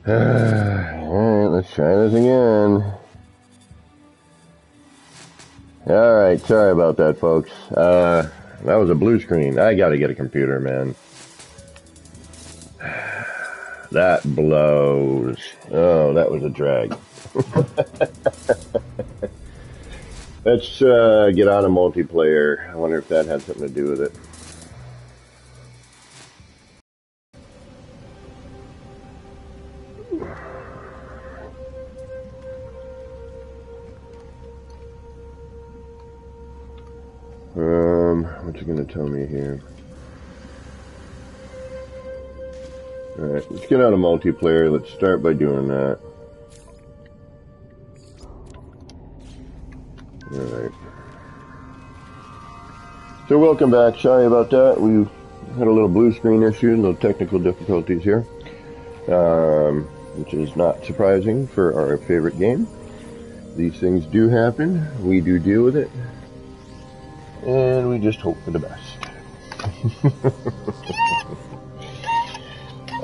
Alright, let's try this again. Alright, sorry about that, folks. That was a blue screen. I gotta get a computer, man. That blows. Oh, that was a drag. Let's get on a multiplayer. I wonder if that had something to do with it. What's it going to tell me here? Alright, let's get on a multiplayer. Let's start by doing that. Alright. So welcome back. Sorry about that. We had a little blue screen issue, a little technical difficulties here. Which is not surprising for our favorite game. These things do happen. We do deal with it. And we just hope for the best.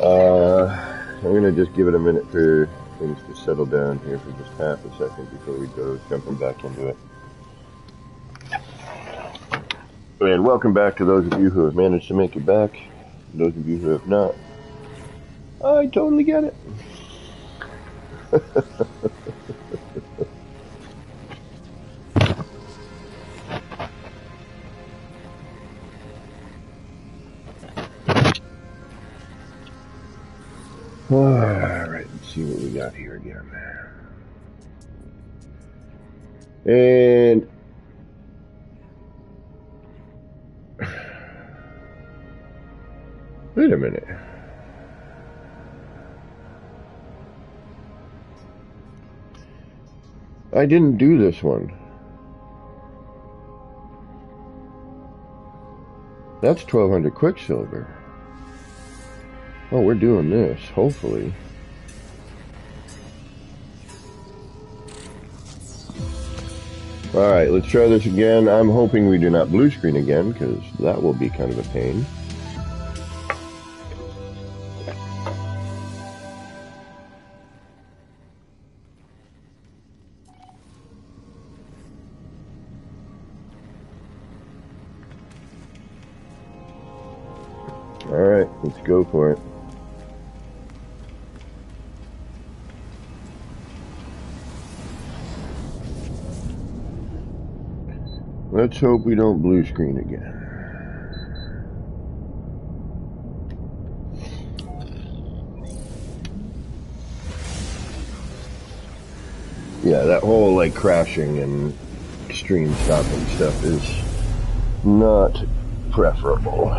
I'm going to just give it a minute for things to settle down here for just half a second before we go jumping back into it. And welcome back to those of you who have managed to make it back. Those of you who have not, I totally get it. Alright, let's see what we got here again. And wait a minute. I didn't do this one. That's 1200 Quicksilver. Oh, we're doing this, hopefully. Alright, let's try this again. I'm hoping we do not blue screen again, because that will be kind of a pain. Alright, let's go for it. Let's hope we don't blue screen again. Yeah, that whole like crashing and extreme stopping stuff is not preferable.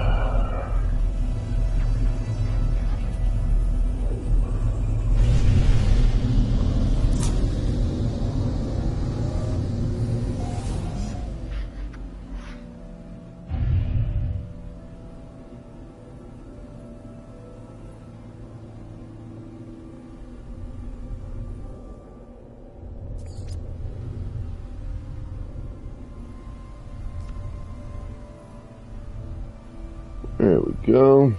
There we go.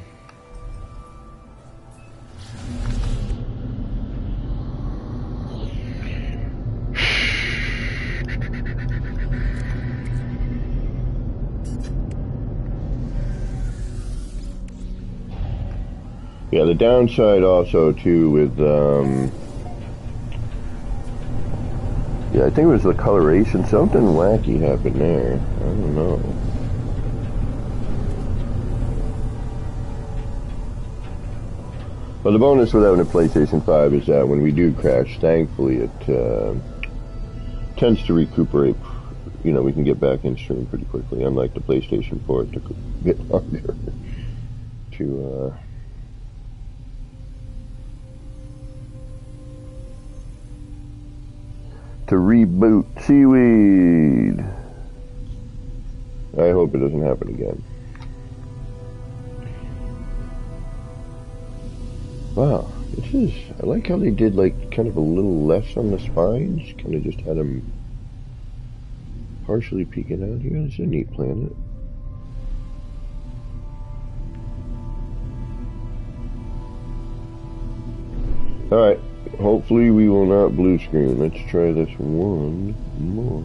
Yeah, the downside also too with yeah, I think it was the coloration. Something wacky happened there. I don't know. Well, the bonus with having a PlayStation 5 is that when we do crash, thankfully it tends to recuperate. You know, we can get back in stream pretty quickly. Unlike the PlayStation 4, it took a bit longer to reboot. Seaweed. I hope it doesn't happen again. Wow, this is, I like how they did like kind of a little less on the spines, kind of just had them partially peeking out here. It's a neat planet. Alright, hopefully we will not blue screen. Let's try this one more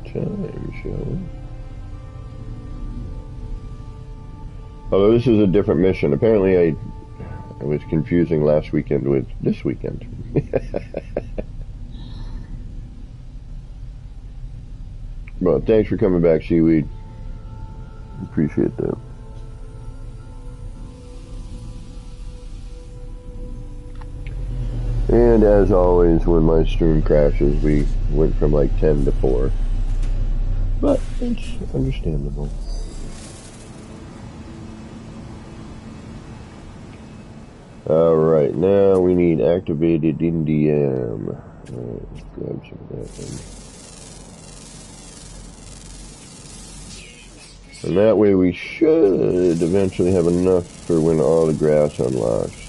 time, shall we? Although this is a different mission. Apparently I was confusing last weekend with this weekend. Well, thanks for coming back, Seaweed. Appreciate that. And as always, when my stream crashes, we went from like 10 to 4. But it's understandable. Alright, now we need activated indium. Alright, let's grab some of that then. And that way we should eventually have enough for when all the grass unlocks.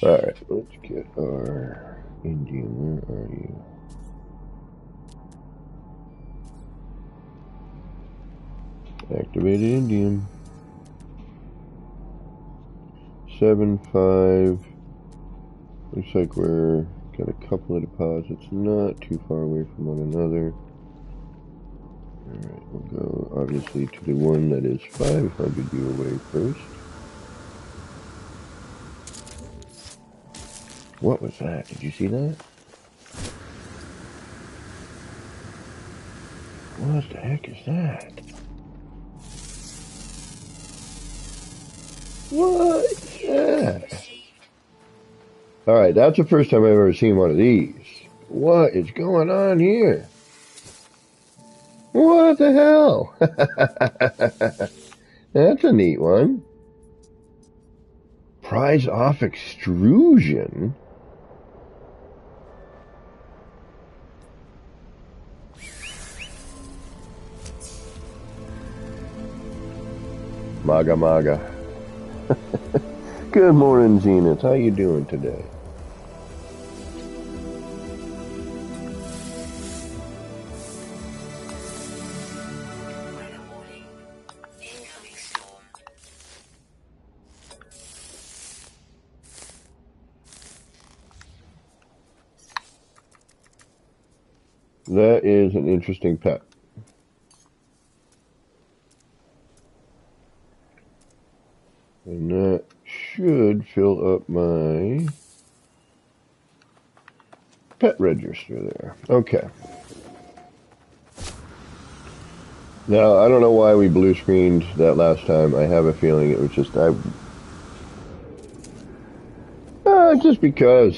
Alright, let's get our Indian. Where are you? Activated Indian. 7-5. Looks like we're got a couple of deposits not too far away from one another. Alright, we'll go obviously to the one that is 500 you away first. What was that? Did you see that? What the heck is that? What is that? Alright, that's the first time I've ever seen one of these. What is going on here? What the hell? That's a neat one. Prize off extrusion? Maga maga. Good morning, Zenith. How you doing today? That is an interesting pet. And that should fill up my pet register there. Okay. Now, I don't know why we blue screened that last time. I have a feeling it was just, just because.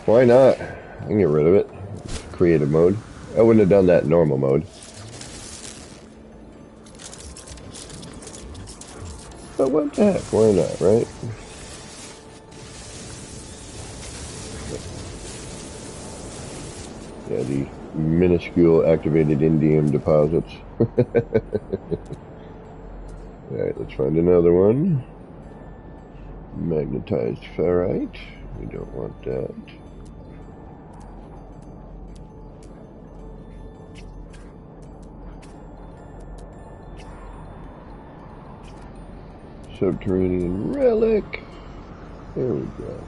Why not? I can get rid of it. Creative mode. I wouldn't have done that in normal mode. But what the heck, why not, right? Yeah, the minuscule activated indium deposits. Alright, let's find another one. Magnetized ferrite. We don't want that. Subterranean relic. There we go.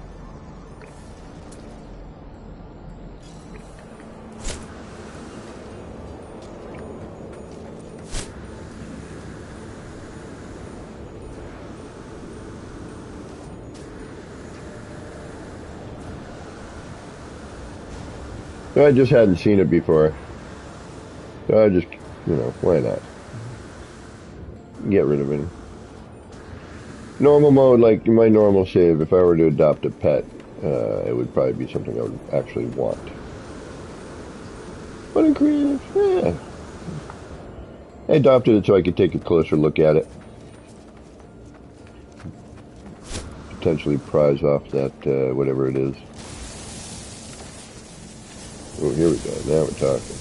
I just hadn't seen it before. So I just, why not? Get rid of it. Normal mode, like my normal save, if I were to adopt a pet, it would probably be something I would actually want. But in creative, yeah. I adopted it so I could take a closer look at it. potentially prise off that, whatever it is. Oh, here we go. Now we're talking.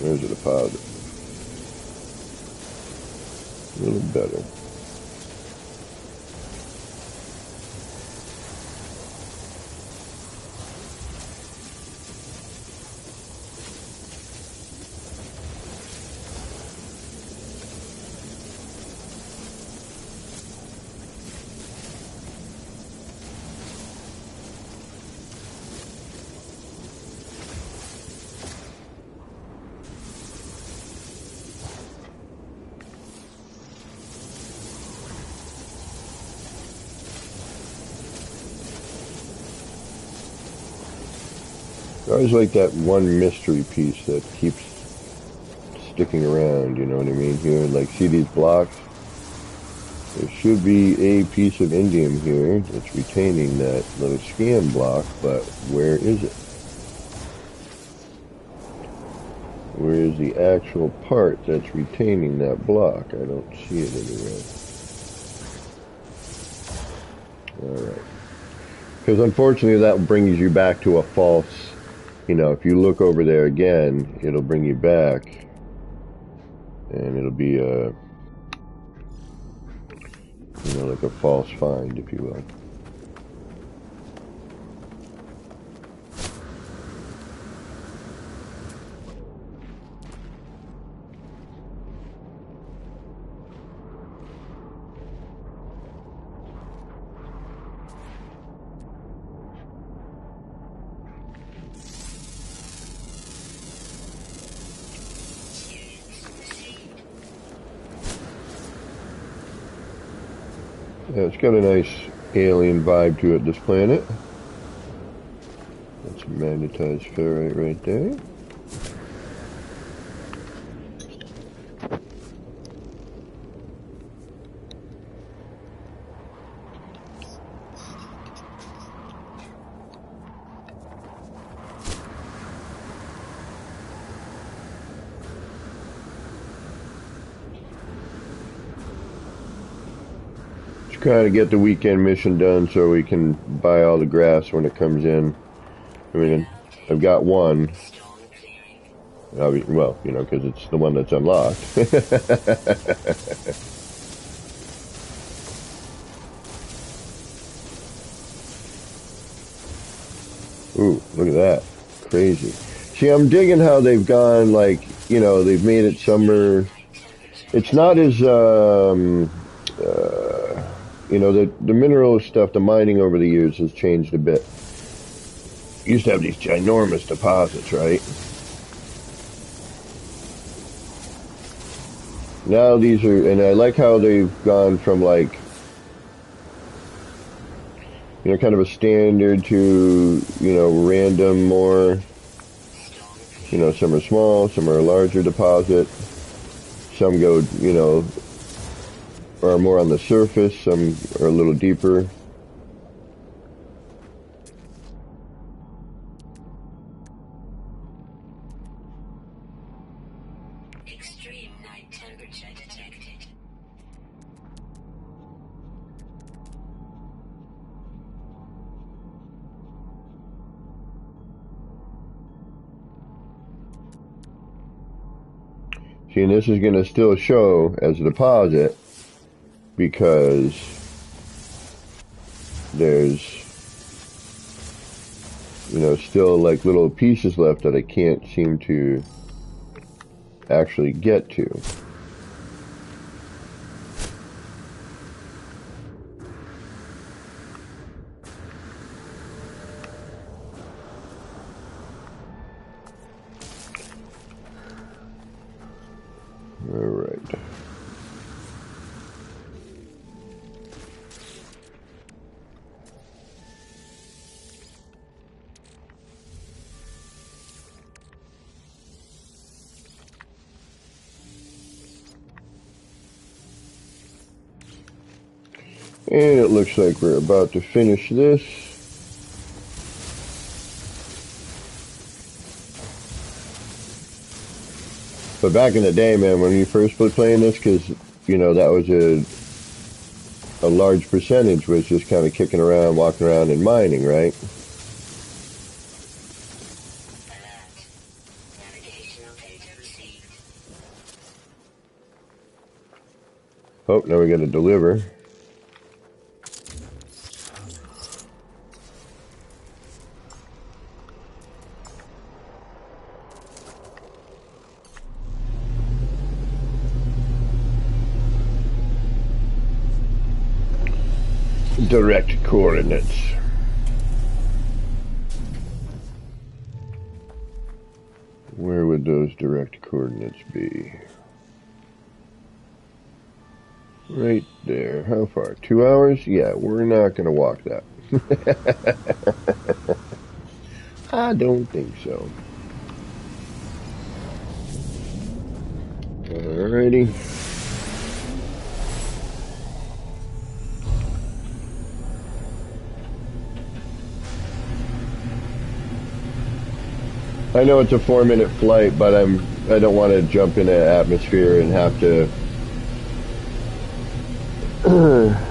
There's a deposit. A little better. I always like that one mystery piece that keeps sticking around, you know what I mean? Here, like, see these blocks? There should be a piece of indium here that's retaining that little scan block, but where is it? Where is the actual part that's retaining that block? I don't see it anywhere. Alright. Because unfortunately that brings you back to a false... You know, if you look over there again, it'll bring you back, and it'll be a, you know, like a false find, if you will. Yeah, it's got a nice alien vibe to it, this planet. That's magnetized ferrite right there. Trying to get the weekend mission done so we can buy all the grass when it comes in. I mean, I've got one. Well, you know, because it's the one that's unlocked. Ooh, look at that. Crazy. See, I'm digging how they've gone, like, you know, they've made it summer. It's not as, you know, the mineral stuff, the mining over the years has changed a bit. Used to have these ginormous deposits, right? Now these are, and I like how they've gone from like, you know, kind of a standard to, you know, random more, you know, some are small, some are a larger deposit, some go, you know, are more on the surface, some are a little deeper. Extreme night temperature detected. See, and this is going to still show as a deposit, because there's, you know, still like little pieces left that I can't seem to actually get to. All right. And it looks like we're about to finish this. But back in the day, man, when you first was playing this, because, you know, that was a a large percentage was just kind of kicking around, walking around, and mining, right? Alert. Navigational data received. Oh, now we got to deliver. Direct coordinates. Where would those direct coordinates be? Right there. How far? 2 hours? Yeah, we're not going to walk that. I don't think so. Alrighty. I know it's a 4-minute flight, but I don't want to jump into atmosphere and have to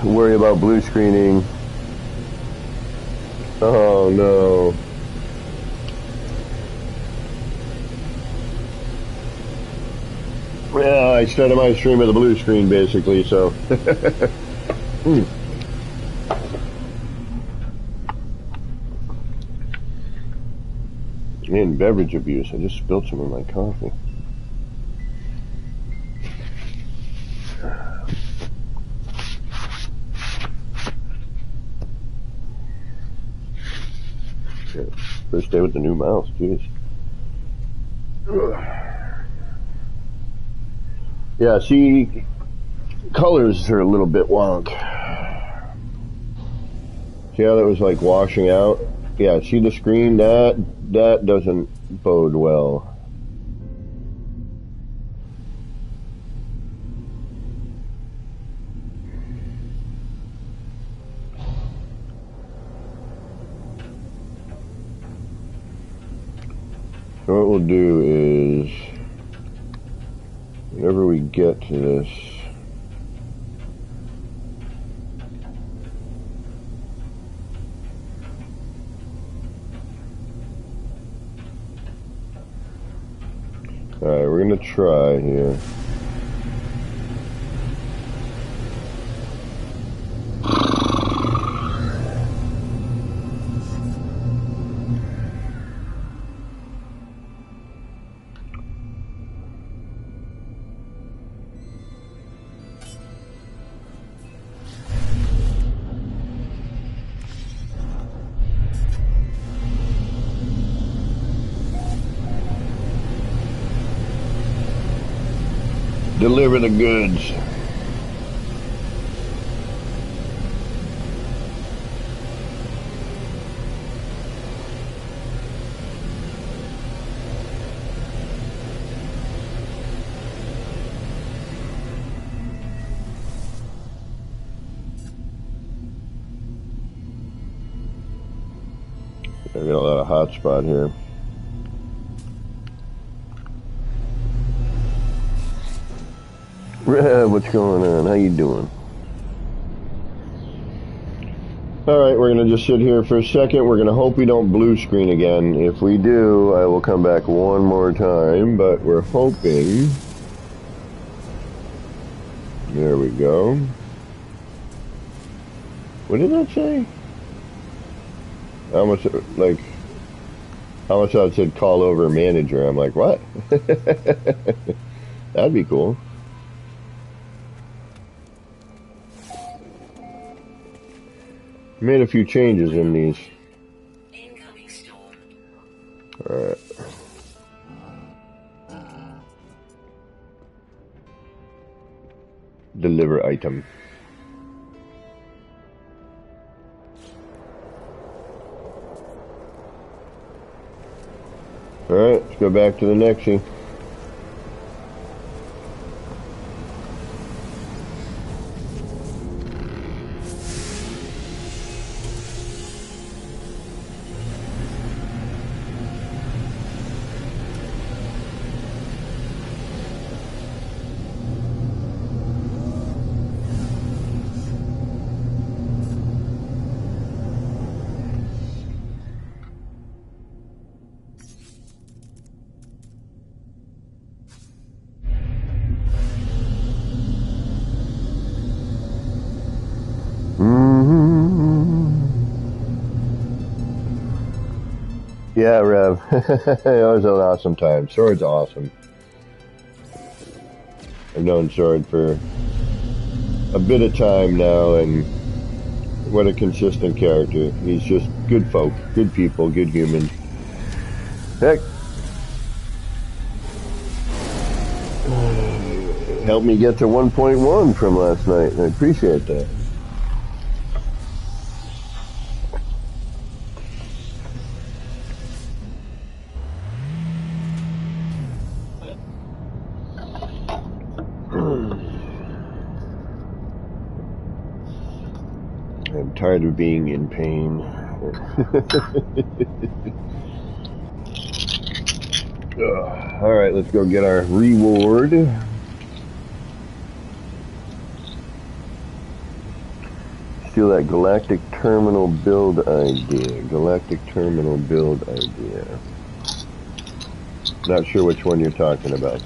worry about blue screening. Oh no. Well, I started my stream with a blue screen basically, so. And beverage abuse. I just spilled some of my coffee. First day with the new mouse, jeez. Yeah, see, colors are a little bit wonk. See how that was like washing out? Yeah, see the screen? That doesn't bode well. So what we'll do is, whenever we get to this, alright, we're gonna try here. Deliver the goods. I got a lot of hotspot here. What's going on? How you doing? Alright, we're going to just sit here for a second. We're going to hope we don't blue screen again. If we do, I will come back one more time, but we're hoping. There we go. What did that say? I almost thought it said call over manager. I'm like, what? That'd be cool. Made a few changes in these. Incoming storm. Alright. Deliver item. Alright, let's go back to the Nexie. Yeah, Rev. It was an awesome time. Sword's awesome. I've known Sword for a bit of time now, and what a consistent character. He's just good folk, good people, good humans. Heck, helped me get to 1.1 from last night. I appreciate that. I'm tired of being in pain. Alright, let's go get our reward. Steal that galactic terminal build idea. Galactic terminal build idea. Not sure which one you're talking about.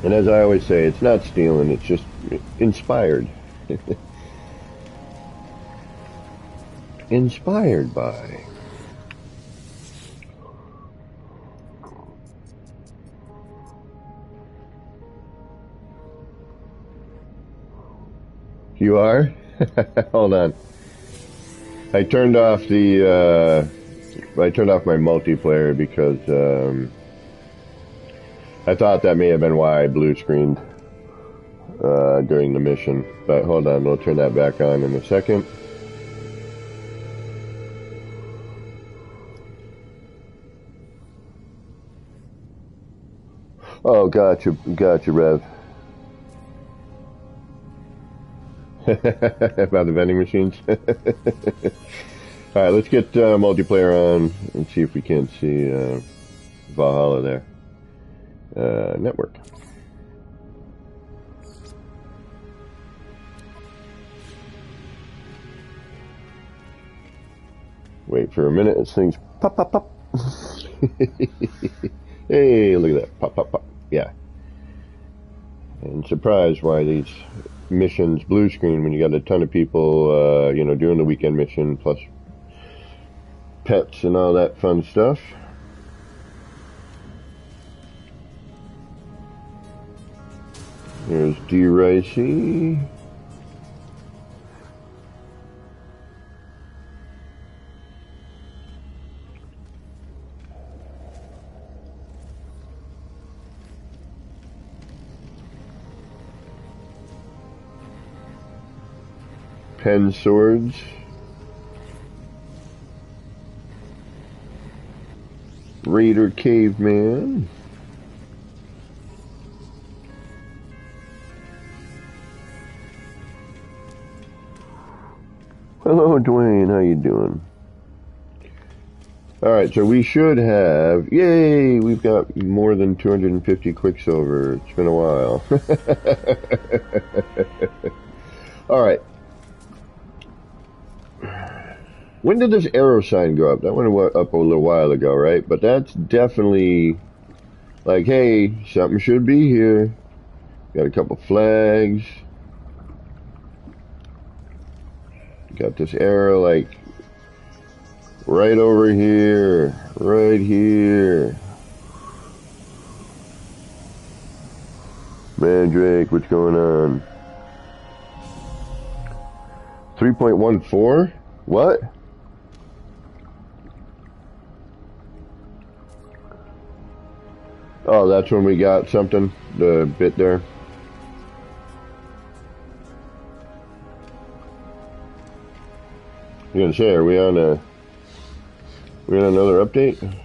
And as I always say, it's not stealing, it's just inspired. Inspired by. You are? Hold on. I turned off the, I turned off my multiplayer because, I thought that may have been why I blue screened during the mission. But hold on, we'll turn that back on in a second. Oh, gotcha, Rev. About the vending machines? Alright, let's get multiplayer on and see if we can see Valhalla there. Network. Wait for a minute, this thing's pop, pop, pop. Hey, look at that. Pop, pop, pop. Yeah. And surprised why these missions blue screen when you got a ton of people, you know, doing the weekend mission, plus pets and all that fun stuff. There's D. Ricey. Pen swords. Raider caveman. Hello, Dwayne. How you doing? All right, so we should have. Yay! We've got more than 250 clicks over. It's been a while. All right. When did this arrow sign go up? That went up a little while ago, right? But that's definitely like, hey, something should be here. Got a couple flags. Got this arrow like right over here, right here. Mandrake, what's going on? 3.14? What? Oh, that's when we got something, the bit there. You're gonna say, are we on another update?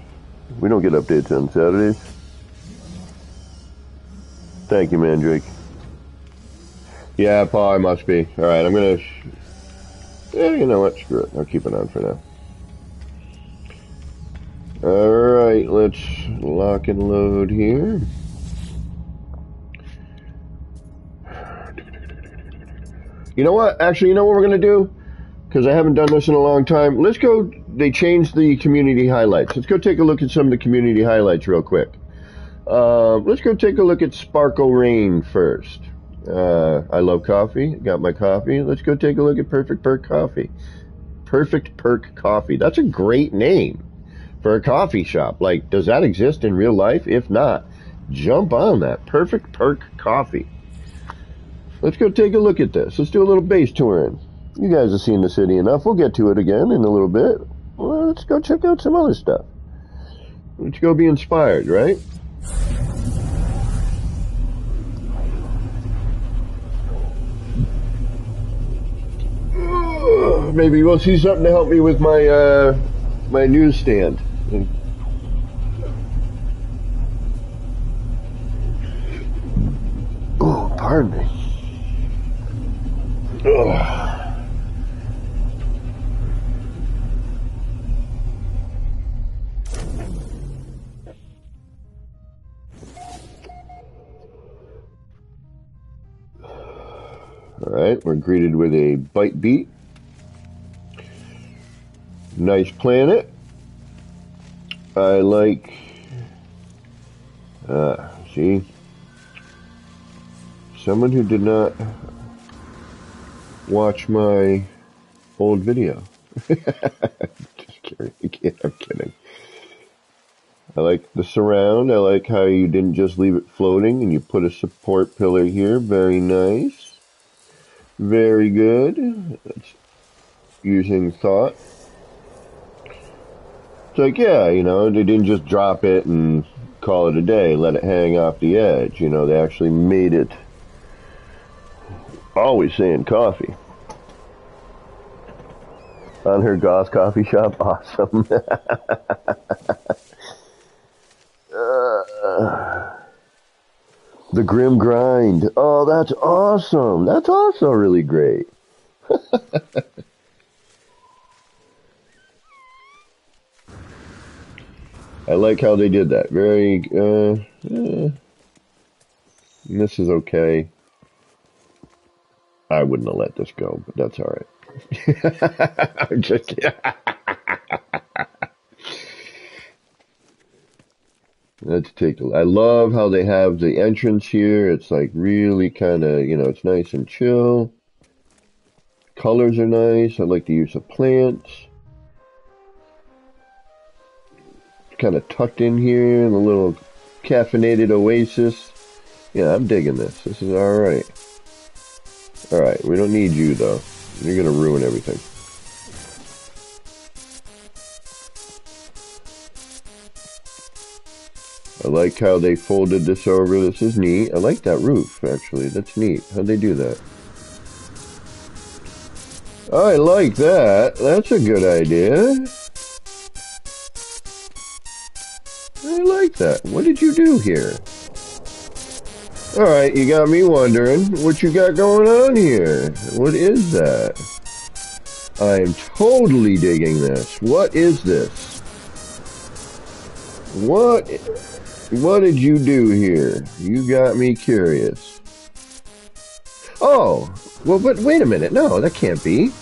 We don't get updates on Saturdays. Thank you, Mandrake. Yeah, Paul, I must be. Alright, I'm gonna... Yeah, you know what? Screw it. I'll keep it on for now. Alright, let's lock and load here. You know what? Actually, you know what we're gonna do? Because I haven't done this in a long time. Let's go... They changed the community highlights. Let's go take a look at some of the community highlights real quick. Let's go take a look at Sparkle Rain first. I love coffee. Got my coffee. Let's go take a look at Perfect Perk Coffee. Perfect Perk Coffee. That's a great name for a coffee shop. Like, does that exist in real life? If not, jump on that. Perfect Perk Coffee. Let's go take a look at this. Let's do a little base touring. You guys have seen the city enough. We'll get to it again in a little bit. Well, let's go check out some other stuff. Let's go be inspired, right? Maybe we'll see something to help me with my my newsstand. Oh, pardon me. Ugh. All right, we're greeted with a bite beat. Nice planet. I like, see, someone who did not watch my old video. Just kidding. I'm kidding. I like the surround. I like how you didn't just leave it floating and you put a support pillar here. Very nice. Very good. That's using thought. It's like, yeah, you know, they didn't just drop it and call it a day, let it hang off the edge. You know, they actually made it. Always saying coffee. On her Goss coffee shop, awesome. The Grim Grind. Oh, that's awesome. That's also really great. I like how they did that. Very, this is okay. I wouldn't have let this go, but that's all right. I'm just kidding. Let's take a look. I love how they have the entrance here. It's like really kind of, you know, it's nice and chill. Colors are nice. I like the use of plants. Kind of tucked in here in a little caffeinated oasis. Yeah, I'm digging this. This is alright. Alright, we don't need you though. You're gonna ruin everything. I like how they folded this over. This is neat. I like that roof, actually. That's neat. How'd they do that? I like that. That's a good idea. I like that. What did you do here? Alright, you got me wondering what you got going on here. What is that? I'm totally digging this. What is this? What did you do here? You got me curious. Oh, well, but wait a minute. No, that can't be.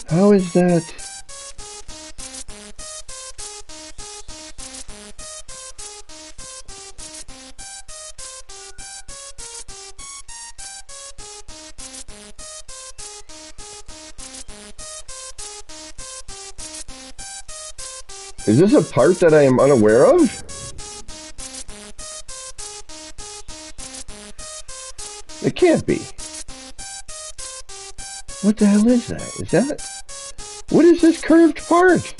How is that? Is this a part that I am unaware of? It can't be. What the hell is that? Is that... What is this curved part?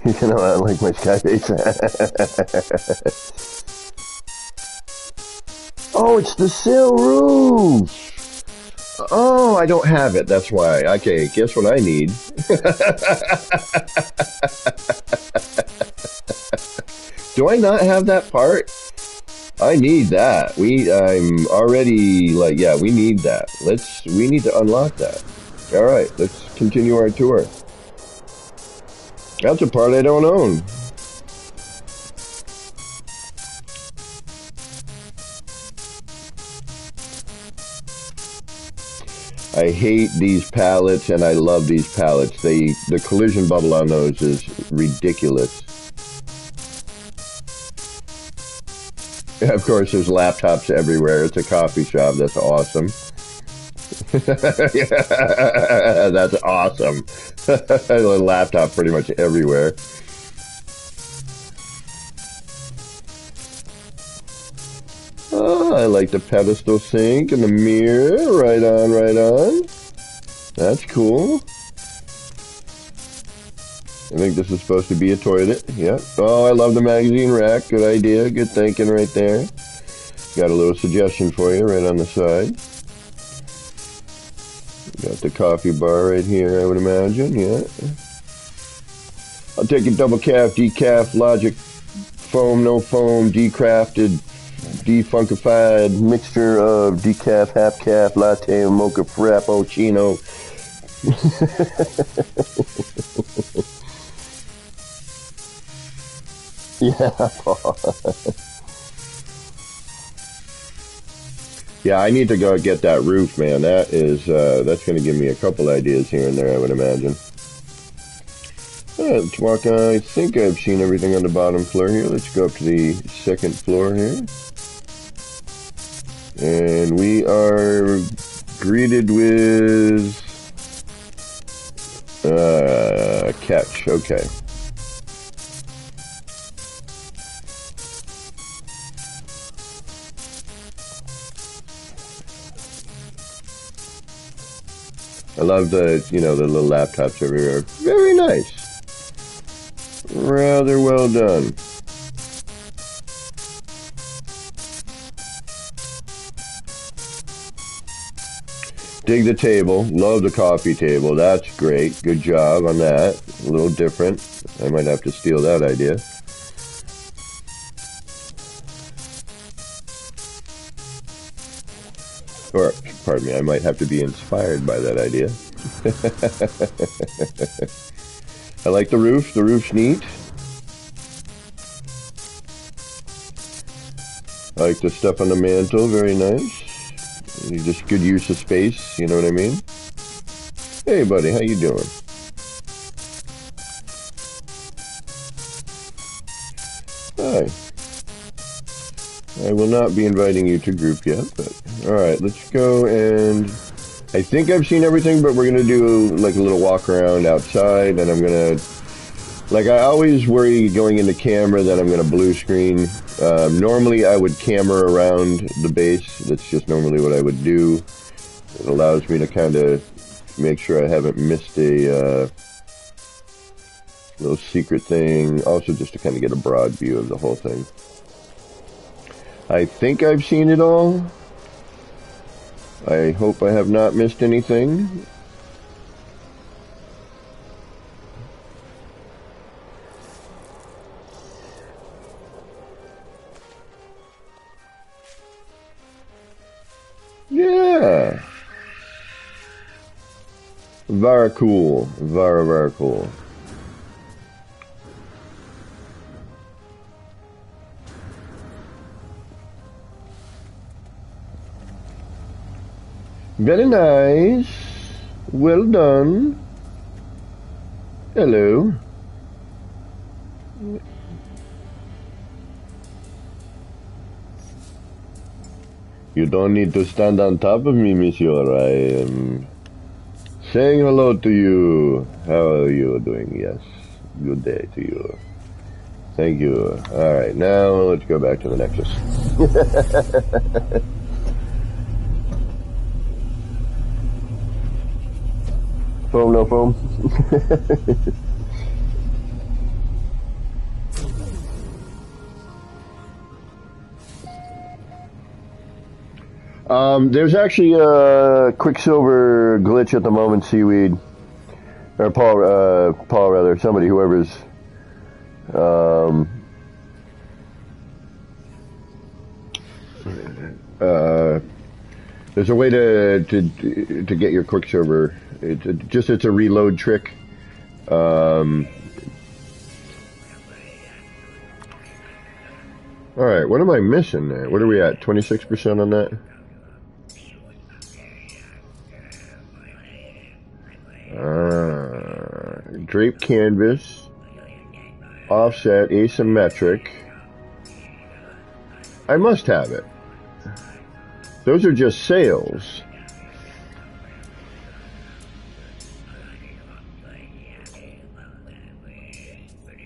You know, I like my sky base. Oh, it's the sail roof. Oh, I don't have it. That's why. Okay, guess what I need? Do I not have that part? I need that. I'm already like, yeah, we need that. We need to unlock that. All right, let's continue our tour. That's a part I don't own. I hate these pallets and I love these pallets. The collision bubble on those is ridiculous. Of course, there's laptops everywhere. It's a coffee shop. That's awesome. Yeah, that's awesome. A laptop pretty much everywhere. Oh, I like the pedestal sink and the mirror. Right on, right on. That's cool. I think this is supposed to be a toilet. Yep. Oh, I love the magazine rack. Good idea. Good thinking right there. Got a little suggestion for you right on the side. Got the coffee bar right here, I would imagine. Yeah. I'll take a double calf, decaf, logic, foam, no foam, decrafted, defunkified mixture of decaf, half calf, latte, and mocha frappuccino. Yeah. Yeah, I need to go get that roof, man. That is, that's going to give me a couple ideas here and there, I would imagine. All right, let's walk on. I think I've seen everything on the bottom floor here. Let's go up to the second floor here. And we are greeted with catch. Okay. I love the, the little laptops everywhere. Very nice. Rather well done. Dig the table. Love the coffee table. That's great. Good job on that. A little different. I might have to steal that idea. Or, pardon me, I might have to be inspired by that idea. I like the roof. The roof's neat. I like the stuff on the mantle. Very nice. Just good use of space. You know what I mean? Hey, buddy. How you doing? Hi. I will not be inviting you to group yet, but alright, let's go. And I think I've seen everything, but we're going to do like a little walk around outside, and I'm going to, like I always worry going into camera that I'm going to blue screen. Normally I would camera around the base. That's just normally what I would do. It allows me to kind of make sure I haven't missed a little secret thing. Also just to kind of get a broad view of the whole thing. I think I've seen it all. I hope I have not missed anything. Yeah. Very cool. Very, very cool. Very nice. Well done. Hello. You don't need to stand on top of me, monsieur. I am saying hello to you. How are you doing? Yes. Good day to you. Thank you. Alright, now let's go back to the Nexus. Foam, no foam. There's actually a Quicksilver glitch at the moment, Seaweed. Or Paul rather, somebody, whoever's, there's a way to get your Quicksilver. It's a reload trick. Alright, what am I missing there? What are we at? 26% on that? Drape canvas, offset, asymmetric. I must have it. Those are just sails.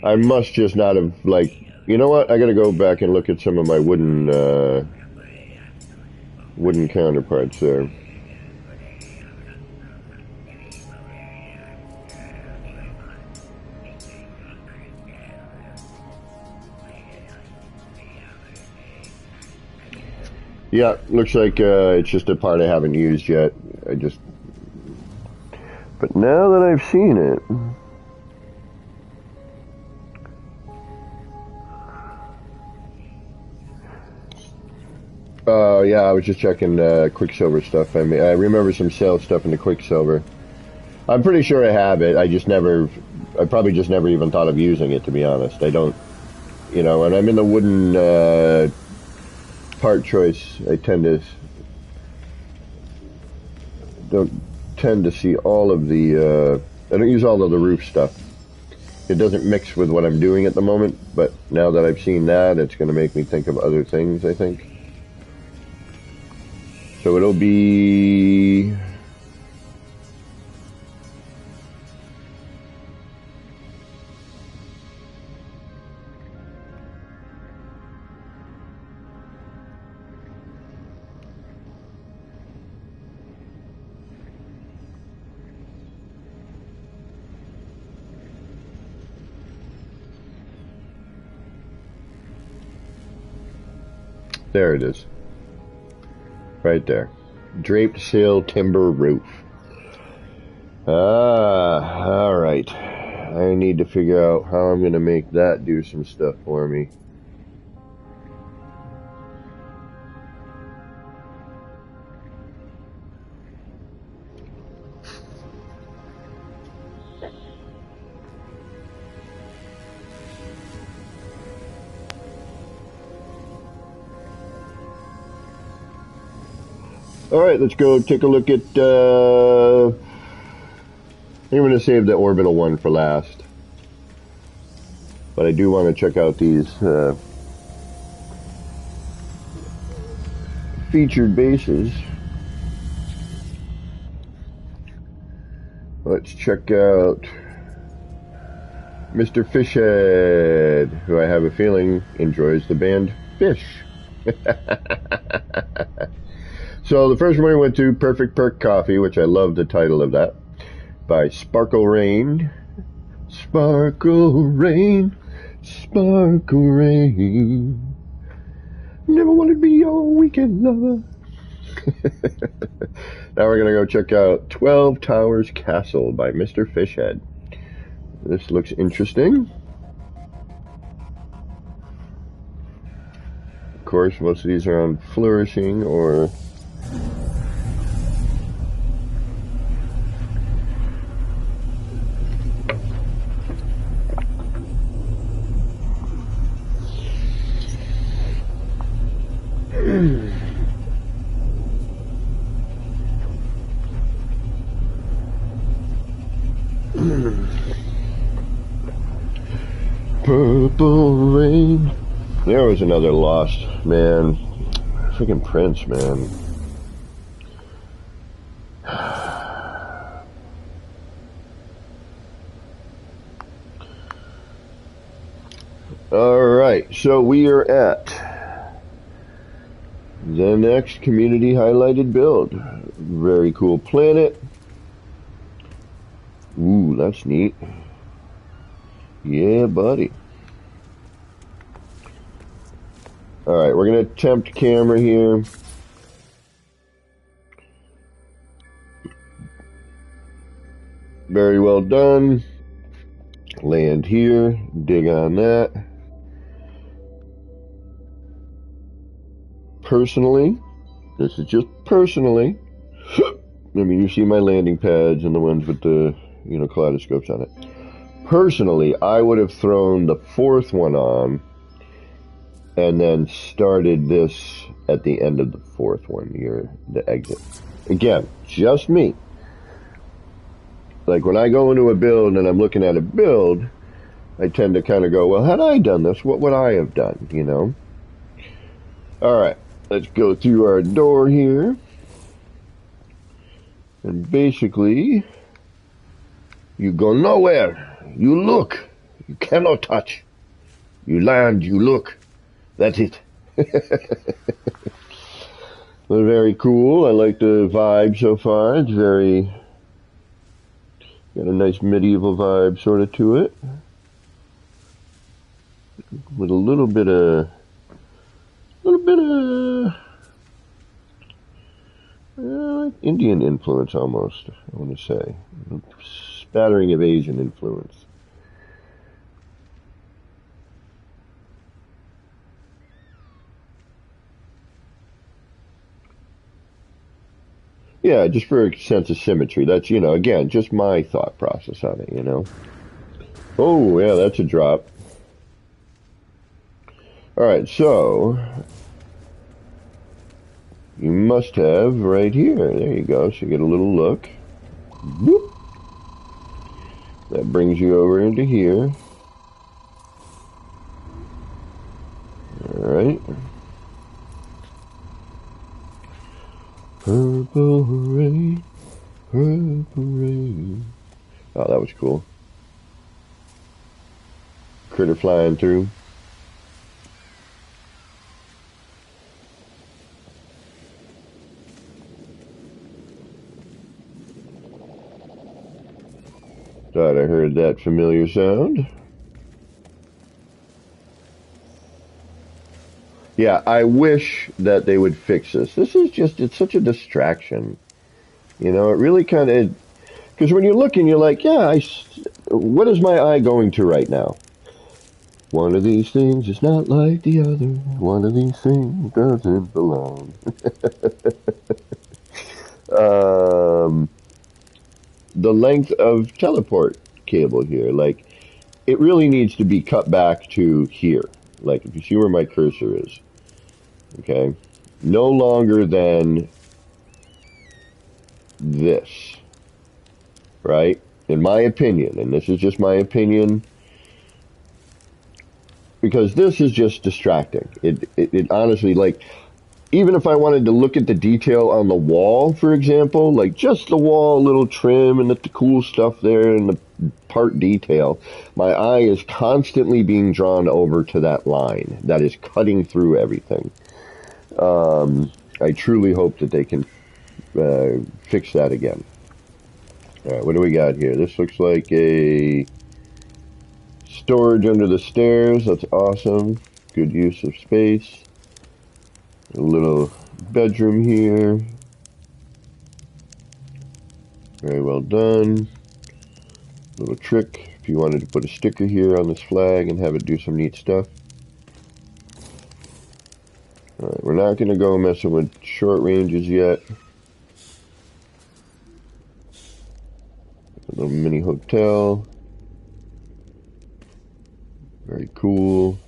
I must just not have, like, you know what? I gotta go back and look at some of my wooden counterparts there. Yeah, looks like it's just a part I haven't used yet. But now that I've seen it, yeah, I was just checking Quicksilver stuff. I remember some sales stuff in the Quicksilver. I'm pretty sure I have it. I probably just never even thought of using it, to be honest. I don't, you know, and I'm in the wooden part choice. I don't tend to see all of the, I don't use all of the roof stuff. It doesn't mix with what I'm doing at the moment, but now that I've seen that, it's going to make me think of other things, I think. So it'll be... There it is. Right there. Draped sail timber roof. Alright. I need to figure out how I'm going to make that do some stuff for me. Alright, let's go take a look at, I'm going to save the orbital one for last. But I do want to check out these featured bases. Let's check out Mr. Fishhead, who I have a feeling enjoys the band Fish. So the first one we went to, Perfect Perk Coffee, which I love the title of that, by Sparkle Rain. Sparkle Rain, Sparkle Rain. Never wanted to be your weekend lover. Now we're going to go check out 12 Towers Castle by Mr. Fishhead. This looks interesting. Of course, most of these are on Flourishing or... Purple Rain. There was another lost, man. Freaking Prince, man. Alright, so we are at the next community highlighted build. Very cool planet. Ooh, that's neat. Yeah, buddy. Alright, we're going to attempt camera here. Very well done. Land here. Dig on that. Personally, this is just personally. I mean, you see my landing pads and the ones with the, you know, kaleidoscopes on it. Personally, I would have thrown the fourth one on and then started this at the end of the fourth one here, the exit. Again, just me. Like when I go into a build and I'm looking at a build, I tend to kind of go, well, had I done this, what would I have done, you know? Alright, let's go through our door here. And basically, you go nowhere. You look. You cannot touch. You land, you look. That's it. But very cool. I like the vibe so far. It's very, got a nice medieval vibe sort of to it. With a little bit of Indian influence almost, I want to say. A spattering of Asian influence. Yeah, just for a sense of symmetry. That's, you know, again, just my thought process on it, you know. Oh, yeah, that's a drop. Alright, so you must have right here. There you go. So you get a little look. Whoop. That brings you over into here. Alright. Purple rain, purple rain. Oh, that was cool. Critter flying through. Thought I heard that familiar sound. Yeah, I wish that they would fix this. This is just, it's such a distraction. You know, it really kind of, because when you're looking, you're like, yeah, what is my eye going to right now? One of these things is not like the other. One of these things doesn't belong. The length of teleport cable here, like, it really needs to be cut back to here. Like, if you see where my cursor is, okay? No longer than this, right? In my opinion, and this is just my opinion, because this is just distracting. It honestly, like, even if I wanted to look at the detail on the wall, for example, like just the wall, little trim and the cool stuff there and the part detail, my eye is constantly being drawn over to that line that is cutting through everything. I truly hope that they can fix that again. Alright, what do we got here? This looks like a storage under the stairs. That's awesome. Good use of space. A little bedroom here. Very well done. Little trick if you wanted to put a sticker here on this flag and have it do some neat stuff. Alright, we're not going to go messing with short ranges yet. A little mini hotel. Very cool.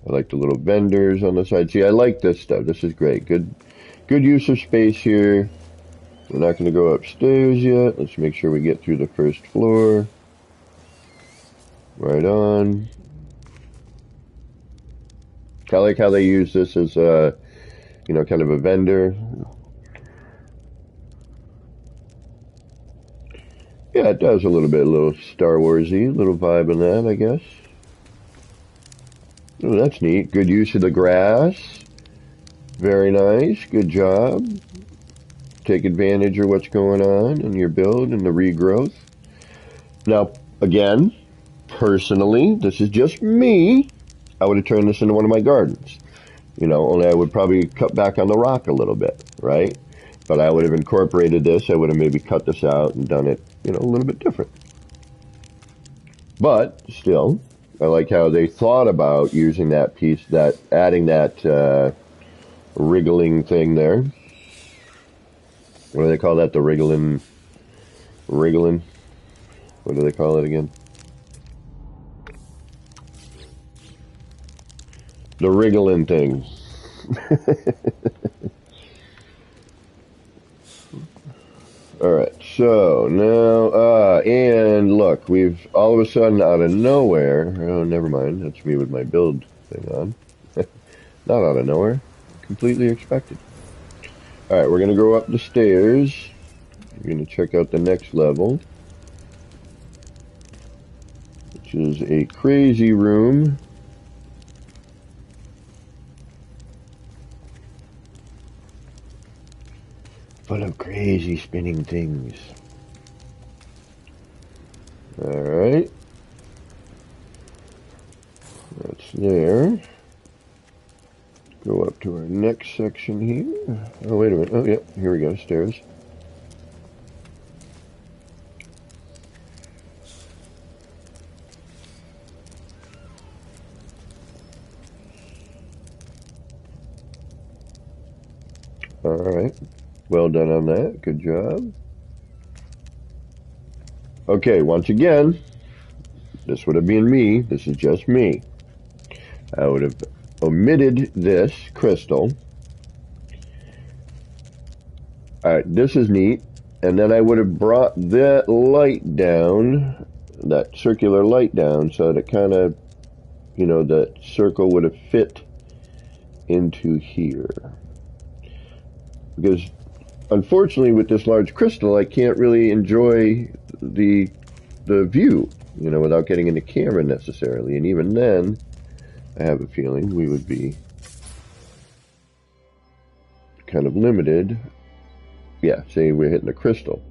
I like the little vendors on the side. See, I like this stuff. This is great. Good use of space here. We're not going to go upstairs yet. Let's make sure we get through the first floor. Right on. I like how they use this as a, you know, kind of a vendor. Yeah, it does a little Star Wars-y, little vibe in that, I guess. Oh, that's neat. Good use of the grass. Very nice. Good job. Take advantage of what's going on in your build and the regrowth. Now, again, personally, this is just me. I would have turned this into one of my gardens. You know, only I would probably cut back on the rock a little bit, right? But I would have incorporated this. I would have maybe cut this out and done it, you know, a little bit different. But still, I like how they thought about using that piece, that adding that wriggling thing there. What do they call that? The wriggling? What do they call it again? The wriggling thing. Alright, so now, and look, we've all of a sudden out of nowhere, oh, never mind, that's me with my build thing on. Not out of nowhere, completely expected. Alright, we're going to go up the stairs. We're going to check out the next level, which is a crazy room. Full of crazy spinning things. Alright. That's there. Go up to our next section here. Oh, wait a minute. Oh, yeah, here we go, stairs. Alright. Well done on that. Good job. Okay, once again, this would have been me. This is just me. I would have omitted this crystal. Alright, this is neat. And then I would have brought that light down, that circular light down, so that it kind of, you know, the circle would have fit into here. Because, unfortunately, with this large crystal, I can't really enjoy the view, you know, without getting in the camera necessarily. And even then, I have a feeling we would be kind of limited. Yeah, say we're hitting a crystal.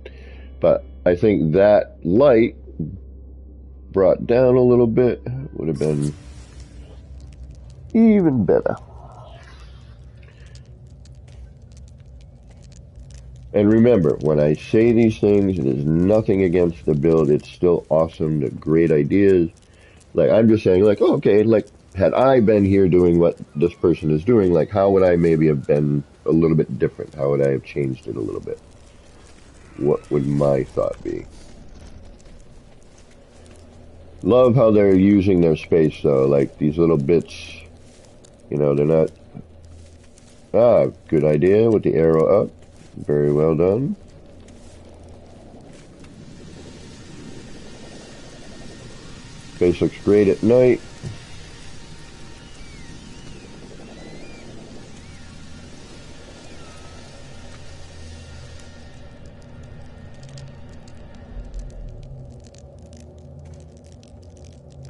But I think that light brought down a little bit would have been even better. And remember, when I say these things, it is nothing against the build. It's still awesome. They're great ideas. Like, I'm just saying, like, oh, okay, like, had I been here doing what this person is doing, like, how would I maybe have been a little bit different? How would I have changed it a little bit? What would my thought be? Love how they're using their space, though. Like, these little bits, you know, they're not... Ah, good idea with the arrow up. Very well done. Space looks great at night.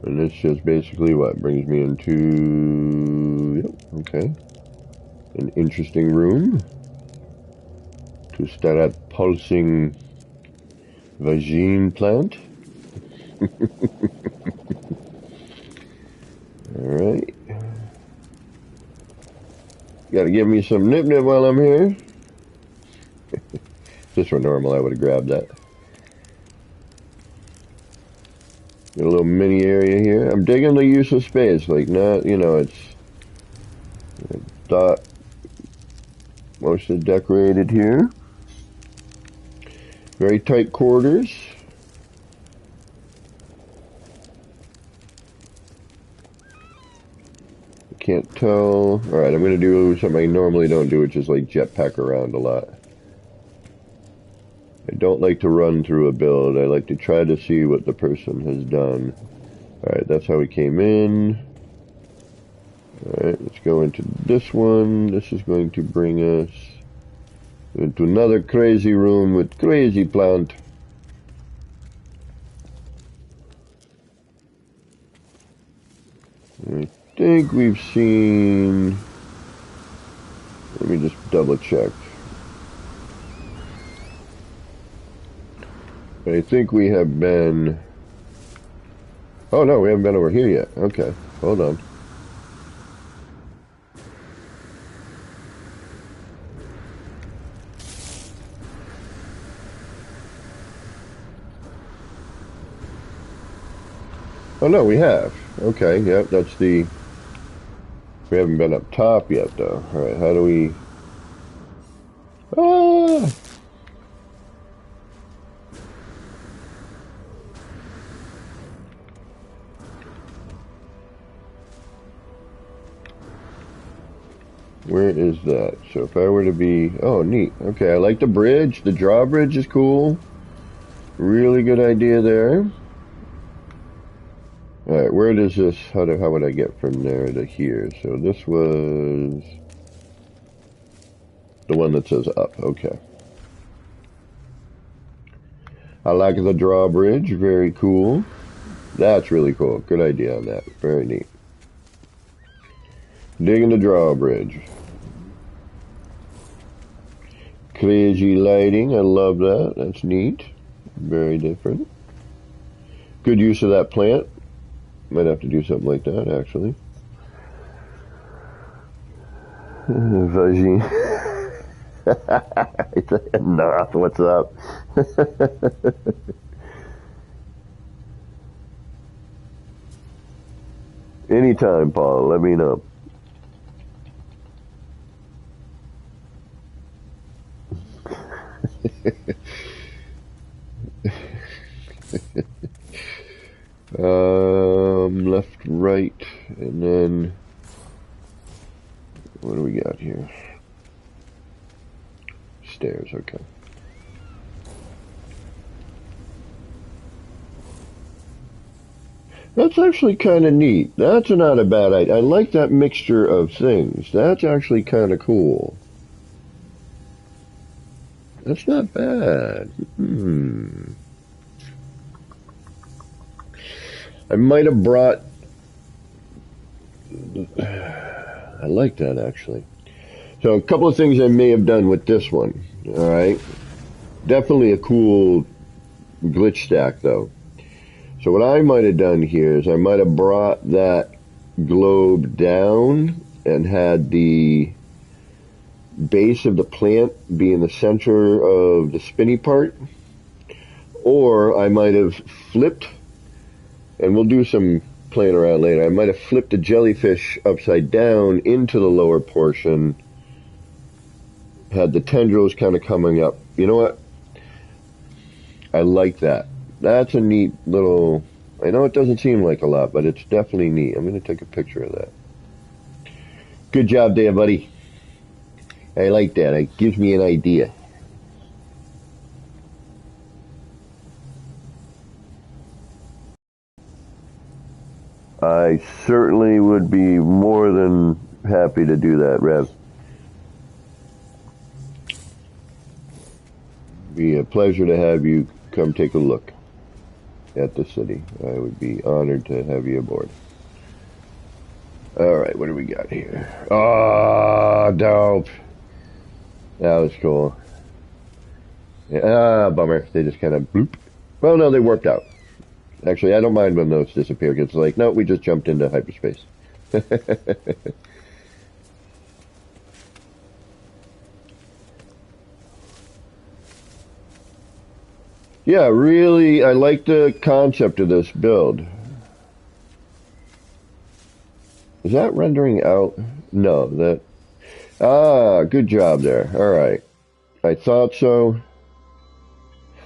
And this just basically what brings me into, yep, okay, an interesting room to start at pulsing vagine plant. Alright. Gotta give me some nip-nip while I'm here. If this were normal, I would have grabbed that. Got a little mini area here. I'm digging the use of space. Like, not, you know, it's... Thought mostly decorated here. Very tight quarters. Can't tell. Alright, I'm going to do something I normally don't do, which is like jetpack around a lot. I don't like to run through a build. I like to try to see what the person has done. Alright, that's how we came in. Alright, let's go into this one. This is going to bring us into another crazy room with crazy plant. I think we've seen... Let me just double check. I think we have been... Oh no, we haven't been over here yet. Okay, hold on. Oh no, we have. Okay, yep, that's the... We haven't been up top yet though. Alright, how do we... Ah! Where is that? So if I were to be... Oh, neat. Okay, I like the bridge. The drawbridge is cool. Really good idea there. Alright, where does this... How would I get from there to here? So this was... the one that says up. Okay. I like the drawbridge. Very cool. That's really cool. Good idea on that. Very neat. Digging the drawbridge. Crazy lighting. I love that. That's neat. Very different. Good use of that plant. Might have to do something like that, actually. Vagine. Nah, what's up? Anytime, Paul. Let me know. Left, right, and then what do we got here? Stairs, okay. That's actually kind of neat. That's not a bad idea. I like that mixture of things. That's actually kind of cool. That's not bad. I might have brought... I like that, actually. So a couple of things I may have done with this one. Alright. Definitely a cool glitch stack, though. So what I might have done here is I might have brought that globe down and had the base of the plant be in the center of the spinny part. Or I might have flipped, and we'll do some playing around later, I might have flipped the jellyfish upside down into the lower portion, had the tendrils kind of coming up. You know what? I like that. That's a neat little... I know it doesn't seem like a lot, but it's definitely neat. I'm going to take a picture of that. Good job there, buddy. I like that. It gives me an idea. I certainly would be more than happy to do that, Rev. Be a pleasure to have you come take a look at the city. I would be honored to have you aboard. Alright, what do we got here? Oh, dope. That was cool. Yeah, bummer. They just kind of bloop. Well, no, they worked out. Actually, I don't mind when those disappear, because it's like, no, we just jumped into hyperspace. Yeah, really, I like the concept of this build. Is that rendering out? No, that... Ah, good job there. Alright. I thought so.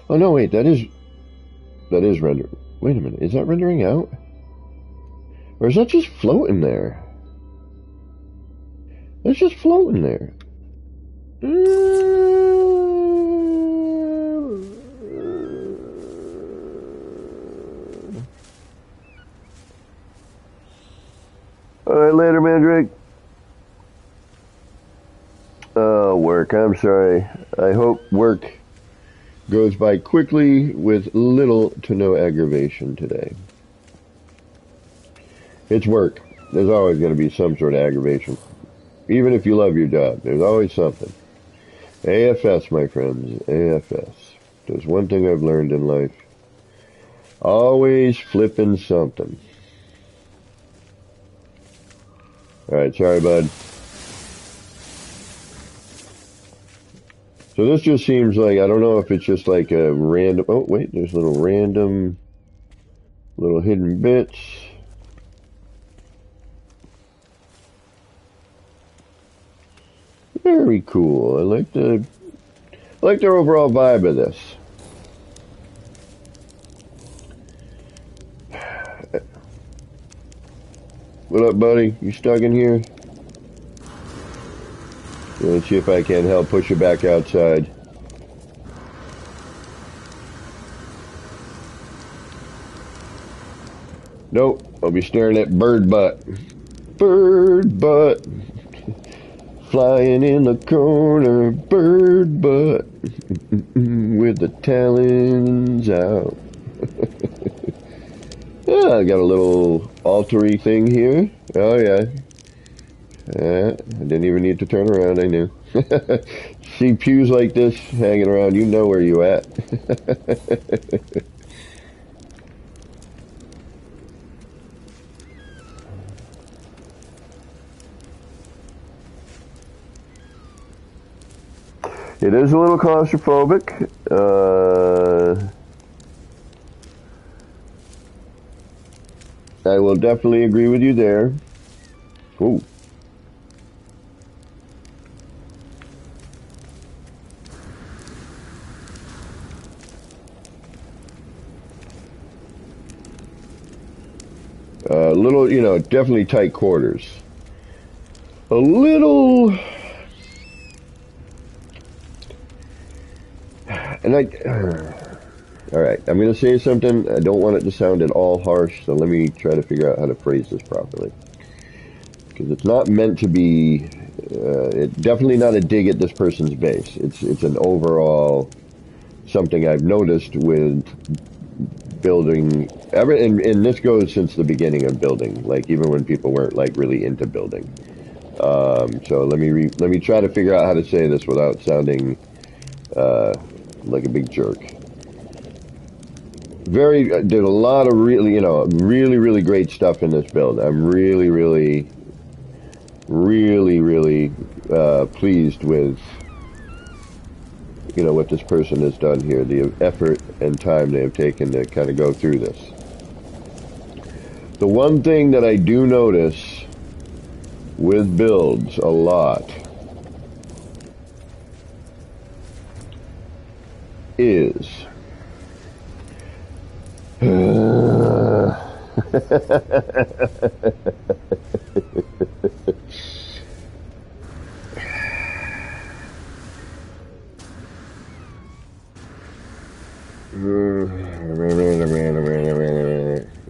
Oh, no, wait, that is rendering. Wait a minute, is that rendering out? Or is that just floating there? That's just floating there. Alright, later, Mandrake. Work, I'm sorry. I hope work goes by quickly with little to no aggravation today. It's work. There's always going to be some sort of aggravation. Even if you love your job, there's always something. AFS, my friends, AFS. There's one thing I've learned in life. Always flipping something. Alright, sorry, bud. So this just seems like, I don't know if it's just like a random... Oh, wait, there's little random... little hidden bits. Very cool. I like the overall vibe of this. What up, buddy? You stuck in here? Let's see if I can help push it back outside. Nope, I'll be staring at bird butt. Bird butt. Flying in the corner, bird butt. With the talons out. Yeah, I got a little altar-y thing here. Oh, yeah. I didn't even need to turn around, I knew. See pews like this hanging around, you know where you at. It is a little claustrophobic. I will definitely agree with you there. Ooh. Little, you know, definitely tight quarters. A little... And alright, I'm going to say something. I don't want it to sound at all harsh, so let me try to figure out how to phrase this properly. Because it's not meant to be, it's definitely not a dig at this person's base. It's an overall something I've noticed with building, and this goes since the beginning of building, like even when people weren't like really into building. So let me try to figure out how to say this without sounding like a big jerk. Did a lot of really, you know, really great stuff in this build. I'm really pleased with, you know, what this person has done here, the effort and time they have taken to kind of go through this. The one thing that I do notice with builds a lot is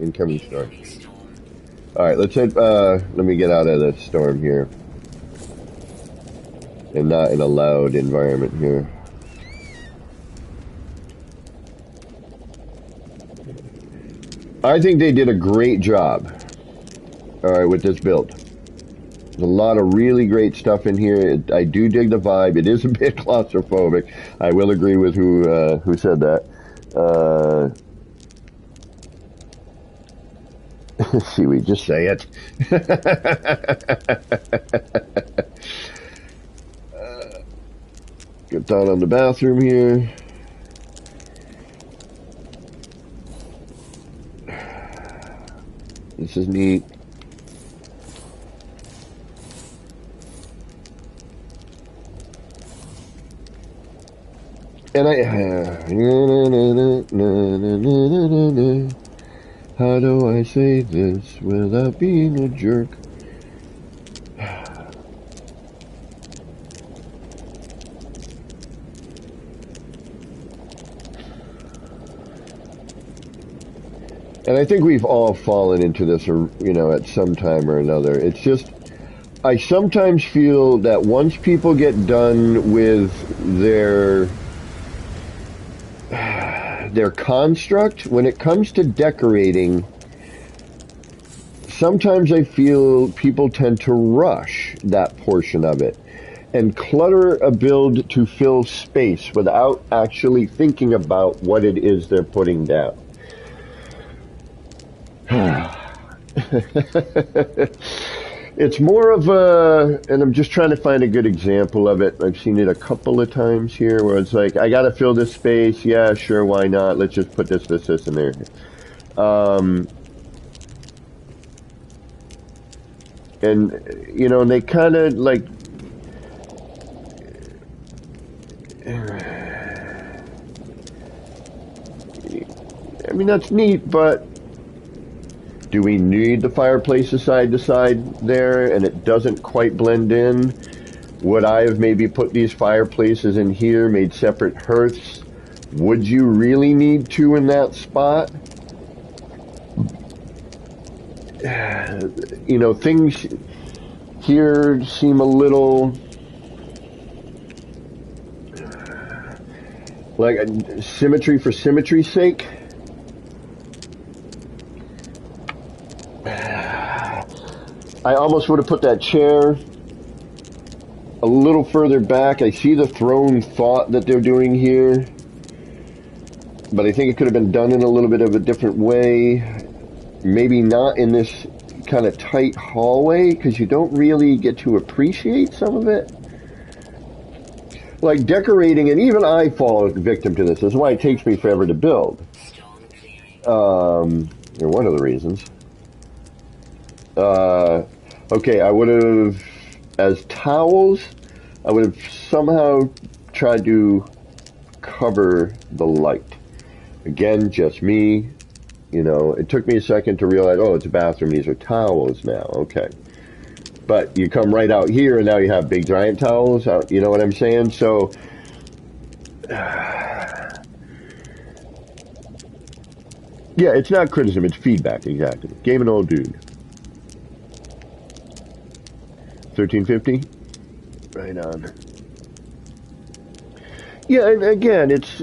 incoming storm. Alright, let's head, let me get out of the storm here. And not in a loud environment here. I think they did a great job, alright, with this build. There's a lot of really great stuff in here. I do dig the vibe. It is a bit claustrophobic. I will agree with who said that. Seaweed, just say it. Get down on the bathroom here. This is neat. And how do I say this without being a jerk? And I think we've all fallen into this, you know, at some time or another. It's just, I sometimes feel that once people get done with their construct, when it comes to decorating, sometimes I feel people tend to rush that portion of it and clutter a build to fill space without actually thinking about what it is they're putting down. It's more of a, and I'm just trying to find a good example of it. I've seen it a couple of times here where it's like, I gotta fill this space. Yeah, sure, why not? Let's just put this in there. And, you know, they kind of like, I mean, that's neat, but do we need the fireplaces side to side there and it doesn't quite blend in? Would I have maybe put these fireplaces in here, made separate hearths? Would you really need two in that spot? You know, things here seem a little like symmetry for symmetry's sake. I almost would have put that chair a little further back. I see the throne thought that they're doing here, but I think it could have been done in a little bit of a different way. Maybe not in this kind of tight hallway, because you don't really get to appreciate some of it. Like decorating, and even I fall victim to this. This is why it takes me forever to build. Or one of the reasons. Okay, I would have, as towels, I would have somehow tried to cover the light. Again, just me. You know, it took me a second to realize, oh, it's a bathroom, these are towels now, okay. But you come right out here, and now you have big giant towels, you know what I'm saying? So, yeah, it's not criticism, it's feedback, exactly. Game an old dude. 1350? Right on. Yeah, and again, it's...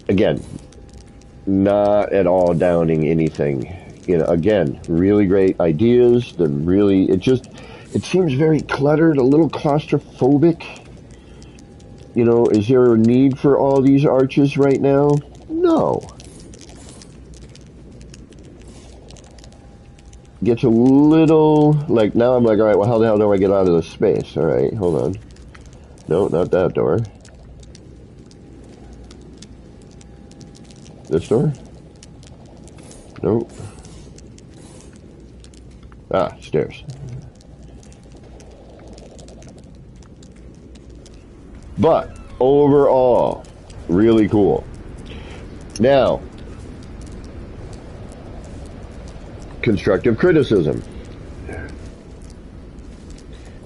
Again, not at all downing anything. You know, again, really great ideas. It seems very cluttered, a little claustrophobic. You know, is there a need for all these arches right now? No. Gets a little, like, now I'm like, alright, well, how the hell do I get out of this space? Alright, hold on. No, not that door. This door? Nope. Ah, stairs. But, overall, really cool. Now, constructive criticism.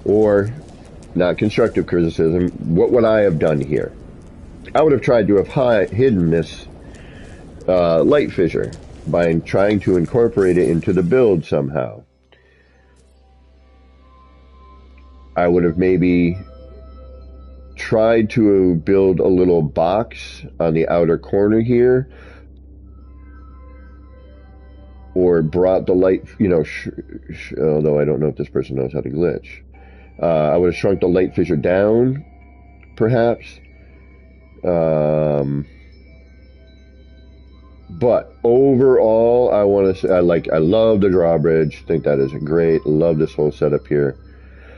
Or, not constructive criticism, what would I have done here? I would have tried to have hidden this light fissure by trying to incorporate it into the build somehow. I would have maybe tried to build a little box on the outer corner here, or brought the light, you know, although I don't know if this person knows how to glitch. I would have shrunk the light fissure down, perhaps. But overall, I want to say, I love the drawbridge. Think that is great. Love this whole setup here.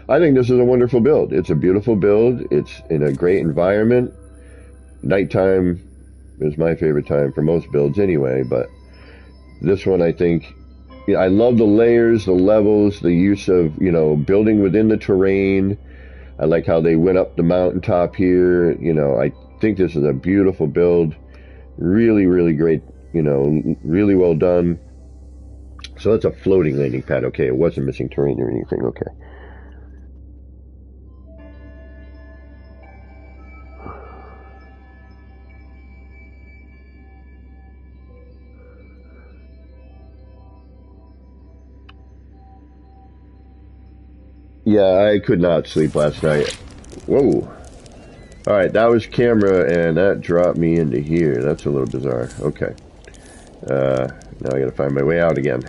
I think this is a wonderful build. It's a beautiful build. It's in a great environment. Nighttime is my favorite time for most builds anyway, but this one, I think, I love the layers, the levels, the use of, you know, building within the terrain. I like how they went up the mountaintop here. You know, I think this is a beautiful build. Really, really great, you know, really well done. So that's a floating landing pad. Okay, it wasn't missing terrain or anything. Okay. Yeah, I could not sleep last night. Whoa. Alright, that was camera, and that dropped me into here. That's a little bizarre. Okay. Now I gotta find my way out again.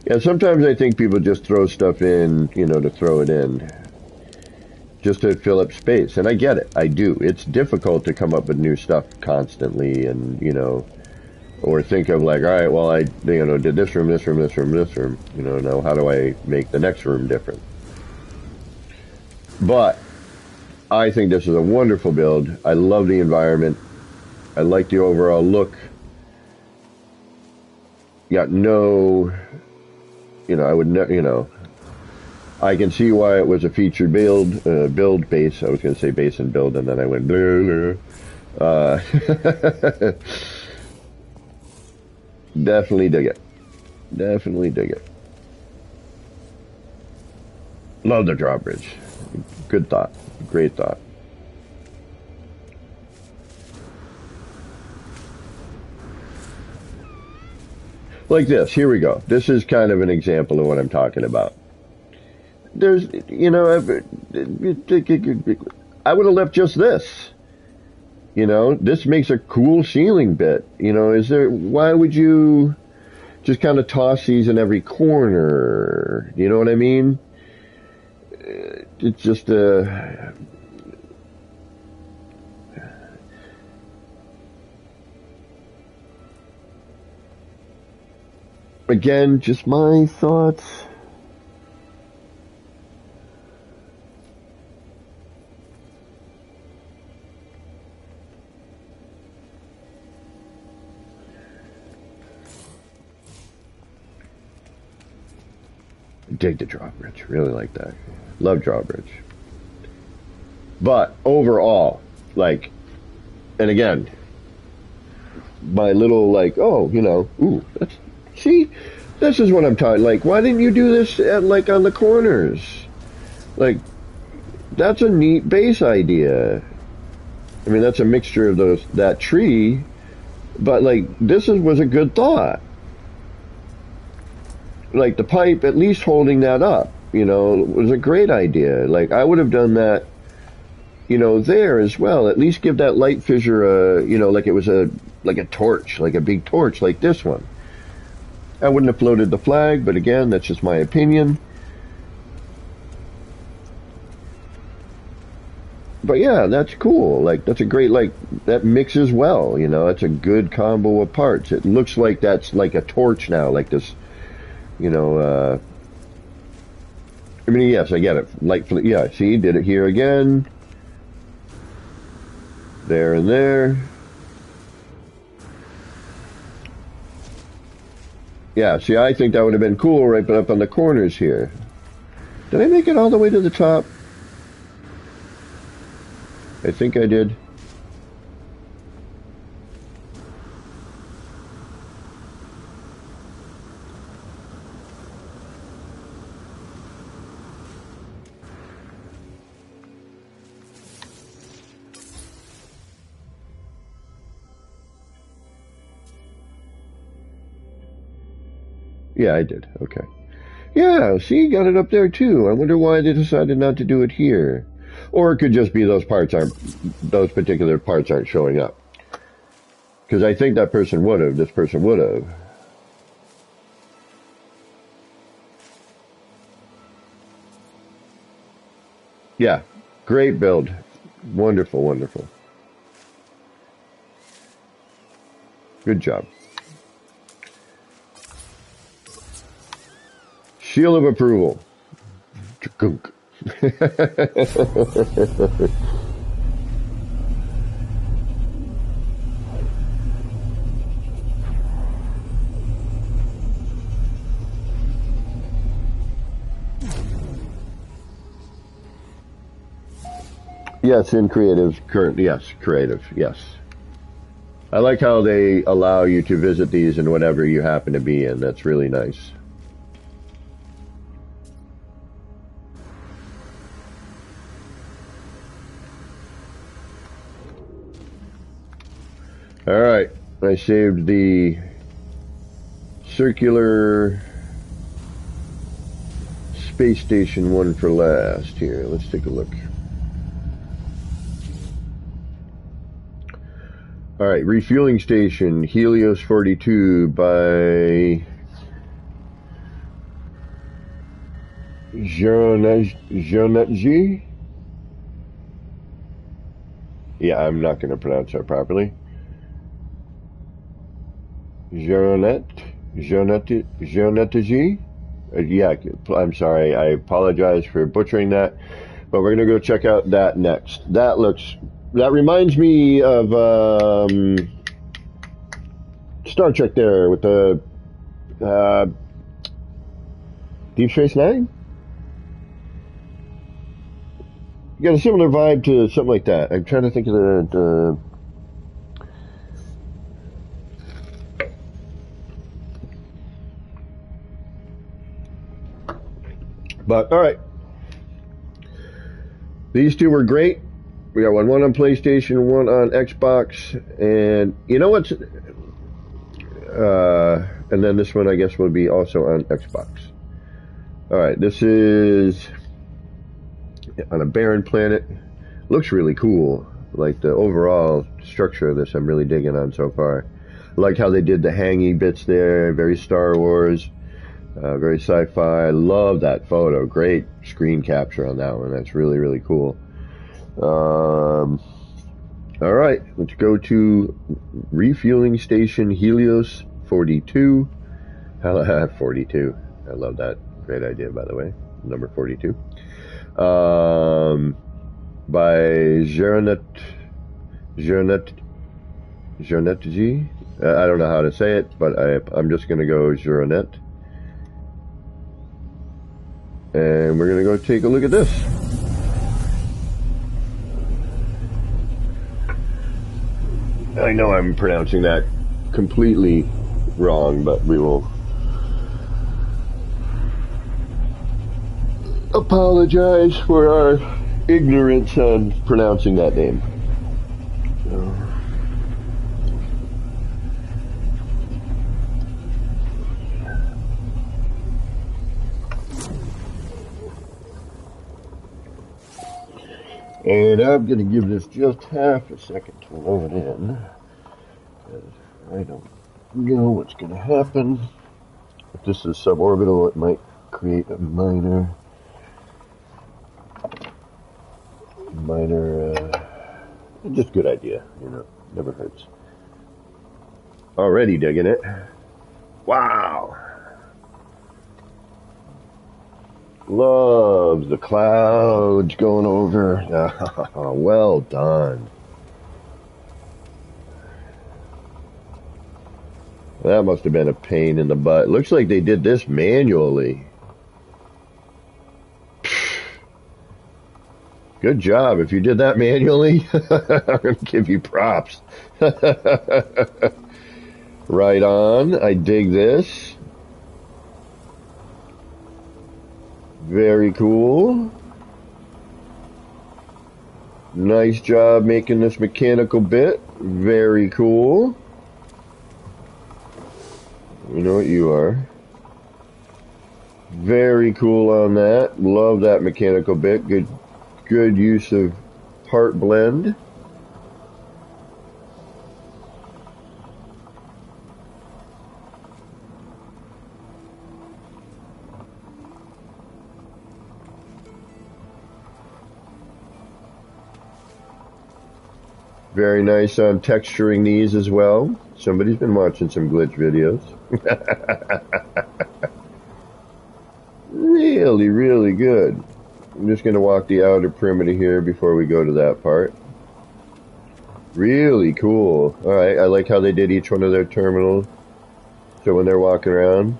Yeah, sometimes I think people just throw stuff in, you know, to throw it in. Just to fill up space. And I get it. I do. It's difficult to come up with new stuff constantly, and, you know... Or think of like, all right, well, I, you know, did this room, this room, this room, this room. You know, now how do I make the next room different? But I think this is a wonderful build. I love the environment. I like the overall look. Got no you know, I would never, you know, I can see why it was a featured build base. I was going to say base and build, and then I went blah, blah. Definitely dig it. Definitely dig it. Love the drawbridge. Good thought. Great thought. Like this. Here we go. This is kind of an example of what I'm talking about. There's, you know, I would have left just this. You know, this makes a cool ceiling bit. You know, why would you just kind of toss these in every corner? You know what I mean? It's just again, just my thoughts. Dig the drawbridge. Really like that. Love drawbridge. But overall, like, and again, my little like, oh, you know, ooh, see, this is what I'm talking. Like, why didn't you do this at, like, on the corners? Like, that's a neat base idea. I mean, that's a mixture of that tree, but like, was a good thought. Like the pipe, at least holding that up, you know, was a great idea. Like, I would have done that, you know, there as well. At least give that light fissure, you know, like it was like a torch, like a big torch, like this one. I wouldn't have floated the flag, but again, that's just my opinion. But yeah, that's cool. Like, that's a great, like, that mixes well, you know, it's a good combo of parts. It looks like that's like a torch now, like this, you know, I mean, yes, I get it. Light, yeah, see, did it here again. There and there. Yeah, see, I think that would have been cool right up on the corners here. Did I make it all the way to the top? I think I did. Yeah, I did. Okay. Yeah, see, got it up there too. I wonder why they decided not to do it here. Or it could just be those particular parts aren't showing up. Because I think that person would have, this person would have. Yeah, great build. Wonderful, wonderful. Good job. Seal of approval. Chukunk. Yes, in creative, yes, creative, yes. I like how they allow you to visit these in whatever you happen to be in. That's really nice. Alright, I saved the circular space station one for last here. Let's take a look. Alright, refueling station, Helios 42 by Jeanetji? Yeah, I'm not going to pronounce that properly. Jeanetji? Yeah, I'm sorry. I apologize for butchering that. But we're going to go check out that next. That reminds me of Star Trek there with the Deep Space Nine? You got a similar vibe to something like that. I'm trying to think of the but all right. These two were great. We got one on PlayStation, one on Xbox, and you know what's and then this one I guess will be also on Xbox. All right, this is on a barren planet. Looks really cool. Like the overall structure of this, I'm really digging on so far. I like how they did the hangy bits there. Very Star Wars, very sci-fi. Love that photo. Great screen capture on that one. That's really, really cool. All right, let's go to Refueling Station Helios 42. 42. I love that. Great idea, by the way. Number 42. By Jernetji. I don't know how to say it, but I'm just going to go Jeranet. And we're going to go take a look at this. I know I'm pronouncing that completely wrong, but we will apologize for our ignorance on pronouncing that name. And I'm going to give this just half a second to load in, because I don't know what's going to happen. If this is suborbital, it might create a minor, just good idea, you know, never hurts. Already digging it. Wow. Loves the clouds going over. Well done. That must have been a pain in the butt. Looks like they did this manually. Good job. If you did that manually, I'm going to give you props. Right on. I dig this. Very cool. Nice job making this mechanical bit. Very cool. You know what you are. Very cool on that. Love that mechanical bit. Good use of part blend. Very nice on texturing these as well. Somebody's been watching some glitch videos. Really, really good. I'm just going to walk the outer perimeter here before we go to that part. Really cool. Alright, I like how they did each one of their terminals. So when they're walking around.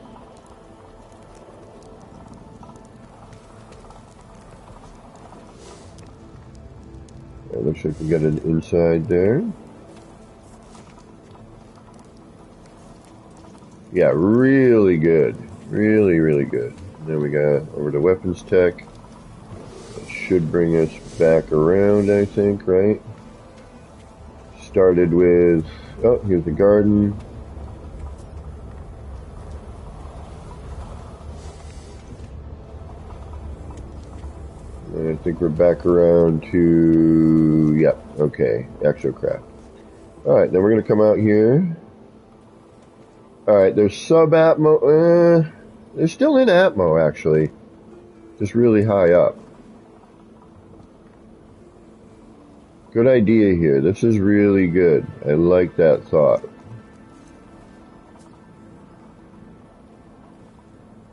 It looks like we got an inside there. Yeah, really good. Really, really good. Then we got over to weapons tech. That should bring us back around, I think, right? Started with, oh, here's the garden. And I think we're back around to, yep, okay, Exocraft. Alright, then we're going to come out here. Alright, there's sub-atmo, they're still in atmo, actually. Just really high up. Good idea here. This is really good. I like that thought.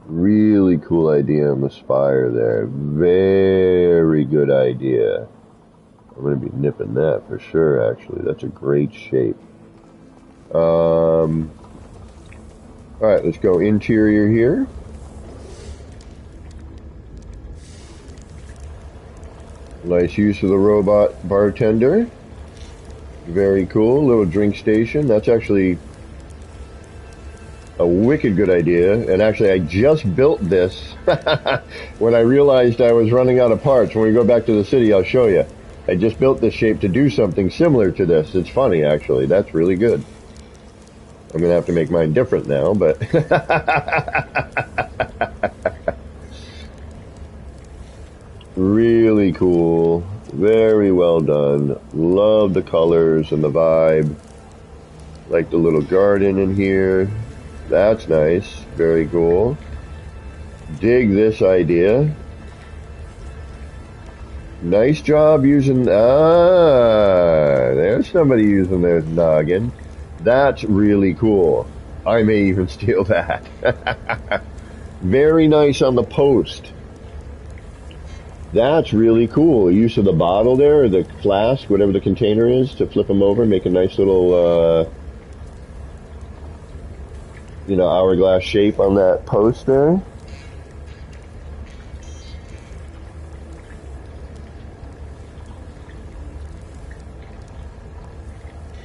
Really cool idea on the spire there. Very good idea. I'm going to be nipping that for sure, actually. That's a great shape. Alright, let's go interior here. Nice use of the robot bartender. Very cool. Little drink station. That's actually a wicked good idea. And actually, I just built this when I realized I was running out of parts. When we go back to the city, I'll show you. I just built this shape to do something similar to this. It's funny, actually. That's really good. I'm going to have to make mine different now, but... Really cool. Very well done. Love the colors and the vibe. Like the little garden in here. That's nice. Very cool. Dig this idea. Nice job using... there's somebody using their noggin. That's really cool. I may even steal that. Very nice on the post. That's really cool. Use of the bottle there, or the flask, whatever the container is, to flip them over, make a nice little, hourglass shape on that post there.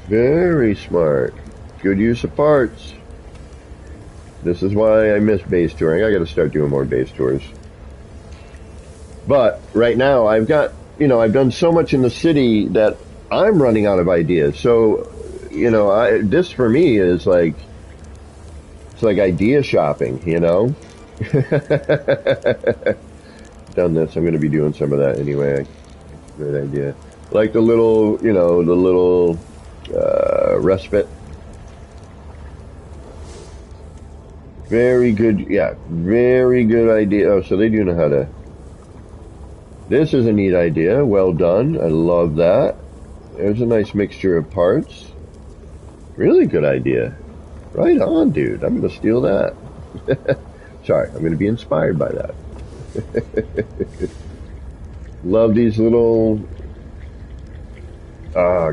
Very smart. Good use of parts. This is why I miss base touring. I gotta start doing more base tours. But right now I've got, I've done so much in the city that I'm running out of ideas. So, this for me is like, it's like idea shopping, Done this. I'm going to be doing some of that anyway. Great idea. Like the little, respite. Very good. Yeah, very good idea. Oh, so they do know how to. This is a neat idea. Well done. I love that. There's a nice mixture of parts. Really good idea. Right on, dude. I'm going to steal that. Sorry, I'm going to be inspired by that. Love these little...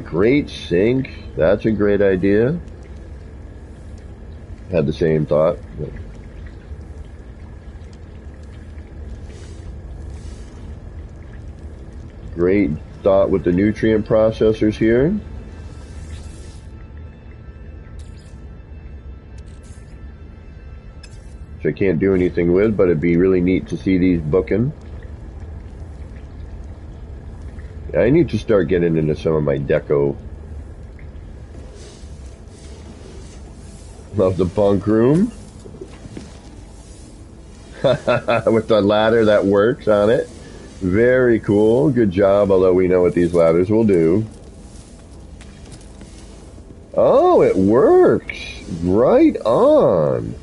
great sink. That's a great idea. Had the same thought. Great thought with the nutrient processors here. Which I can't do anything with, but it'd be really neat to see these booking. Yeah, I need to start getting into some of my deco. Love the bunk room. With the ladder that works on it. Very cool. Good job, although we know what these ladders will do. Oh, it works. Right on.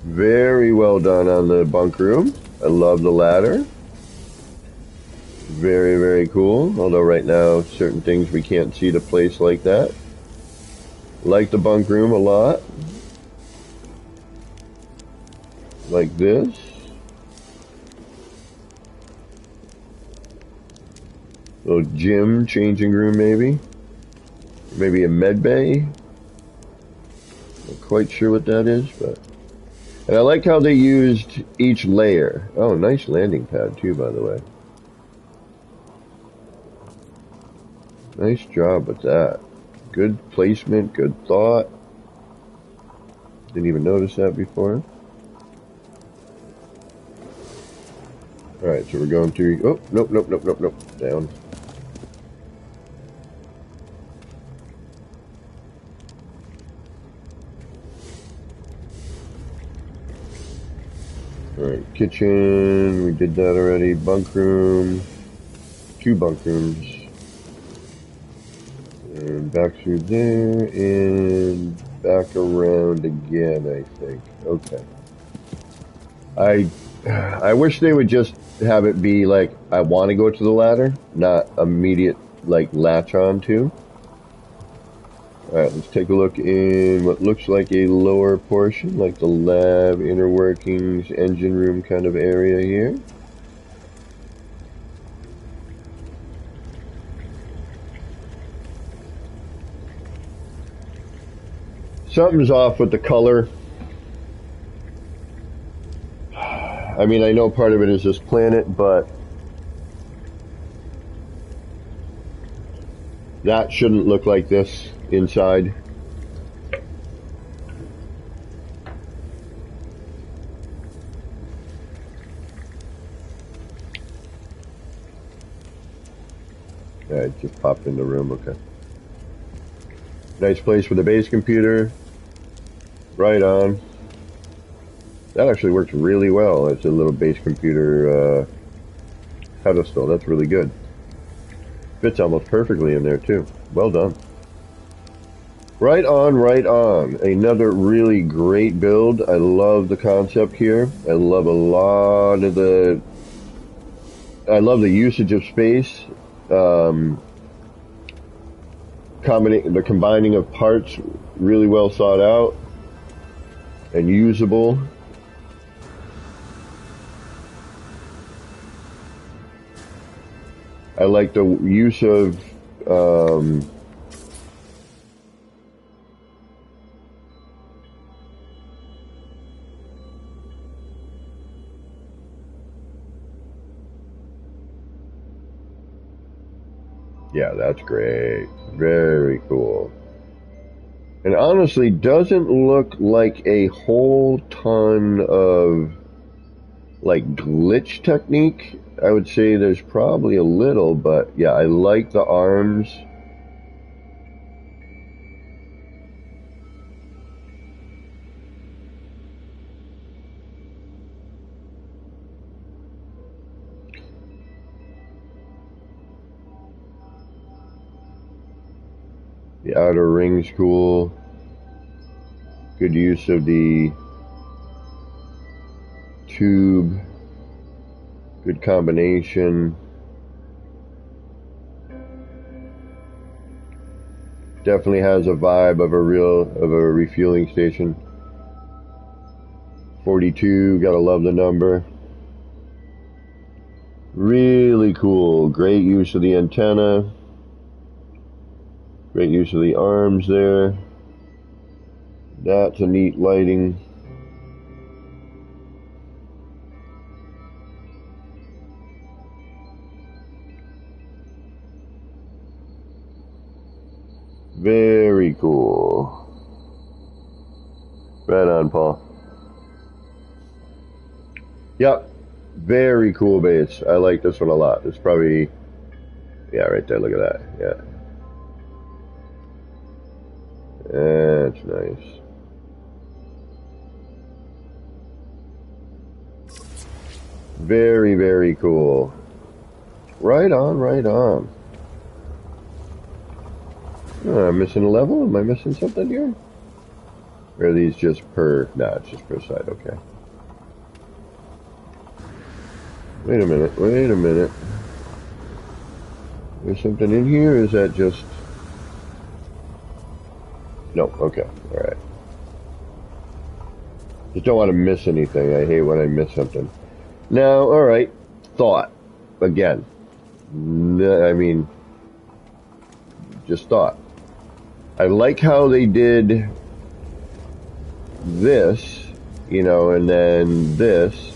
Very well done on the bunk room. I love the ladder. Very, very cool. Although right now, certain things we can't see to place like that. Like the bunk room a lot. Like this. Little gym, changing room maybe. Maybe a med bay. Not quite sure what that is, but... And I like how they used each layer. Oh, nice landing pad too, by the way. Nice job with that. Good placement, good thought. Didn't even notice that before. Alright, so we're going through... Oh, nope. Down. Alright, kitchen, we did that already. Bunk room, 2 bunk rooms. And back through there, and back around again, I think. Okay. I wish they would just have it be like, I want to go to the ladder, not immediate, like, latch on to. Alright, let's take a look in what looks like a lower portion, like the lab, inner workings, engine room kind of area here. Something's off with the color. I mean, I know part of it is this planet, but That shouldn't look like this inside. Yeah, it just popped in the room, okay. Nice place for the base computer. Right on. That actually works really well. It's a little base computer pedestal. That's really good. Fits almost perfectly in there too. Well done. Right on, right on. Another really great build. I love the concept here. I love a lot of the... I love the usage of space. The combining of parts, really well thought out and usable. I like the use of yeah, that's great. Very cool. And honestly, doesn't look like a whole ton of like glitch technique. I would say there's probably a little, but yeah, I like the arms. The outer ring's cool. Good use of the tube. Good combination. Definitely has a vibe of a refueling station. 42, gotta love the number. Really cool. Great use of the antenna. Great use of the arms there. That's a neat lighting. Very cool. Right on, Paul. Yep. Very cool base. I like this one a lot. It's probably, yeah, right there. Look at that. Yeah. That's nice. Very, very cool. Right on, right on. Oh, I'm missing a level? Am I missing something here? Or are these just per... Nah, it's just per side, okay. Wait a minute, wait a minute. There's something in here, or is that just... No, okay, alright. Just don't want to miss anything. I hate when I miss something. Now, alright, thought. Again. I mean, just thought. I like how they did this, you know, and then this.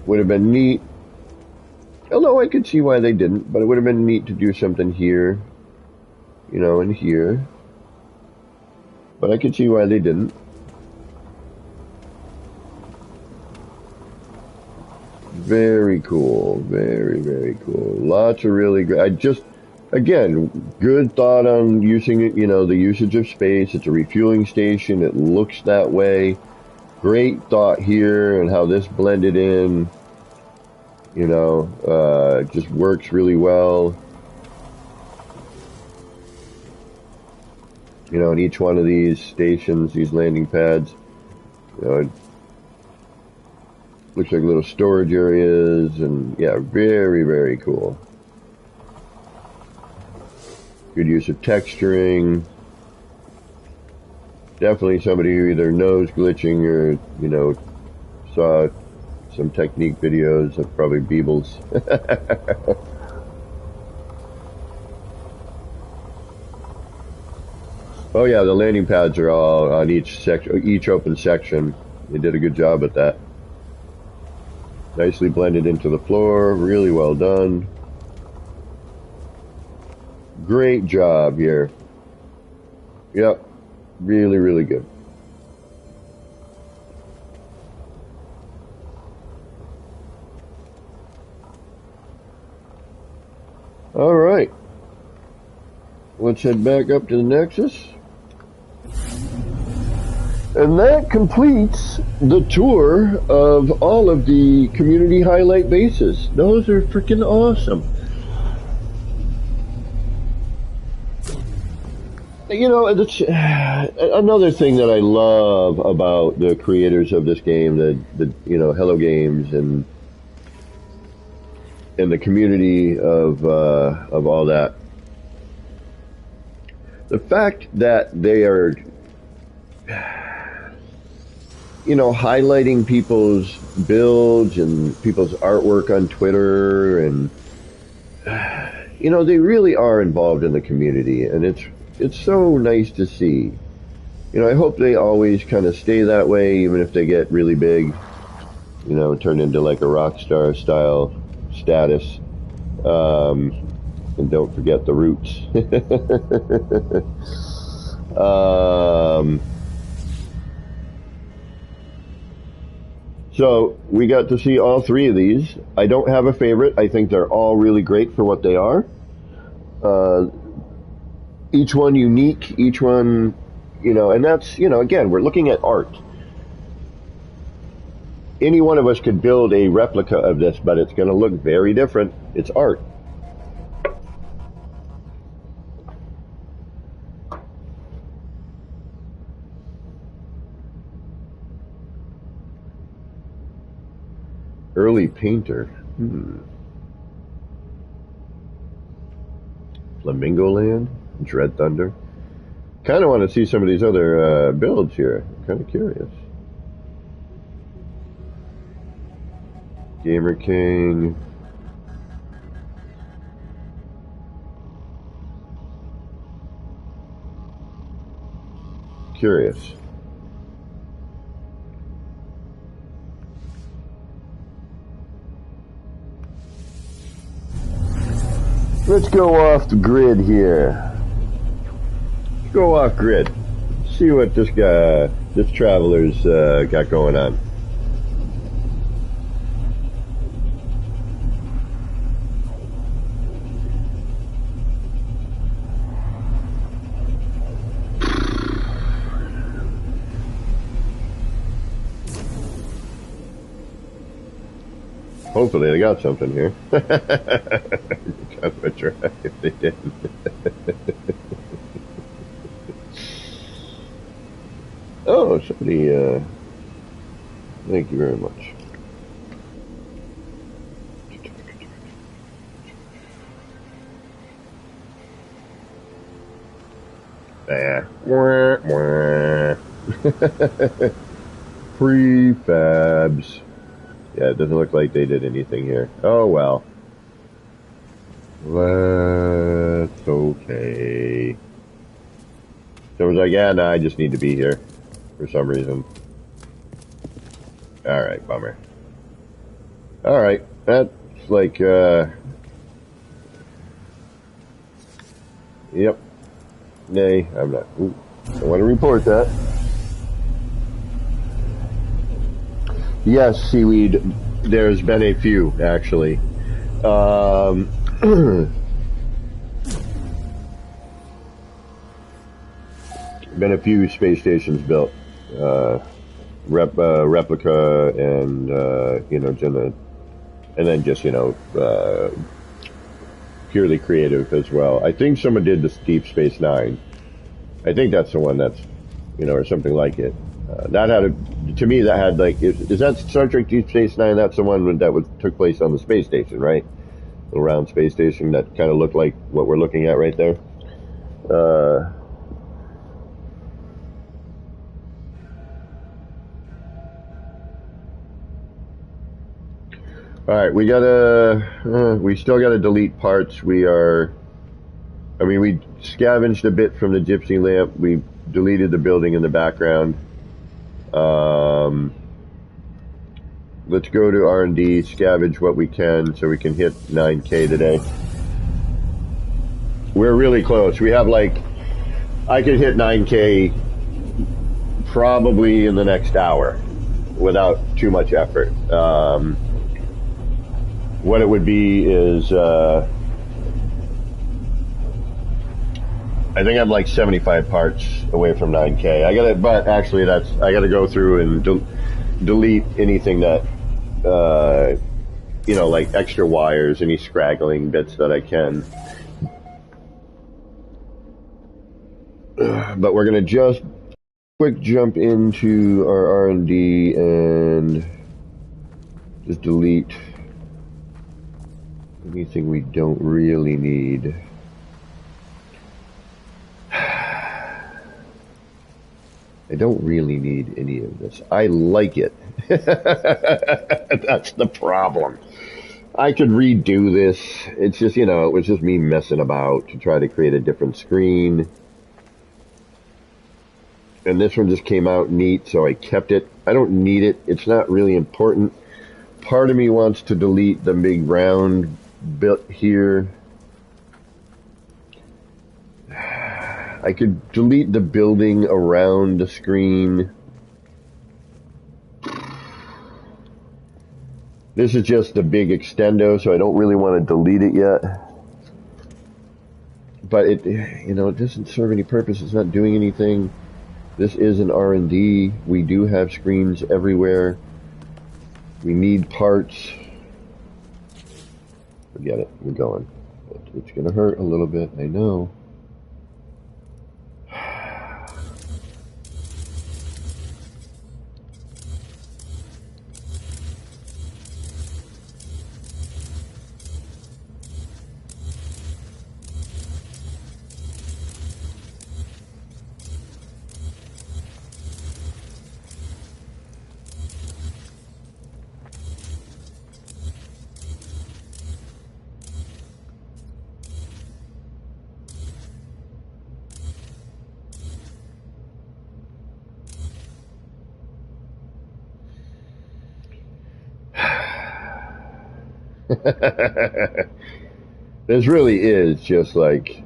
Would have been neat. Although I could see why they didn't, but it would have been neat to do something here, you know, and here. But I could see why they didn't. Very cool. Very, very cool. Lots of really great. Again, good thought on using it, you know, the usage of space. It's a refueling station. It looks that way. Great thought here and how this blended in, you know, it just works really well. You know, in each one of these stations, these landing pads, you know, it looks like little storage areas, and yeah, very, very cool. Good use of texturing. Definitely somebody who either knows glitching or, you know, saw some technique videos of probably Beebles. Oh yeah, the landing pads are all on each open section. They did a good job at that. Nicely blended into the floor, really well done. Great job here. Yep. Really, really good. All right. Let's head back up to the Nexus. And that completes the tour of all of the community highlight bases. Those are freaking awesome. You know, it's another thing that I love about the creators of this game, the you know, Hello Games and the community of all that. The fact that they are, you know, highlighting people's builds and people's artwork on Twitter, and you know, they really are involved in the community, and it's so nice to see. You know, I hope they always kind of stay that way, even if they get really big, you know, turn into like a rock star style status. And don't forget the roots. So we got to see all three of these. I don't have a favorite. I think they're all really great for what they are. Each one unique, each one, you know, and that's, you know, again, we're looking at art. Any one of us could build a replica of this, but it's going to look very different. It's art. Early painter. Flamingo Land, Dread Thunder. Kind of want to see some of these other builds here. Kind of curious. Gamer King. Curious. Let's go off the grid here. Let's go off grid. See what this traveler's got going on. Hopefully they got something here. Kind of a try if they did. Oh, somebody, thank you very much. Prefabs. Yeah, it doesn't look like they did anything here. Oh well. That's okay. Someone's like, yeah, no, I just need to be here for some reason. Alright, bummer. Alright, that's like, yep. Nay, I'm not. Ooh, I want to report that. Yes, seaweed. There's been a few, actually. Been a few space stations built. Replica and, you know, and then just, you know, purely creative as well. I think someone did this Deep Space Nine. I think that's the one that's, you know, or something like it. That had to me, that had like, is that Star Trek Deep Space Nine? That's the one that took place on the space station, right? The round space station that kind of looked like what we're looking at right there. All right, we still gotta delete parts. We scavenged a bit from the gypsy lamp. We deleted the building in the background. Let's go to R&D, scavenge what we can so we can hit 9K today. We're really close. We have like, I could hit 9K probably in the next hour without too much effort. What it would be is, I think I'm like 75 parts away from 9K. But actually I gotta go through and delete anything that, like extra wires, any scraggling bits that I can. But we're gonna just quick jump into our R&D and just delete anything we don't really need. I don't really need any of this. I like it. That's the problem. I could redo this. It's just, it was just me messing about to try to create a different screen. And this one just came out neat, so I kept it. I don't need it. It's not really important. Part of me wants to delete the big round bit here. I could delete the building around the screen. This is just the big extendo, so I don't really want to delete it yet. But it doesn't serve any purpose. It's not doing anything. This is an R&D. We do have screens everywhere. We need parts. Forget it. We're going. It's going to hurt a little bit, I know. This really is just like,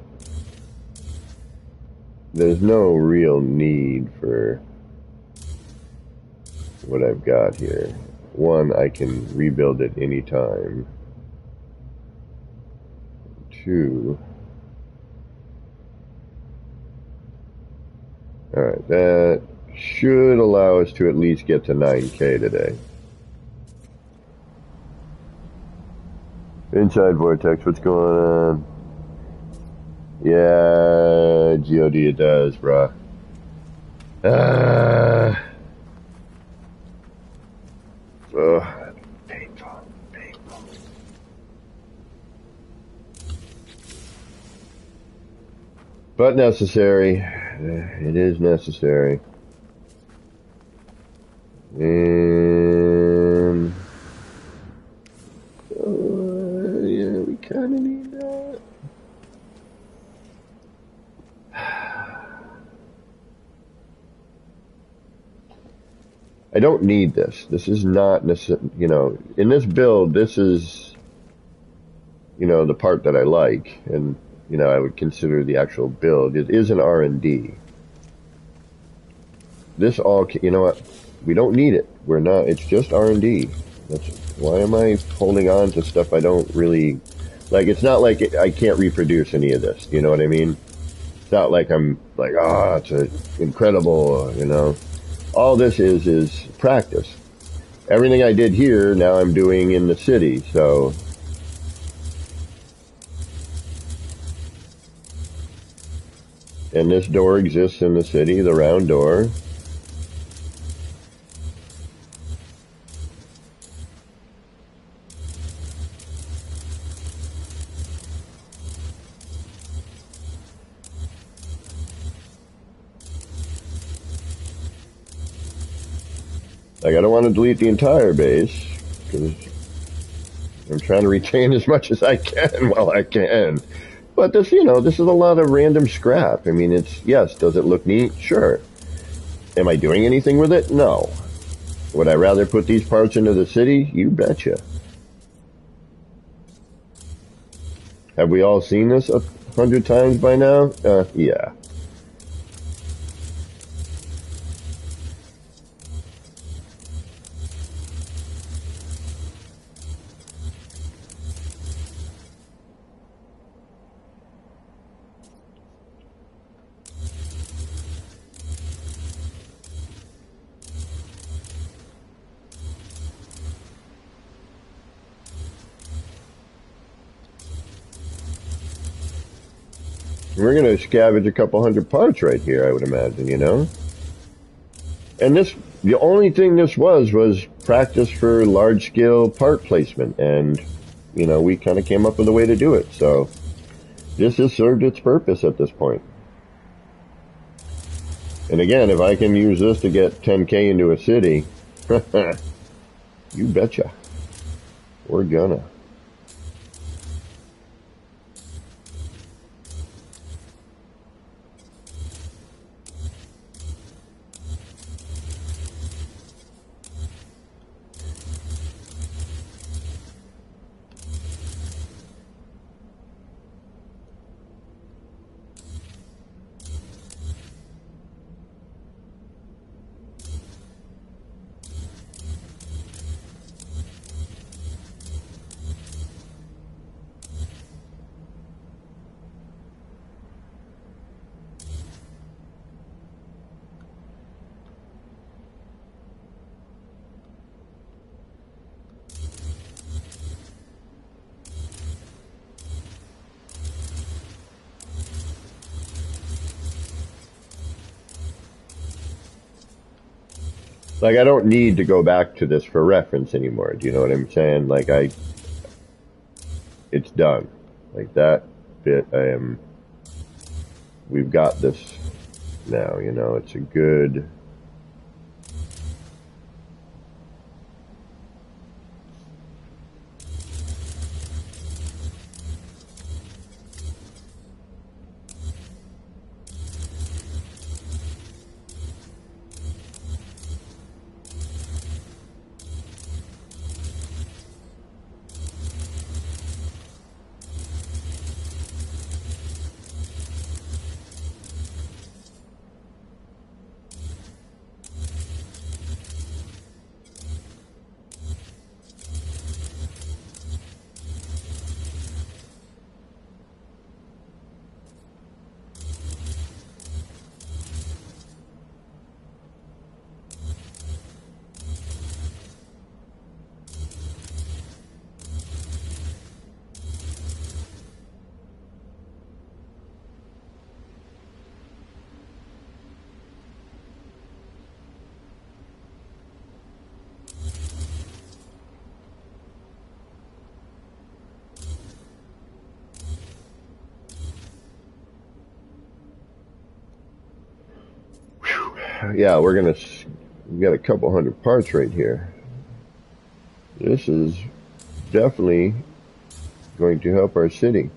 there's no real need for what I've got here. One, I can rebuild it anytime. Two, alright, that should allow us to at least get to 9K today. Inside Vortex, what's going on? Yeah, GOD it does, bruh. Painful. But necessary. It is necessary. And yeah, we kind of need that. I don't need this. This is not necessary. In this build, this is, the part that I like, and I would consider the actual build. It is an R&D. This all, what? We don't need it. We're not. It's just R&D. Why am I holding on to stuff I don't really like? It's not like I can't reproduce any of this. You know what I mean? It's not like I'm like, it's incredible. All this is practice. Everything I did here, now I'm doing in the city. So. And this door exists in the city, the round door. Like, I don't want to delete the entire base, because I'm trying to retain as much as I can while I can. But this, this is a lot of random scrap. I mean, yes, does it look neat? Sure. Am I doing anything with it? No. Would I rather put these parts into the city? You betcha. Have we all seen this 100 times by now? Yeah. We're going to scavenge a couple hundred parts right here, I would imagine, you know? And this, the only thing this was practice for large-scale part placement, and, you know, we kind of came up with a way to do it, so this has served its purpose at this point. And again, if I can use this to get 10K into a city, you betcha. We're gonna. Like, I don't need to go back to this for reference anymore. Do you know what I'm saying? Like, it's done. Like, that bit, we've got this now, you know, it's a good... Yeah, we got a couple hundred parts right here. This is definitely going to help our city.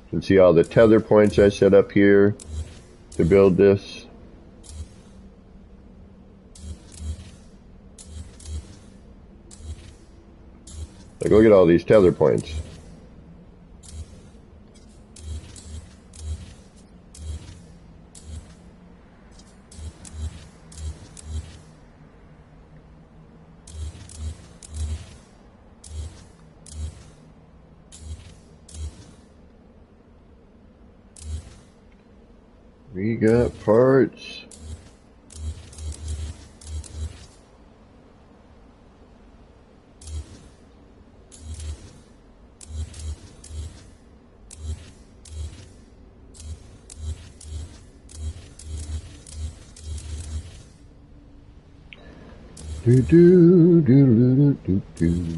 You can see all the tether points I set up here to build this. Like, look at all these tether points. We got parts. Do do do do do do.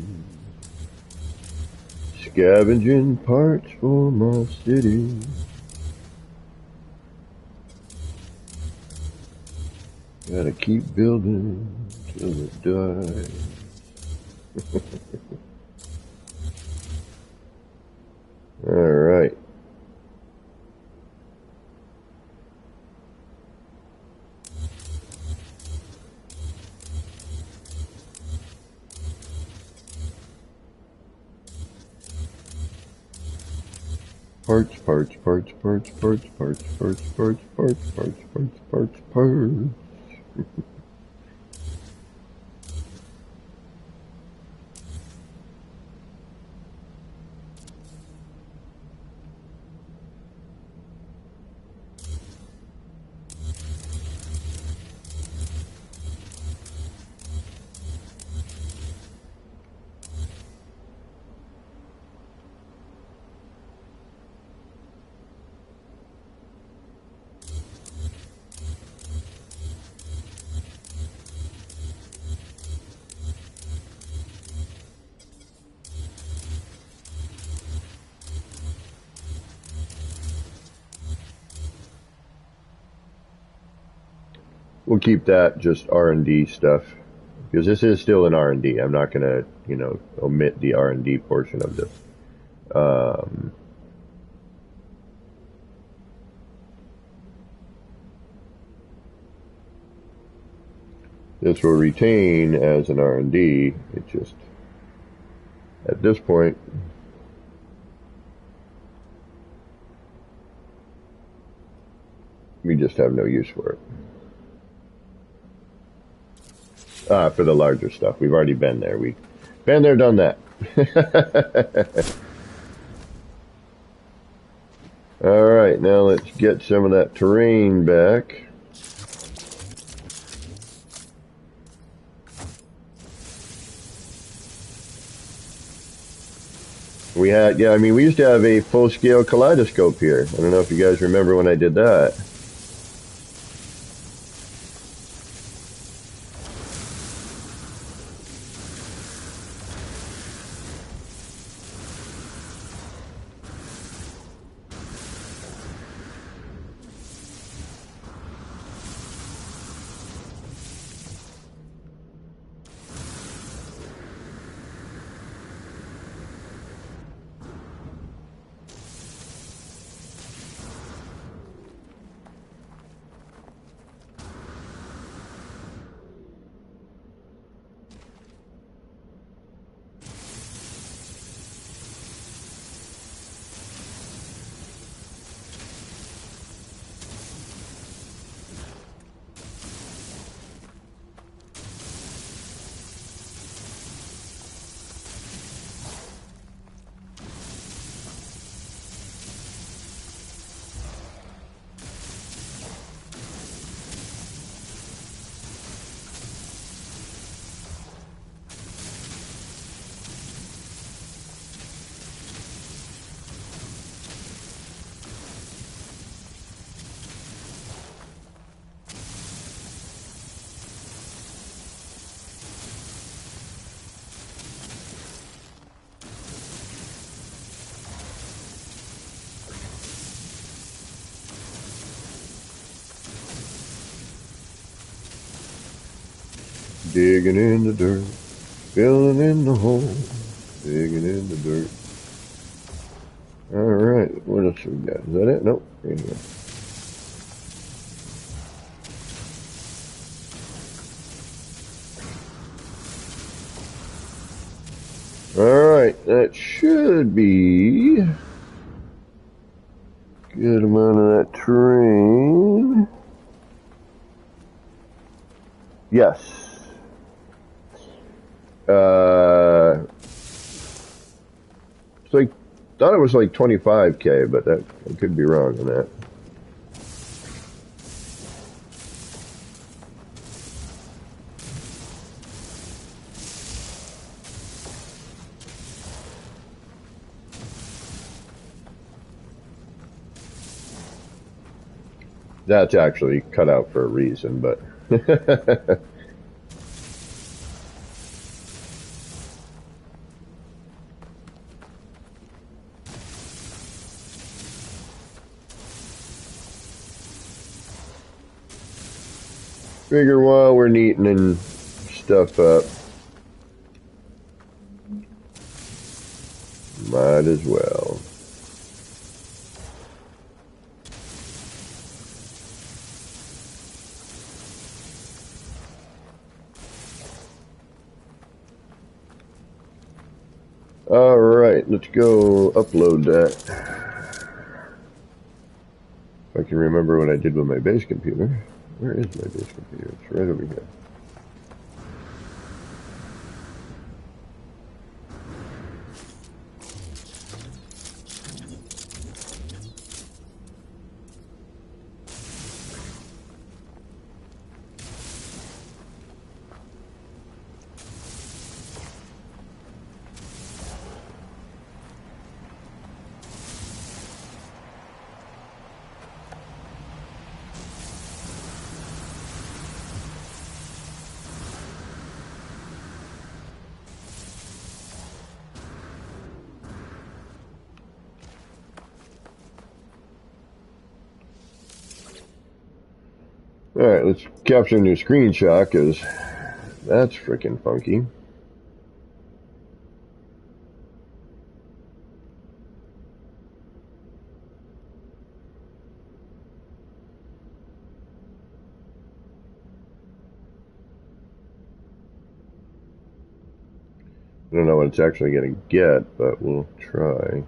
Scavenging parts for my city. Gotta keep building till it dies. All right. Parts. We'll keep that just R&D stuff, because this is still an R&D. I'm not going to, omit the R&D portion of this. This will retain as an R&D. It just, at this point, we just have no use for it. For the larger stuff. We've already been there. We've been there, done that. Alright, now let's get some of that terrain back. We used to have a full-scale kaleidoscope here. I don't know if you guys remember when I did that. Digging in the dirt, filling in the hole, digging in the dirt. Alright, what else we got? Is that it? Nope. Right here. Alright, that should be a good amount of that terrain. Yes. It's like, thought it was like 25K, but I could be wrong on that. That's actually cut out for a reason, but figure while we're neatening stuff up, Might as well. Alright, let's go upload that. If I can remember what I did with my base computer. Where is my base computer? It's right over here. Alright, let's capture a new screenshot, because that's freaking funky. I don't know what it's actually going to get, but we'll try.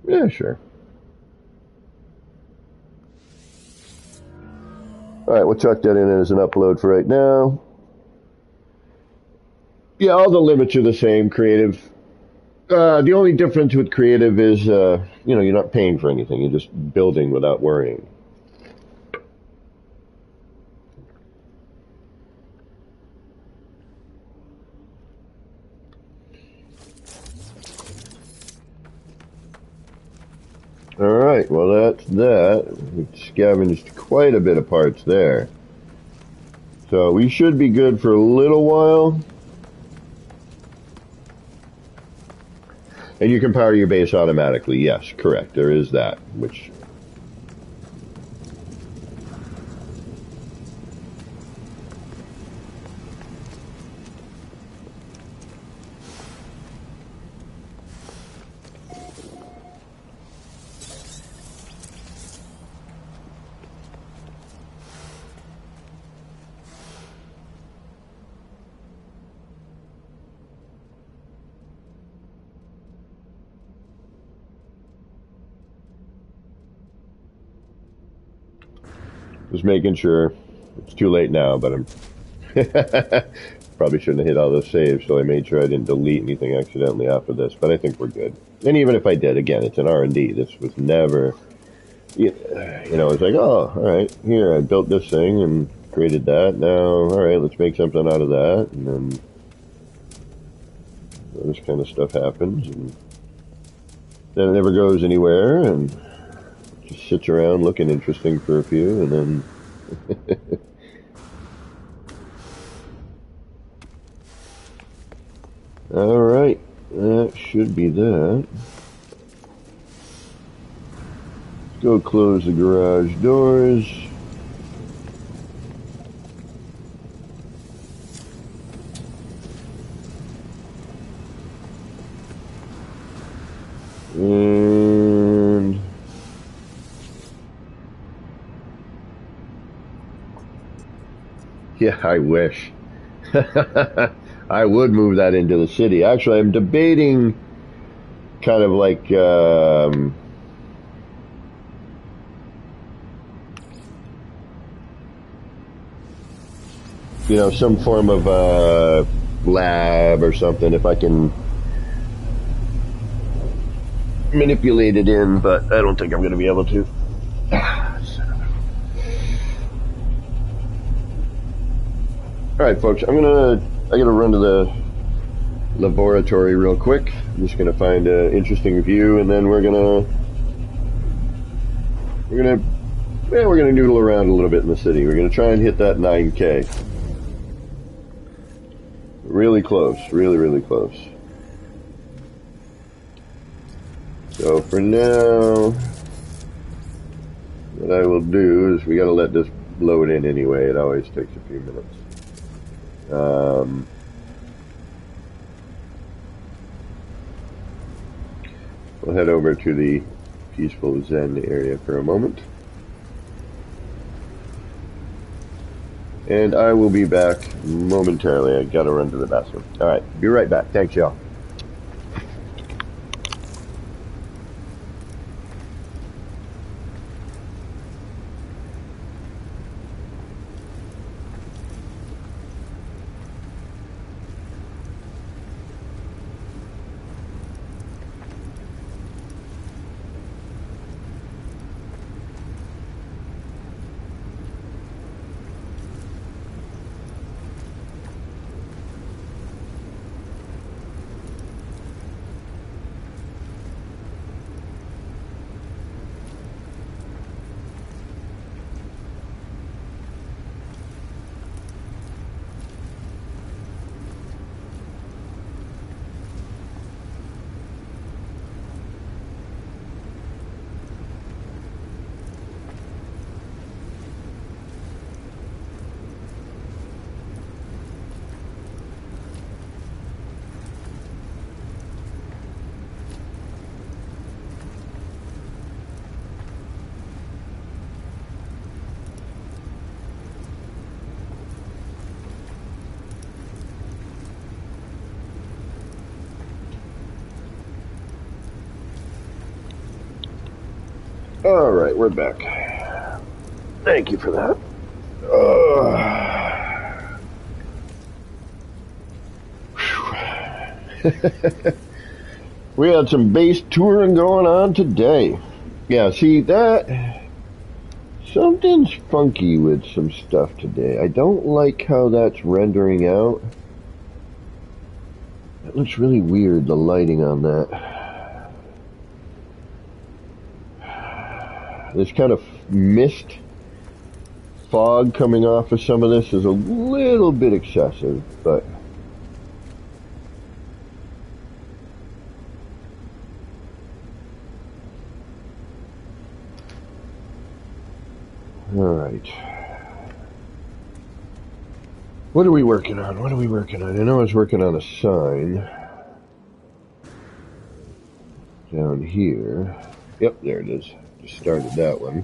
Yeah, sure. Alright, we'll chuck that in as an upload for right now. Yeah, all the limits are the same, creative. The only difference with creative is, you know, you're not paying for anything. You're just building without worrying. Alright, well that's that. We've scavenged quite a bit of parts there. So we should be good for a little while. And you can power your base automatically. Yes, correct. There is that, which... Just making sure. It's too late now, but I'm... Probably shouldn't have hit all those saves, so I made sure I didn't delete anything accidentally after this, but I think we're good. And even if I did, again, it's an R&D. This was never... You know, it's like, oh, alright, here, I built this thing and created that. Now, alright, let's make something out of that. And then this kind of stuff happens, and then it never goes anywhere, and just sits around looking interesting for a few, and then... Alright, that should be that. Let's go close the garage doors. And... yeah, I wish. I would move that into the city. Actually, I'm debating kind of like, you know, some form of lab or something, if I can manipulate it in, but I don't think I'm going to be able to. Alright, folks, I gotta run to the laboratory real quick. I'm just gonna find an interesting view, and then we're gonna noodle around a little bit in the city. We're gonna try and hit that 9K. Really close, really close. So for now, what I will do is we gotta let this load in anyway. It always takes a few minutes. We'll head over to the peaceful Zen area for a moment. And I will be back momentarily. I gotta run to the bathroom. Alright, be right back. Thanks, y'all. Alright, we're back. Thank you for that. We had some base touring going on today. Yeah, see that? Something's funky with some stuff today. I don't like how that's rendering out. It looks really weird, the lighting on that. This kind of mist, fog coming off of some of this is a little bit excessive, but alright. What are we working on? What are we working on? I know I was working on a sign down here. Yep, there it is. Just started that one.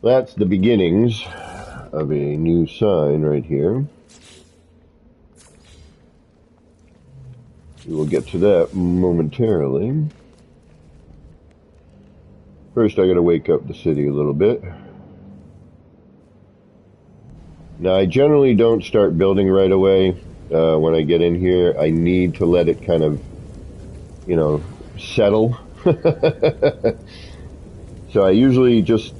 That's the beginnings of a new sign right here. We will get to that momentarily. First, I gotta wake up the city a little bit. Now, I generally don't start building right away when I get in here. I need to let it kind of, you know, settle. So I usually just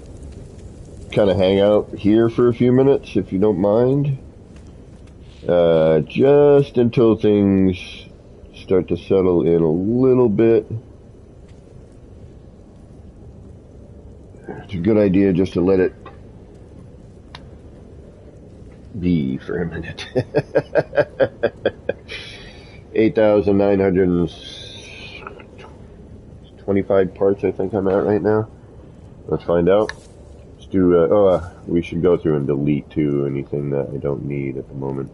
kind of hang out here for a few minutes, if you don't mind. Just until things start to settle in a little bit. It's a good idea just to let it be for a minute. 8,925 parts I think I'm at right now. Let's find out. Let's do, we should go through and delete too anything that I don't need at the moment.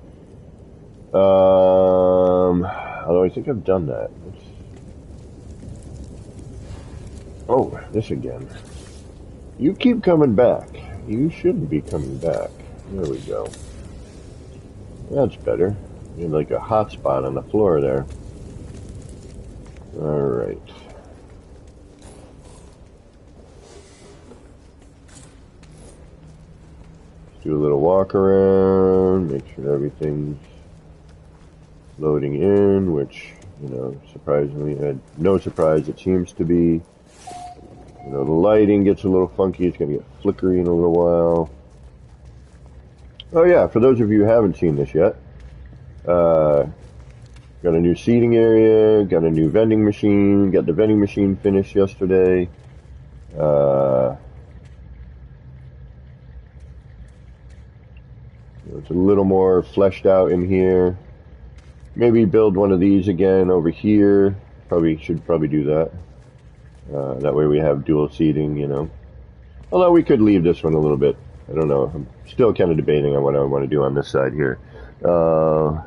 Although I think I've done that. Oh, this again. You keep coming back. You shouldn't be coming back. There we go. That's better. You have like a hot spot on the floor there. Alright. Do a little walk around, make sure everything's loading in, which, you know, surprisingly, no surprise, it seems to be. You know, the lighting gets a little funky, it's going to get flickery in a little while. Oh yeah, for those of you who haven't seen this yet, got a new seating area, got a new vending machine, got the vending machine finished yesterday. It's a little more fleshed out in here. Maybe build one of these again over here. Should probably do that. That way we have dual seating, you know. Although we could leave this one a little bit. I don't know. I'm still kind of debating on what I want to do on this side here. Oh,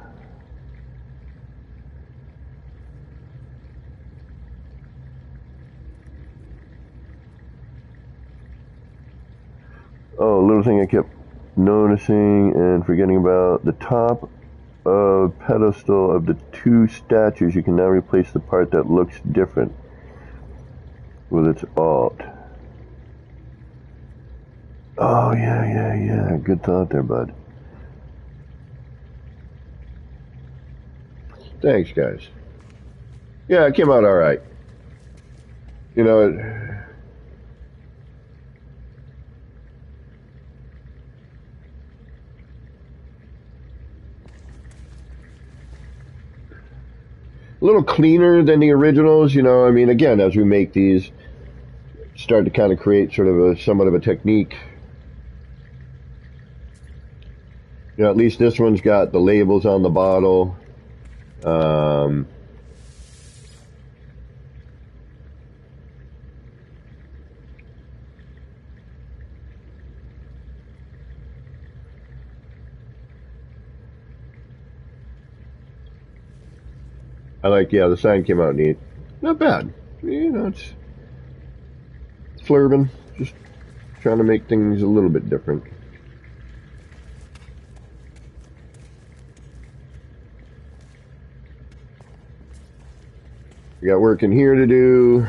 a little thing I kept noticing and forgetting about. The top of pedestal of the two statues, you can now replace the part that looks different with its alt. Oh, yeah. Good thought there, bud. Thanks, guys. Yeah, it came out all right. You know, a little cleaner than the originals, you know. I mean, again, as we make these, start to kind of create sort of a somewhat of a technique. You know, at least this one's got the labels on the bottle. I like, yeah, the sign came out neat. Not bad. You know, it's flurbing. Just trying to make things a little bit different. We got work in here to do.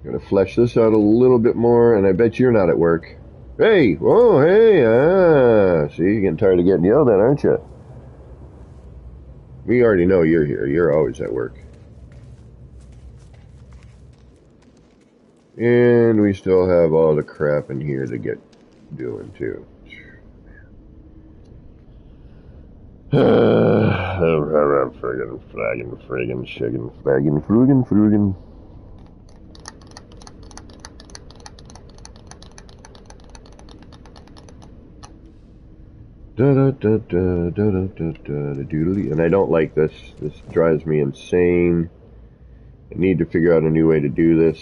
Gotta flesh this out a little bit more, and I bet you're not at work. Hey! Oh, hey! See, you're getting tired of getting yelled at, aren't you? We already know you're here. You're always at work. And we still have all the crap in here to get doing, too. Friggin', shaggin', fruggin'. And I don't like this. This drives me insane. I need to figure out a new way to do this.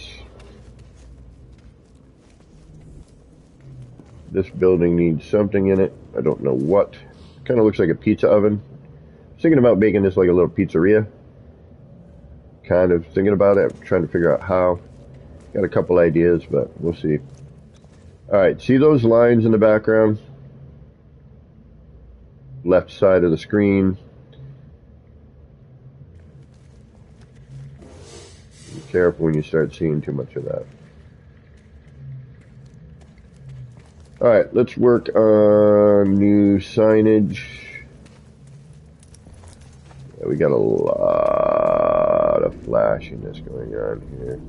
This building needs something in it. I don't know what. Kind of looks like a pizza oven. I was thinking about making this like a little pizzeria. Kind of thinking about it. I'm trying to figure out how. Got a couple ideas, but we'll see. Alright, see those lines in the background? Left side of the screen. Be careful when you start seeing too much of that. Alright, let's work on new signage. Yeah, we got a lot of flashiness going on here.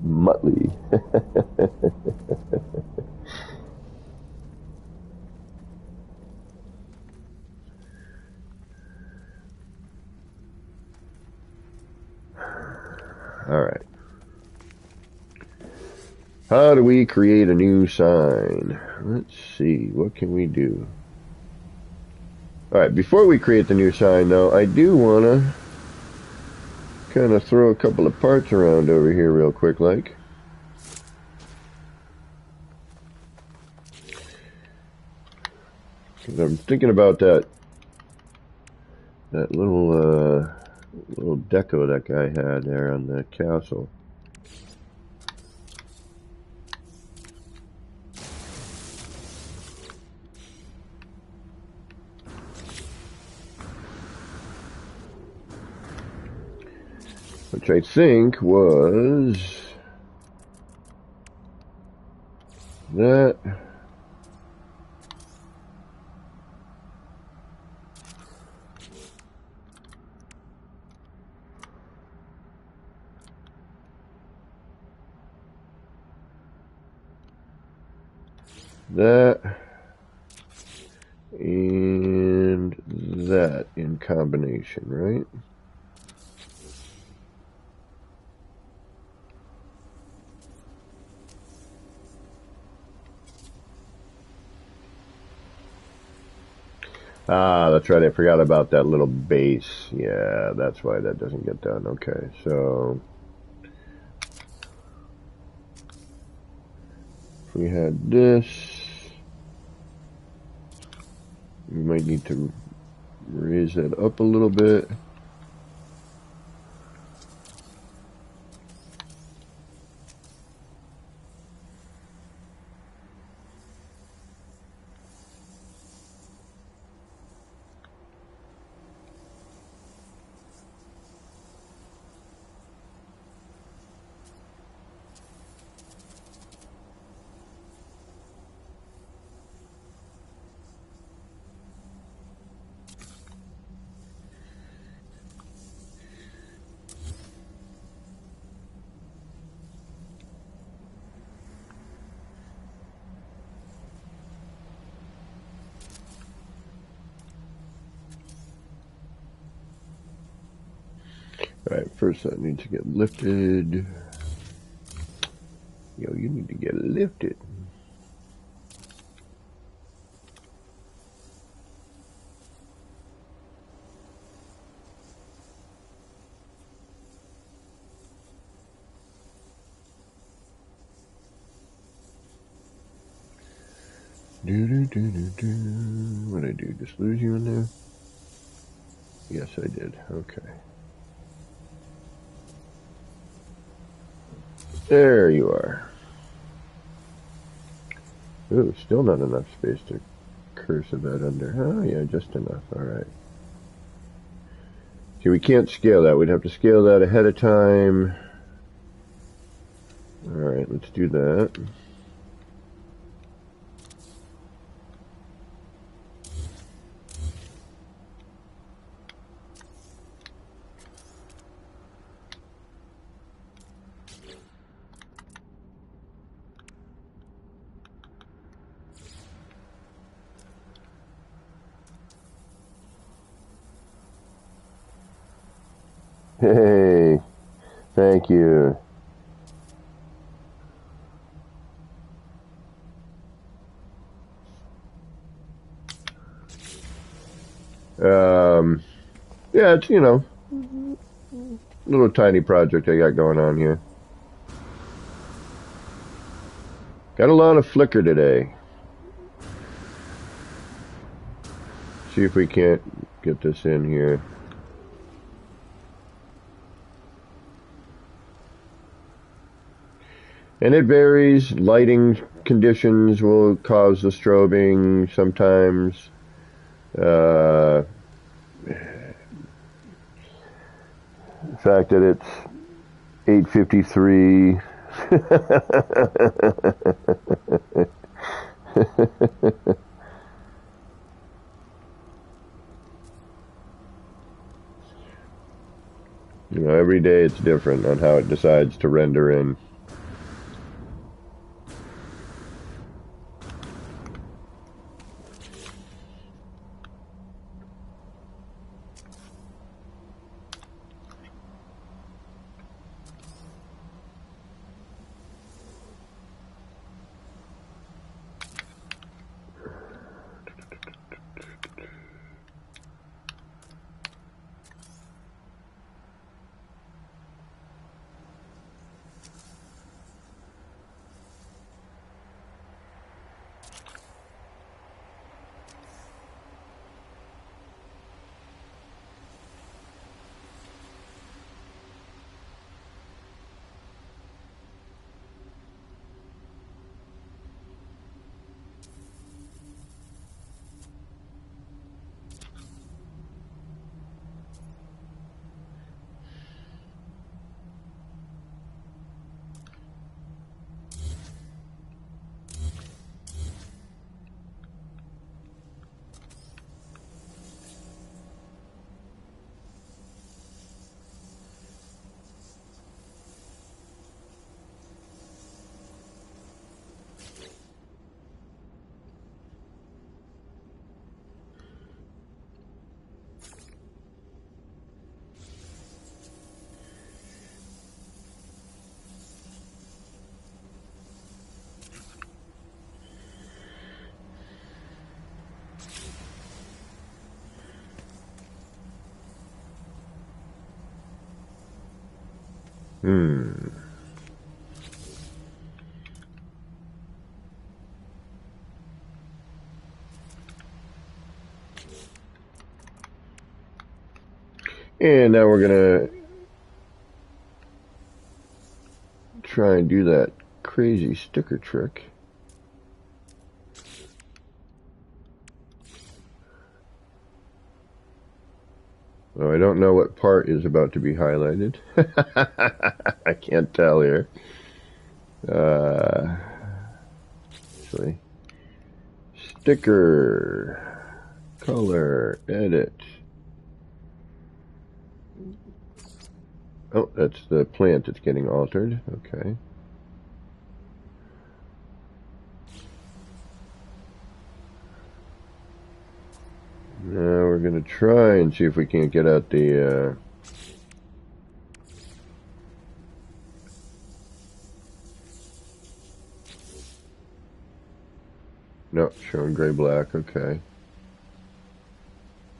Muttley. Alright. How do we create a new sign? Let's see, what can we do? Alright, before we create the new sign though, I do want to kind of throw a couple of parts around over here real quick like. Because I'm thinking about that little deco that guy had there on the castle. Which I think was that. That and that in combination, right? Ah, that's right. I forgot about that little base. Yeah, that's why that doesn't get done. Okay, so if we had this, we might need to raise that up a little bit. Alright, first that needs to get lifted. Yo, you need to get lifted. What'd I do? Just lose you in there? Yes, I did. Okay. There you are. Ooh, still not enough space to curse a bed under. Oh, yeah, just enough. Alright. See, we can't scale that. We'd have to scale that ahead of time. Alright, let's do that. Hey, thank you. Yeah, it's, little tiny project I got going on here. Got a lot of flicker today. See if we can't get this in here. And it varies. Lighting conditions will cause the strobing sometimes. The fact that it's 8:53. Every day it's different on how it decides to render in. And now we're gonna try and do that crazy sticker trick. Oh, I don't know what part is about to be highlighted. I can't tell here. Actually, sticker, color, edit. Oh, that's the plant that's getting altered. Okay. Now we're going to try and see if we can't get out the... No, showing gray-black. Okay.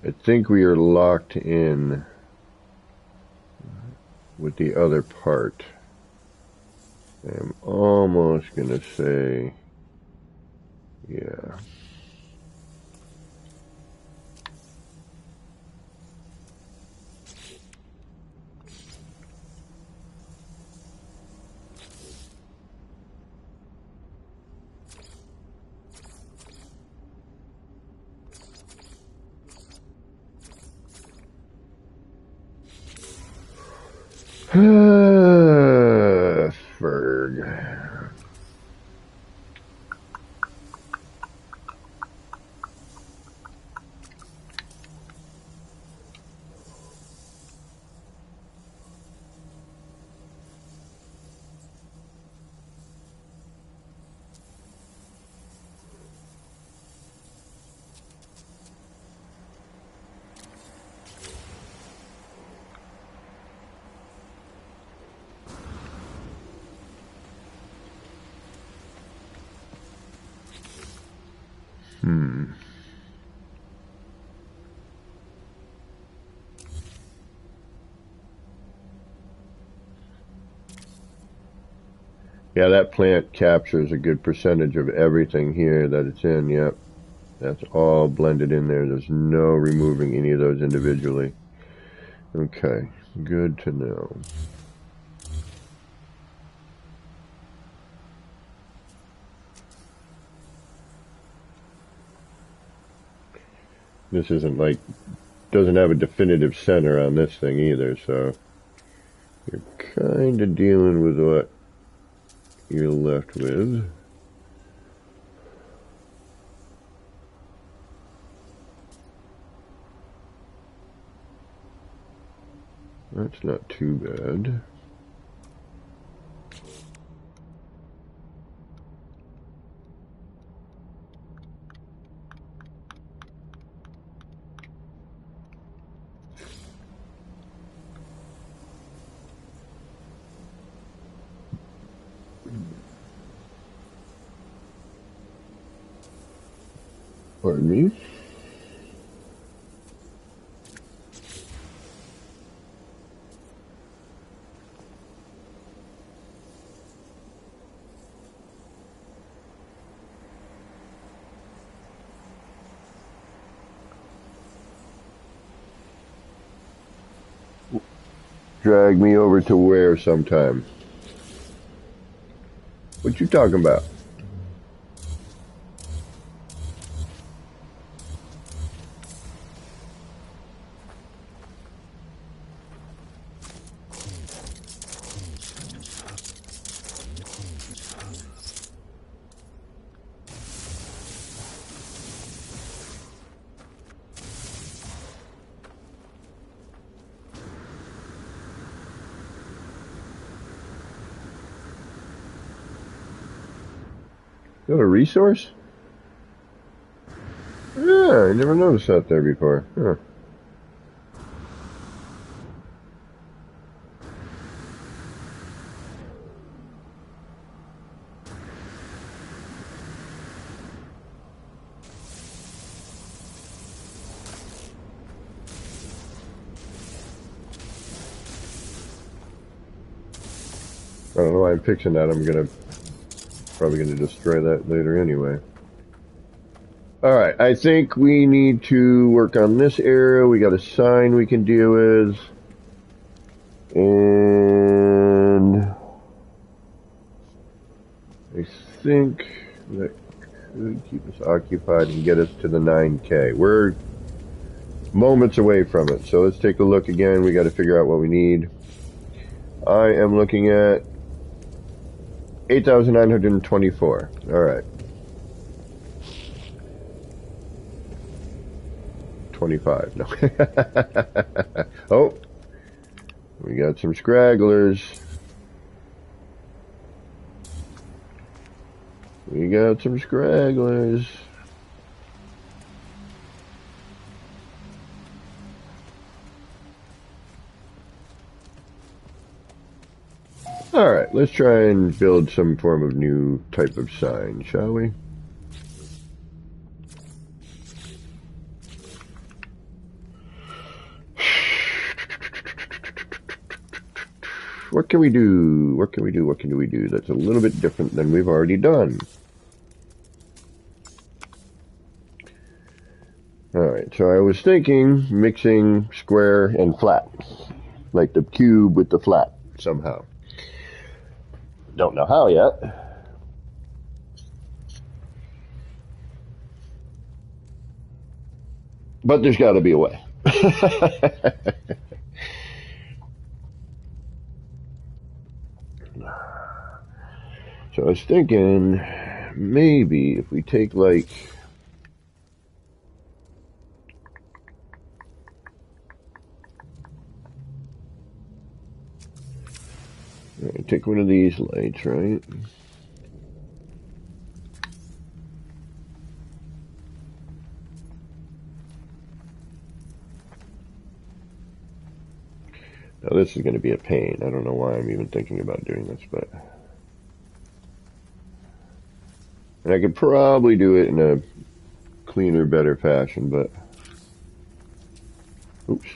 I think we are locked in with the other part. I'm almost going to say... Yeah. Ferg. Yeah, that plant captures a good percentage of everything here that it's in. Yep. That's all blended in there. There's no removing any of those individually. Okay. Good to know. This isn't like, doesn't have a definitive center on this thing either, so you're kind of dealing with what you're left with. That's not too bad. Pardon me. Drag me over to where sometime? What you talking about? Is that a resource? Yeah, I never noticed that there before. Huh. I don't know why I'm fixing that. I'm probably gonna destroy that later anyway. Alright, I think we need to work on this area. We got a sign we can deal with. And I think that could keep us occupied and get us to the 9K. We're moments away from it, so let's take a look again. We got to figure out what we need. I am looking at 8,924. Alright. 25. No. Oh, we got some scragglers. We got some scragglers. Alright, let's try and build some form of new type of sign, shall we? What can we do? What can we do? What can we do that's a little bit different than we've already done? Alright, so I was thinking mixing square and flat. Like the cube with the flat, somehow. Don't know how yet. But there's got to be a way. So I was thinking, maybe if we take like... take one of these lights, right? Now this is going to be a pain. I don't know why I'm even thinking about doing this, but... And I could probably do it in a cleaner, better fashion, but... Oops.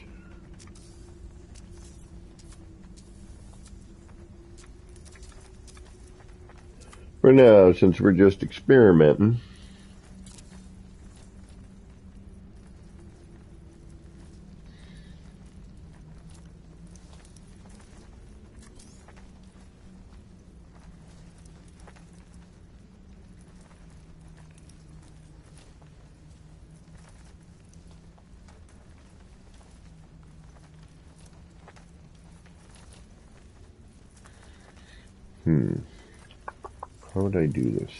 For now, since we're just experimenting... How would I do this?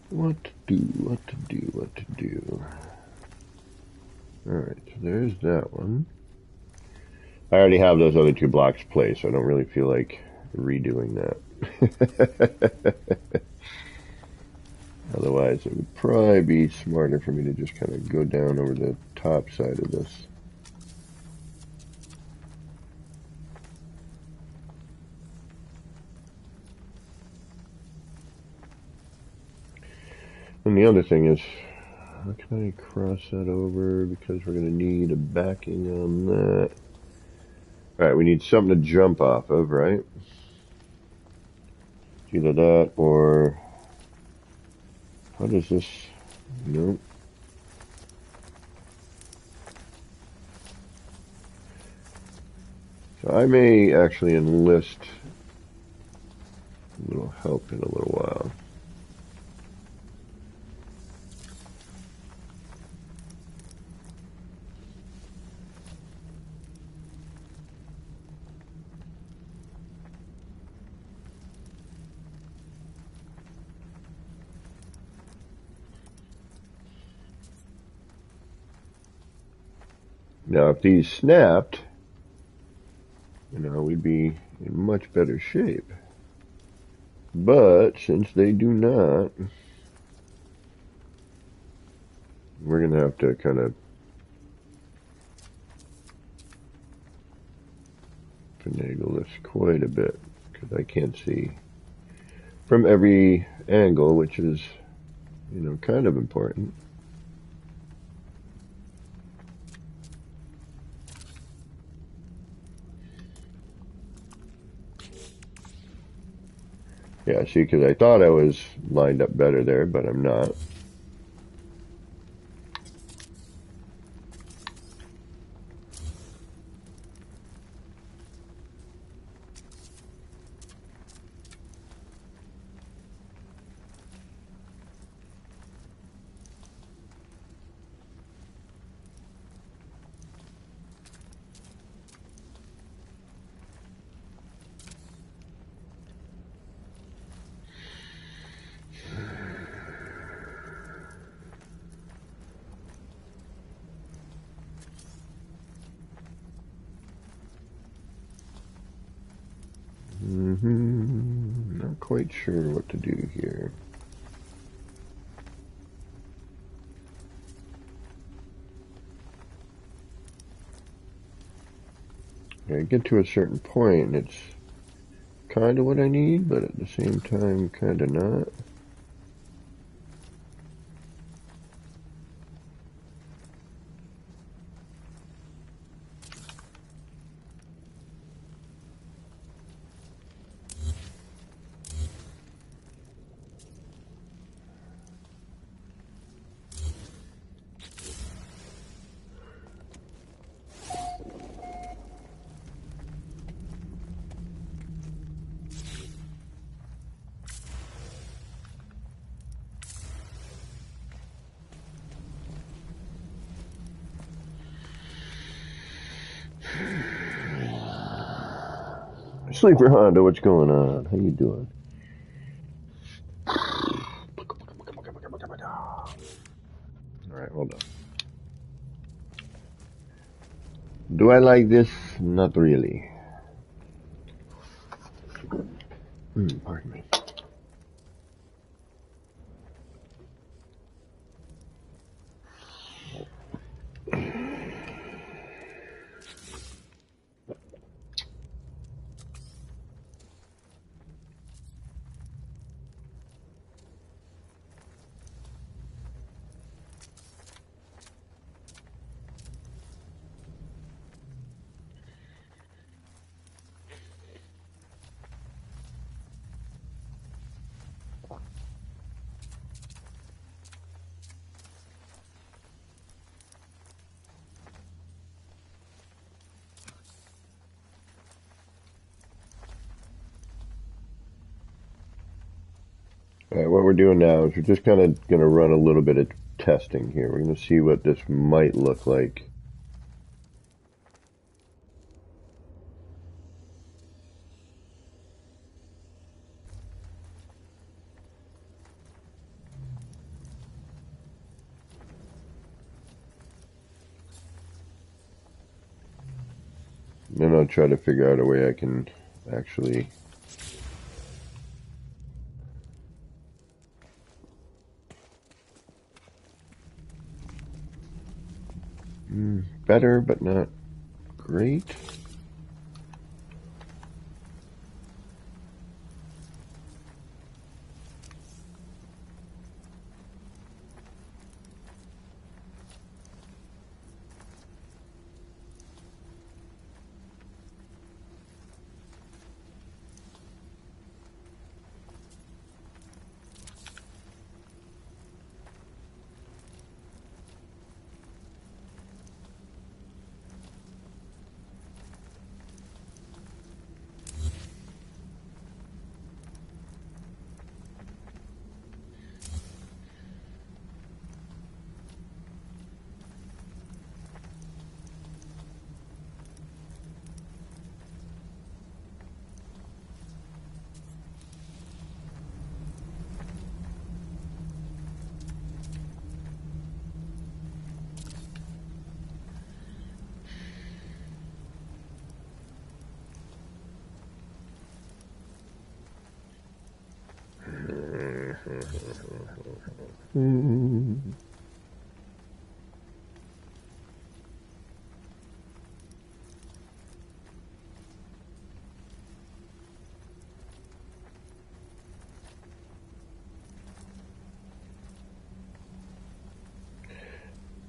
What to do. Alright, so there's that one. I already have those other two blocks placed, so I don't really feel like redoing that. Otherwise, it would probably be smarter for me to just kind of go down over the top side of this. And the other thing is, how can I cross that over? Because we're going to need a backing on that. Alright, we need something to jump off of, right? Either that or... How does this... Nope. So I may actually enlist a little help in a little while. Now, if these snapped, we'd be in much better shape. But, since they do not, we're going to have to kind of finagle this quite a bit, because I can't see from every angle, which is, kind of important. Yeah, see, because I thought I was lined up better there, but I'm not. Not quite sure what to do here. I get to a certain point, it's kind of what I need, but at the same time, kind of not. Sleeper Honda, what's going on? How you doing? Alright, hold on. Do I like this? Not really. Pardon me. Alright, what we're doing now is we're just kind of going to run a little bit of testing here. We're going to see what this might look like. Then I'll try to figure out a way I can actually better, but not great.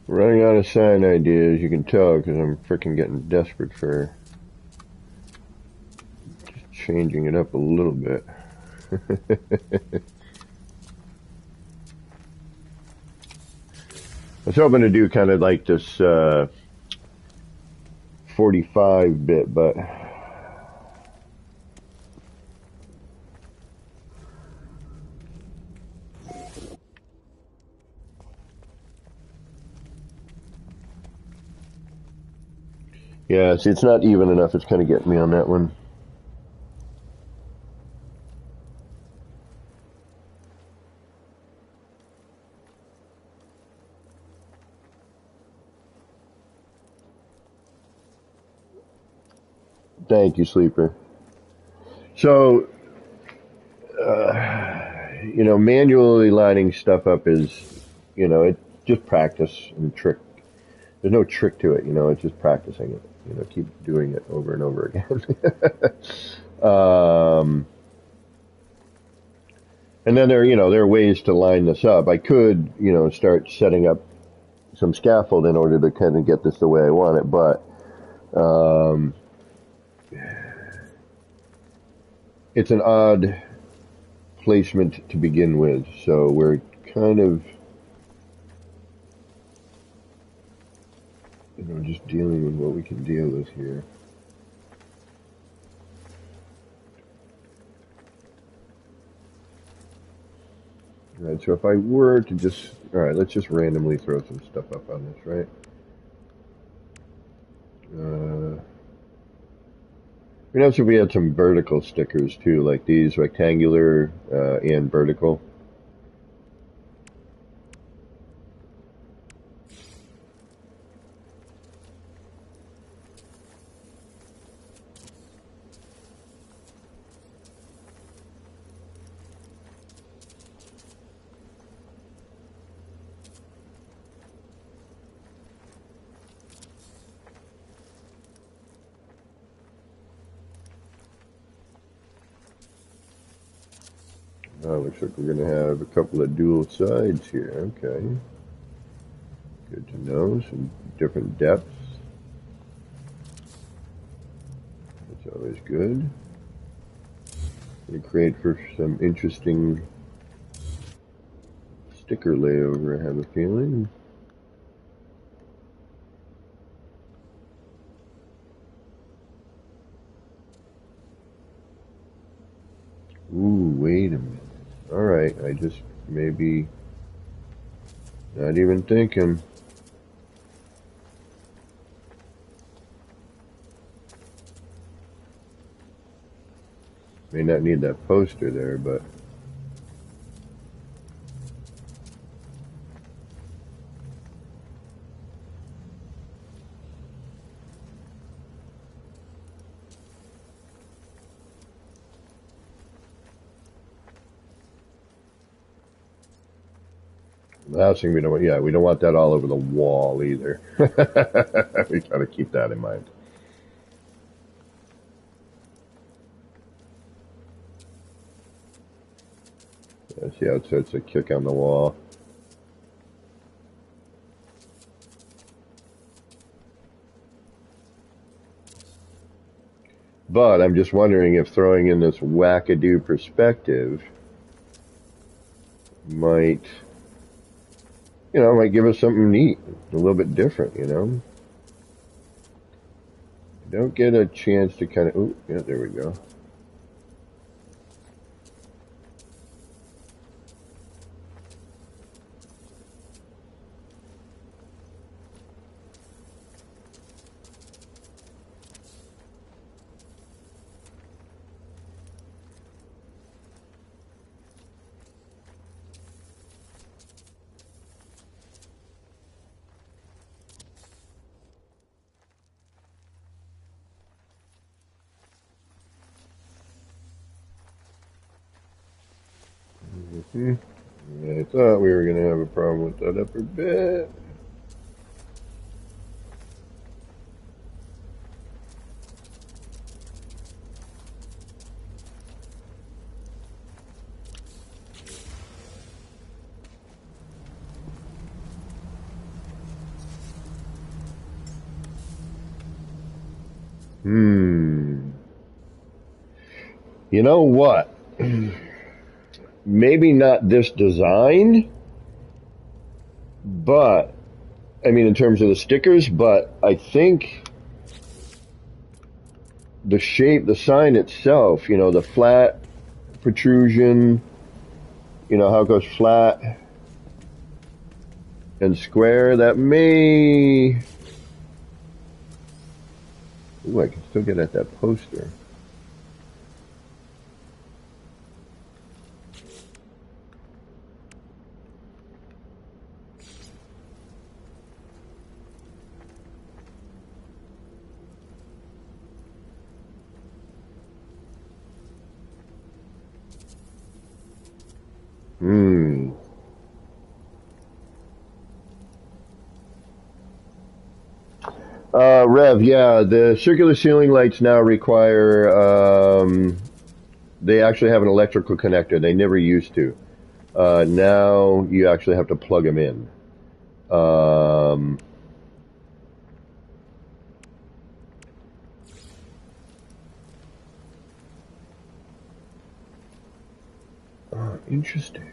Running out of sign ideas, you can tell, because I'm freaking getting desperate for just changing it up a little bit. I was hoping to do kind of like this 45-bit, but yeah, see, it's not even enough. It's kind of getting me on that one. Thank you, Sleeper. So, manually lining stuff up is, it's just practice and trick. There's no trick to it, it's just practicing it. Keep doing it over and over again. And then there are ways to line this up. I could, start setting up some scaffold in order to kind of get this the way I want it, but it's an odd placement to begin with, so we're kind of, just dealing with what we can deal with here. Alright, so if I were to just, alright, let's just randomly throw some stuff up on this, right? If we had some vertical stickers too, like these, rectangular and vertical. Looks like we're going to have a couple of dual sides here. Okay. Good to know. Some different depths. That's always good. Going to create for some interesting sticker layover, I have a feeling. Ooh, wait a minute. Alright, I just maybe not even thinking. May not need that poster there, but last thing we don't want that all over the wall either. We gotta keep that in mind. See how it starts to kick on the wall. But I'm just wondering if throwing in this wackadoo perspective might give us something neat, a little bit different, Don't get a chance to kind of, ooh, yeah, there we go. I thought we were going to have a problem with that upper bit. You know what? Maybe not this design, but, in terms of the stickers, but I think the shape, the sign itself, the flat protrusion, how it goes flat and square, that may... Ooh, I can still get at that poster. Hmm. Rev, yeah, the circular ceiling lights now require, they actually have an electrical connector. They never used to. Now you actually have to plug them in. Um, Interesting.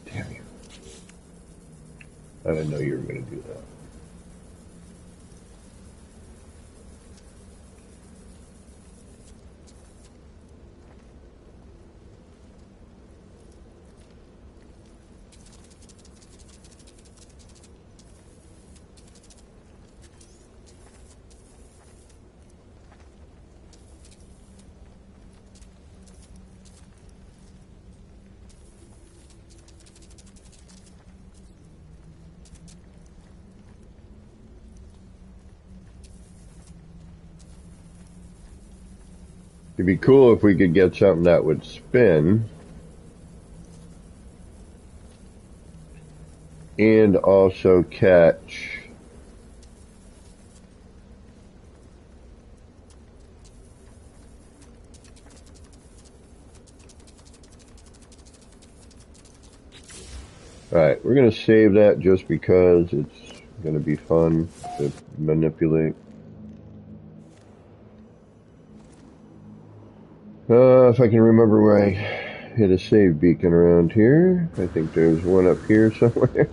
Damn you. I didn't know you were going to do that. It'd be cool if we could get something that would spin and also catch. Alright, we're going to save that just because it's going to be fun to manipulate. If I can remember where I hit a save beacon around here. I think there's one up here somewhere.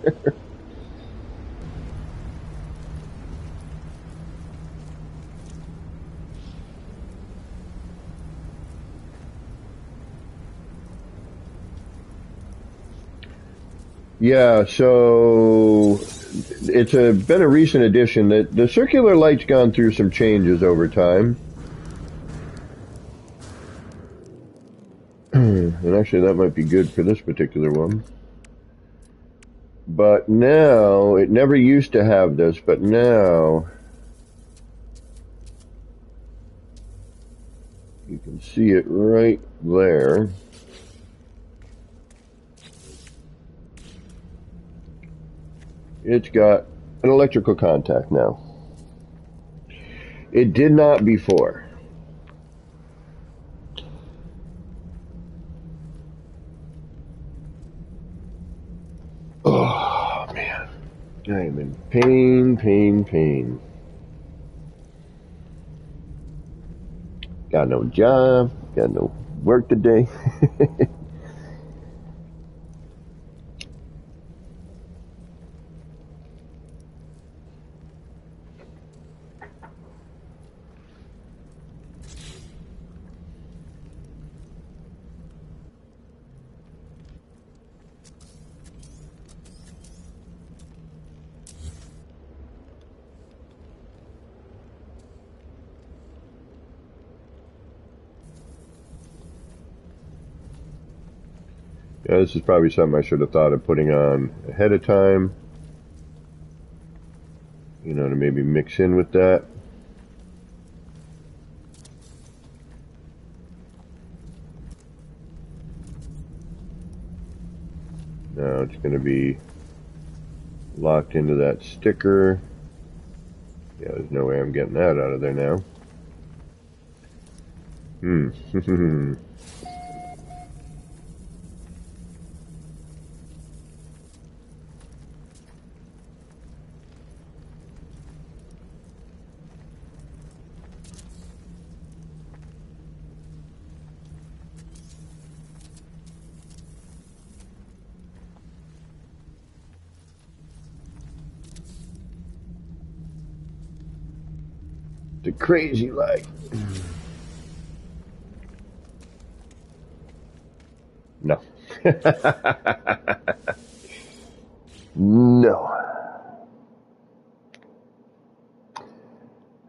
Yeah, so it's been a recent addition. That the circular light's gone through some changes over time. And actually that might be good for this particular one. But now, it never used to have this, but now you can see it right there. It's got an electrical contact now. It did not before. Oh, man. I am in pain. Got no job, got no work today. Yeah, this is probably something I should have thought of putting on ahead of time. You know, to maybe mix in with that. Now it's going to be locked into that sticker. Yeah, there's no way I'm getting that out of there now. The crazy light. No. No.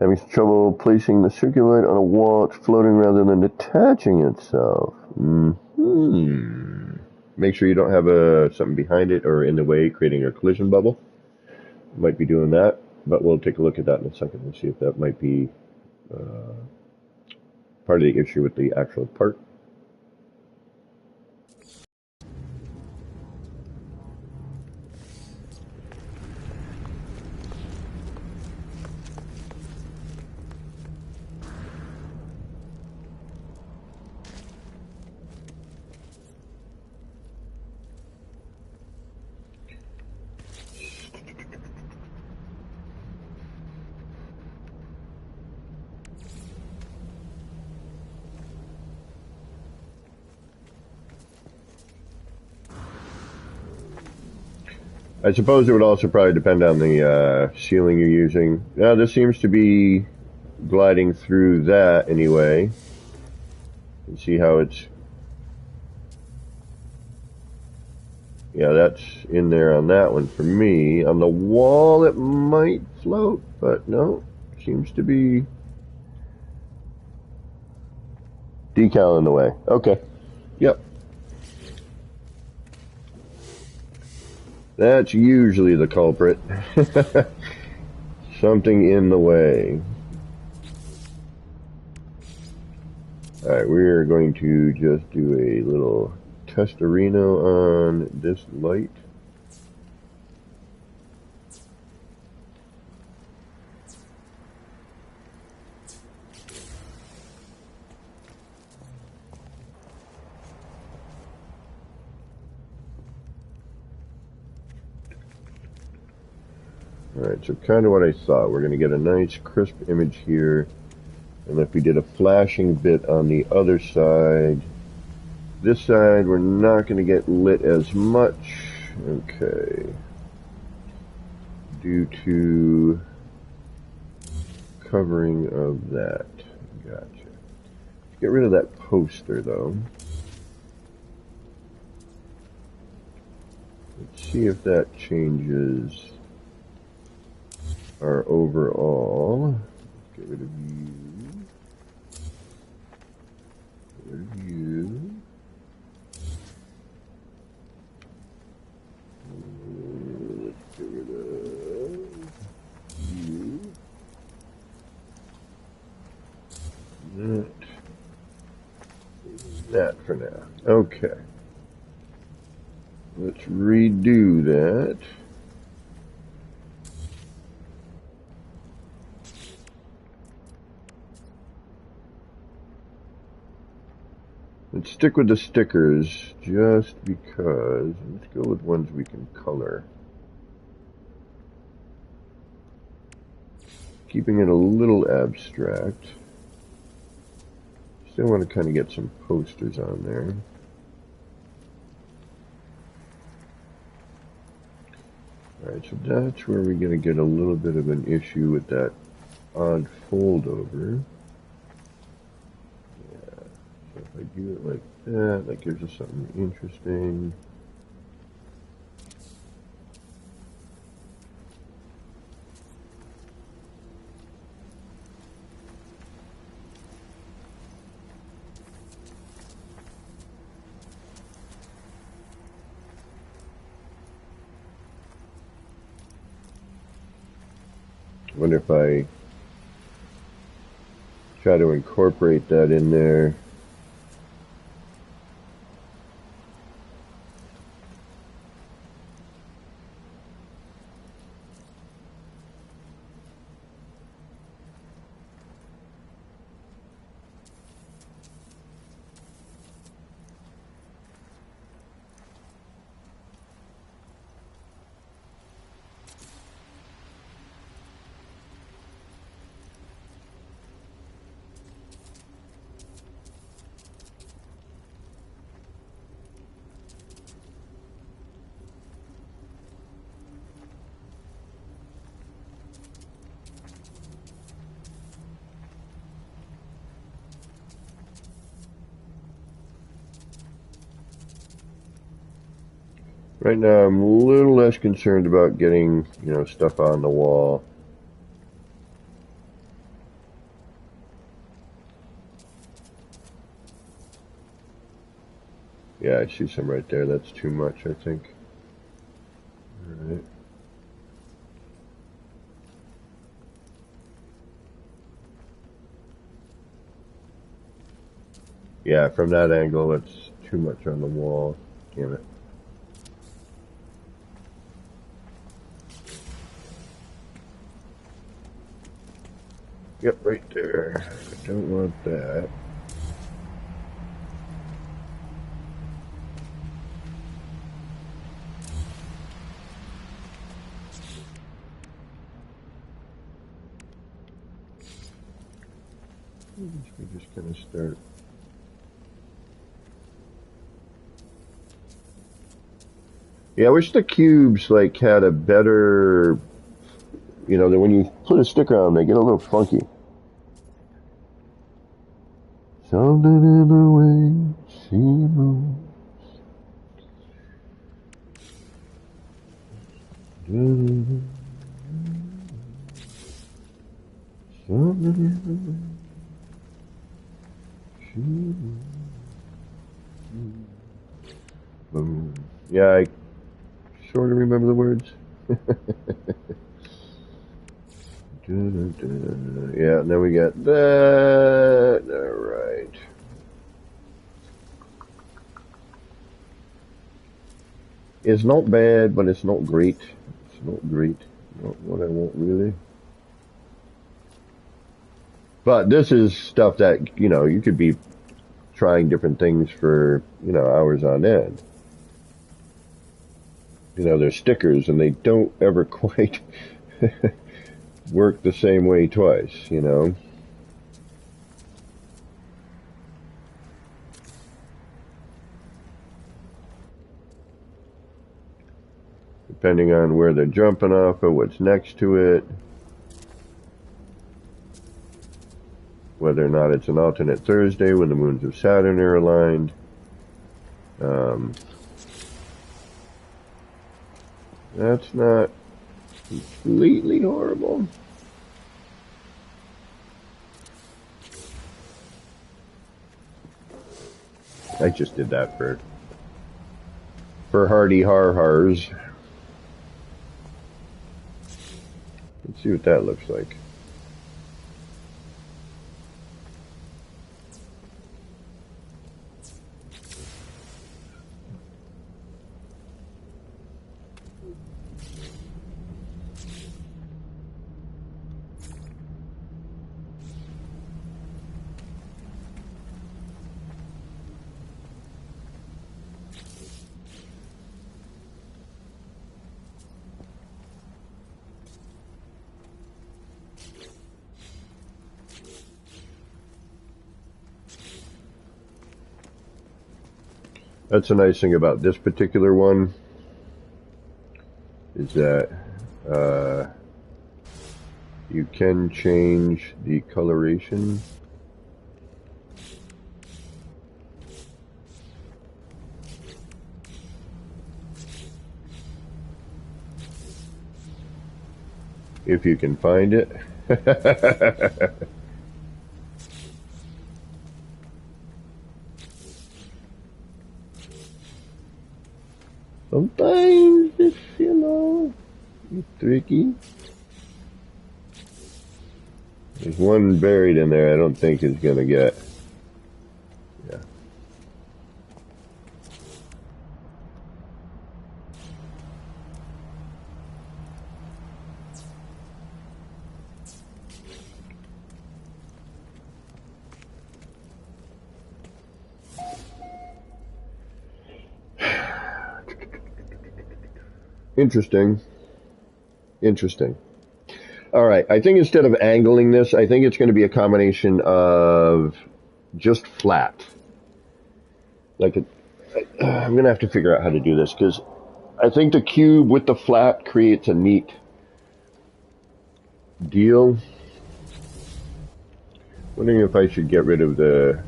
Having trouble placing the circular light on a wall, it's floating rather than detaching itself. Make sure you don't have something behind it or in the way, creating a collision bubble. Might be doing that, but we'll take a look at that in a second and see if that might be part of the issue with the actual part. I suppose it would also probably depend on the sealing you're using. Now, this seems to be gliding through that anyway. You can see how it's... Yeah, that's in there on that one for me. On the wall it might float, but no. Seems to be decal in the way. Okay. Yep. That's usually the culprit. Something in the way. Alright, we're going to just do a little testorino on this light. Alright, so kind of what I thought. We're going to get a nice crisp image here. And if we did a flashing bit on the other side, this side we're not going to get lit as much. Okay. Due to covering of that. Gotcha. Get rid of that poster though. Let's see if that changes our overall. Get rid of you. Get rid of you. Let's get rid of you. That for now. Okay. Let's redo that. Let's stick with the stickers just because. Let's go with ones we can color. Keeping it a little abstract. Still want to kind of get some posters on there. Alright, so that's where we're going to get a little bit of an issue with that odd fold over. Yeah, so if I do it like that, that gives us something interesting. I wonder if I try to incorporate that in there. Right now, I'm a little less concerned about getting, stuff on the wall. Yeah, I see some right there. That's too much, I think. All right. Yeah, from that angle, it's too much on the wall. Damn it. Yep, right there. I don't want that. We're just gonna start. Yeah, I wish the cubes like had a better, that when you put a sticker on them, they get a little funky. Something in the way she moves. Something in the way she moves. Boom. Yeah, I sort of remember the words. Yeah, and then we got that. Alright. It's not bad, but it's not great. It's not great. Not what I want, really. But this is stuff that, you could be trying different things for, hours on end. They're stickers, and they don't ever quite work the same way twice, Depending on where they're jumping off of, what's next to it, whether or not it's an alternate Thursday when the moons of Saturn are aligned. That's not completely horrible. I just did that for hardy har-hars. Let's see what that looks like. That's a nice thing about this particular one, is that you can change the coloration. If you can find it. Sometimes it's, it's tricky. There's one buried in there I don't think is going to get. Yeah. Interesting. Interesting. All right. I think instead of angling this, I think it's going to be a combination of just flat. I'm going to have to figure out how to do this because I think the cube with the flat creates a neat deal. Wondering if I should get rid of the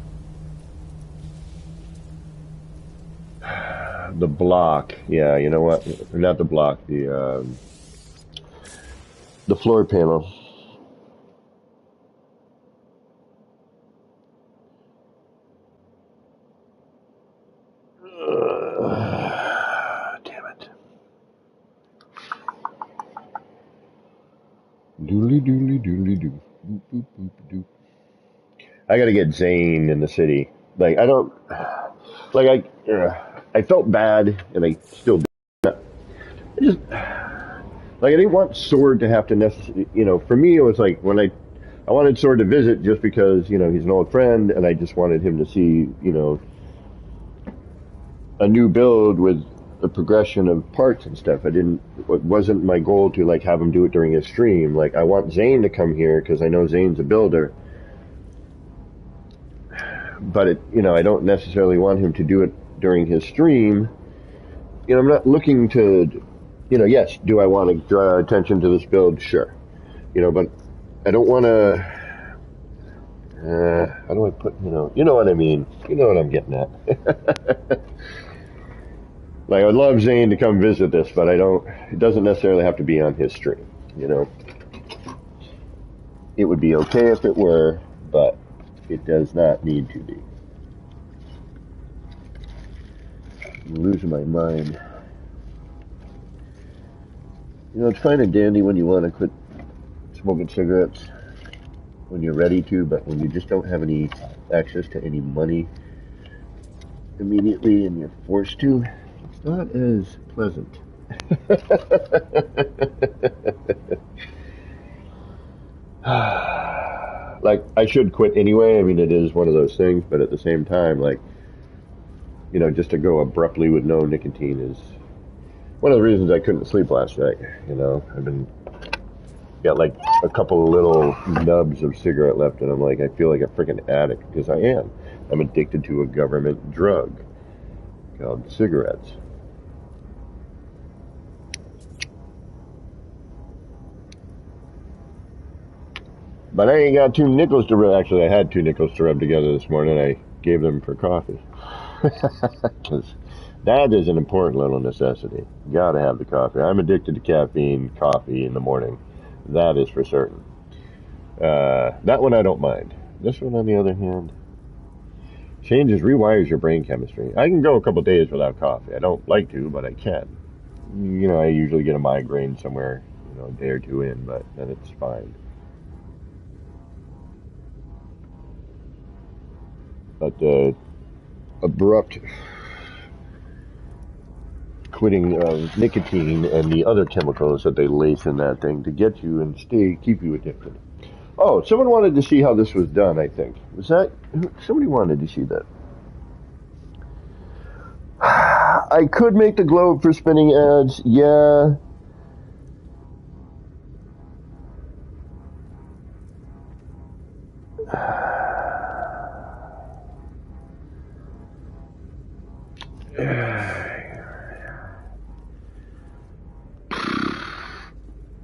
the block. Yeah, you know what? Not the block. The floor panel. Damn it. Doodly doodly doodly doo. Boop, boop, boop, doop. I gotta get Zane in the city. Like, I don't. Like, I felt bad, and I still do. I just. Like, I didn't want Sword to have to necessarily. For me, it was like when I wanted Sword to visit just because, he's an old friend, and I just wanted him to see, a new build with the progression of parts and stuff. It wasn't my goal to, like, have him do it during his stream. Like, I want Zane to come here because I know Zane's a builder. But I don't necessarily want him to do it during his stream. I'm not looking to, yes, do I want to draw attention to this build? Sure. But I don't want to, how do I put, you know what I mean? You know what I'm getting at. Like, I'd love Zane to come visit this, but it doesn't necessarily have to be on his stream, It would be okay if it were, but it does not need to be. I'm losing my mind. It's fine and dandy when you want to quit smoking cigarettes when you're ready to, but when you just don't have any access to any money immediately and you're forced to, it's not as pleasant. Like, I should quit anyway. I mean, it is one of those things, but at the same time, like, just to go abruptly with no nicotine is one of the reasons I couldn't sleep last night. Got like a couple of little nubs of cigarette left, and I'm like, I feel like a freaking addict, because I am. I'm addicted to a government drug called cigarettes. But I ain't got 2 nickels to rub. Actually, I had 2 nickels to rub together this morning. I gave them for coffee. Because that is an important little necessity. Gotta have the coffee. I'm addicted to caffeine, coffee in the morning. That is for certain. That one I don't mind. This one, on the other hand, rewires your brain chemistry. I can go a couple days without coffee. I don't like to, but I can. I usually get a migraine somewhere, a day or 2 in, but then it's fine. But the abrupt quitting of nicotine and the other chemicals that they lace in that thing to get you and keep you addicted. Oh, someone wanted to see how this was done, I think. Was that, somebody wanted to see that. I could make the globe for spinning ads, yeah.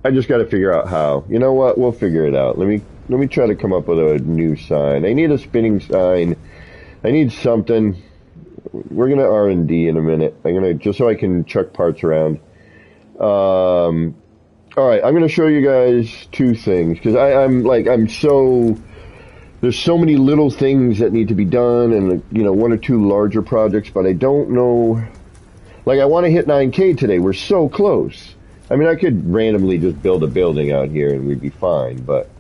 I just got to figure out how. You know what? We'll figure it out. Let me try to come up with a new sign. I need a spinning sign. I need something. We're gonna R&D in a minute. I'm gonna, just so I can chuck parts around. All right, I'm gonna show you guys 2 things, because there's so many little things that need to be done, and 1 or 2 larger projects, but I don't know. Like, I want to hit 9K today. We're so close. I mean, I could randomly just build a building out here and we'd be fine, but,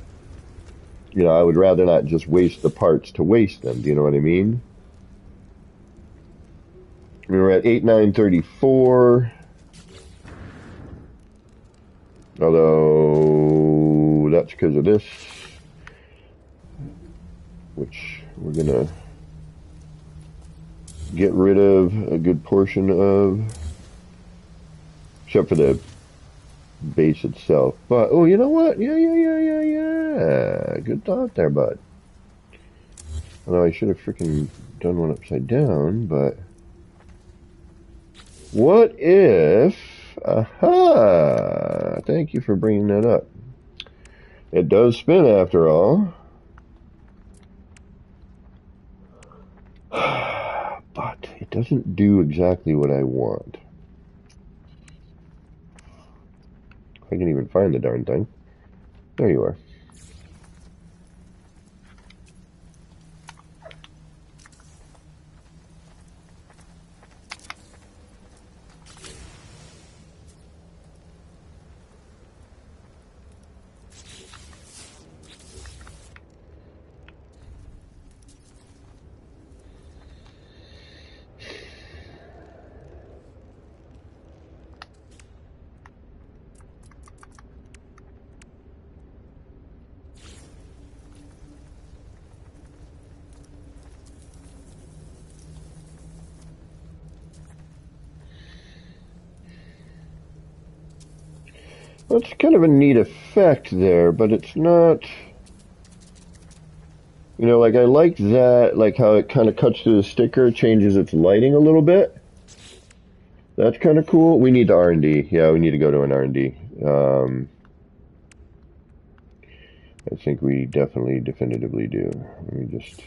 I would rather not just waste the parts to waste them. Do you know what I mean? I mean, we're at 8,934. Although, that's because of this, which we're going to get rid of a good portion of, except for the base itself. But, oh, you know what? Yeah. Good thought there, bud. Although I should have freaking done one upside down, but what if, aha, thank you for bringing that up. It does spin after all. But it doesn't do exactly what I want. I can even find the darn thing. There you are. Well, it's kind of a neat effect there, but it's not... You know, like I like that, like how it kind of cuts through the sticker, changes its lighting a little bit. That's kind of cool. We need the R&D. Yeah, we need to go to an R&D. I think we definitely, definitively do. Let me just...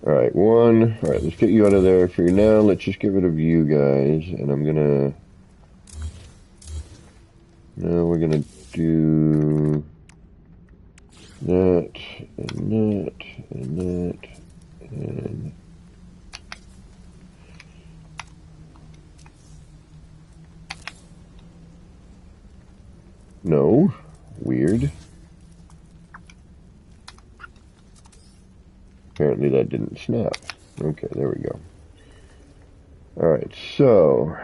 Alright, one. Alright, let's get you out of there for now. Let's just get rid of you guys. And I'm gonna... No, we're gonna do... that, and that, and that, and... No. Weird. Apparently that didn't snap. Okay, there we go. Alright, so...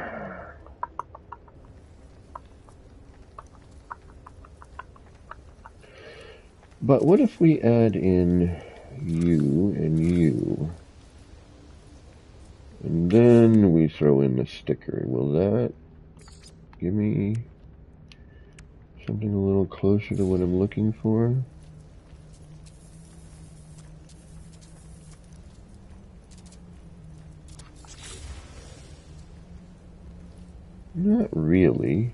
But what if we add in you and you? And then we throw in the sticker. Will that give me something a little closer to what I'm looking for? Not really.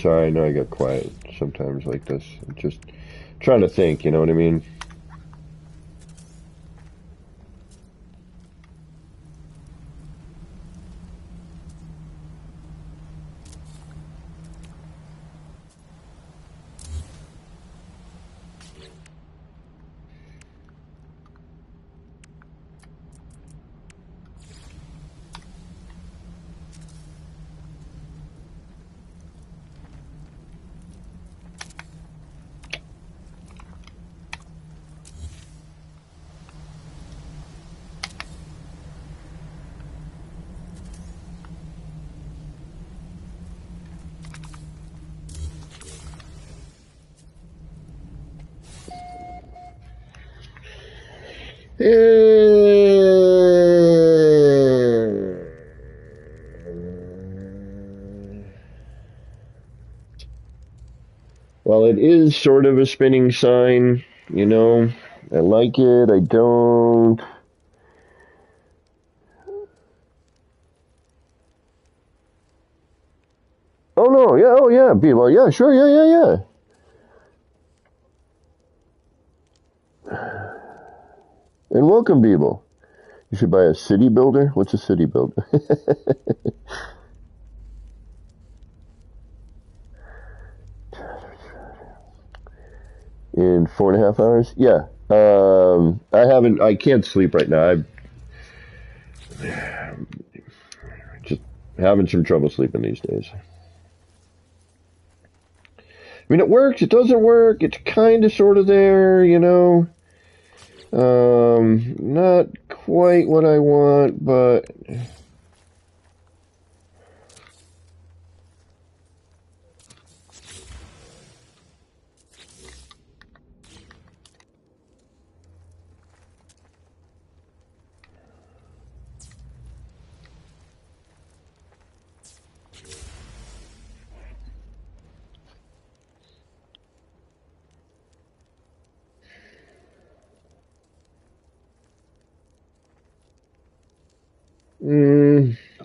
Sorry, I know I got quiet sometimes like this. I'm just trying to think, you know what I mean? Well, it is sort of a spinning sign, you know. I like it, I don't. Oh no, yeah, oh yeah, Beeble, yeah, sure, yeah. And welcome, Beeble. You should buy a city builder. What's a city builder? In 4.5 hours? Yeah. I can't sleep right now. Just Having some trouble sleeping these days. I mean, it works, it doesn't work, it's kind of sort of there, you know. Not quite what I want, but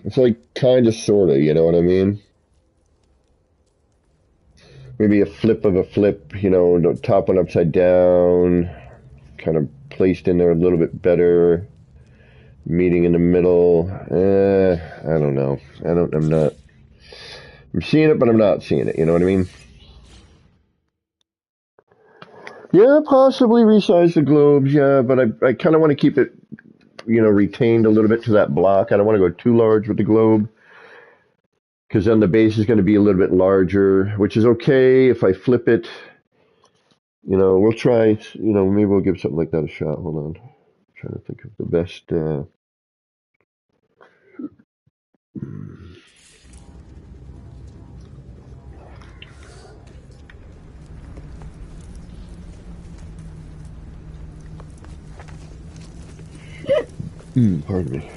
it's like kind of sort of, you know what I mean? Maybe a flip of a flip, you know, the top one upside down, kind of placed in there a little bit better, meeting in the middle. I don't know. I'm seeing it, but I'm not seeing it, you know what I mean? Yeah, possibly resize the globes, yeah, but I kind of want to keep it, you know, retained a little bit to that block. I don't want to go too large with the globe, because then the base is going to be a little bit larger, which is okay if I flip it. You know, we'll try, you know, maybe we'll give something like that a shot. Hold on. I'm trying to think of the best. Pardon me.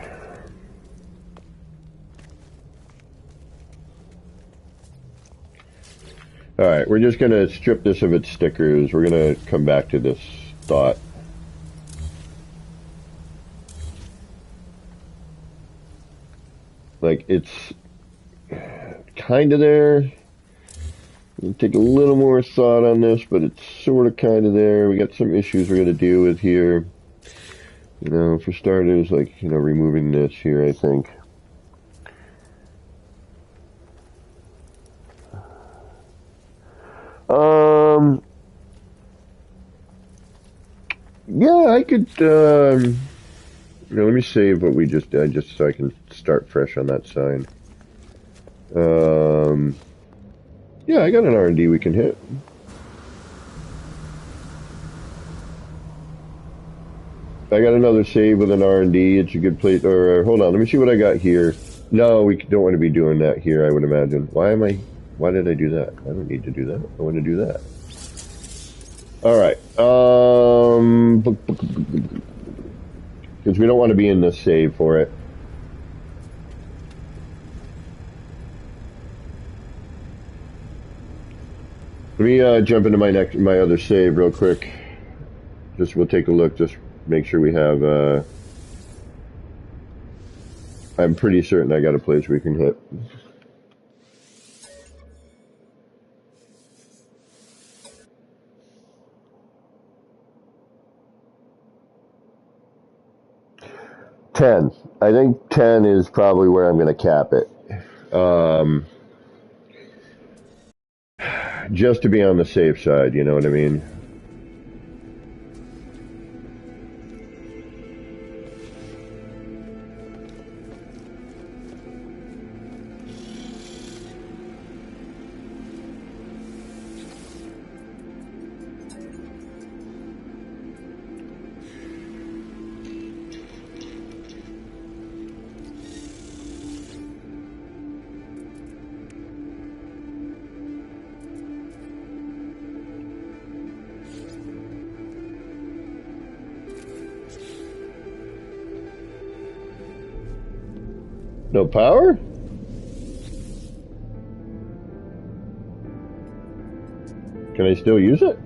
All right, we're just going to strip this of its stickers. We're going to come back to this thought. Like, it's kind of there. We'll take a little more thought on this, but it's sort of kind of there. We got some issues we're going to deal with here. You know, for starters, like, you know, removing this here, I think. Yeah, I could, you know, let me save what we just did, just so I can start fresh on that side. Yeah, I got an R&D we can hit. I got another save with an R&D. It's a good place. Or hold on, let me see what I got here. No, we don't want to be doing that here, I would imagine. Why did I do that? I don't need to do that. I want to do that. All right. Because we don't want to be in this save for it. Let me jump into my other save real quick. We'll take a look. Just make sure we have. I'm pretty certain I got a place we can hit. $10. I think 10 is probably where I'm going to cap it. Just to be on the safe side, you know what I mean? No power? Can I still use it?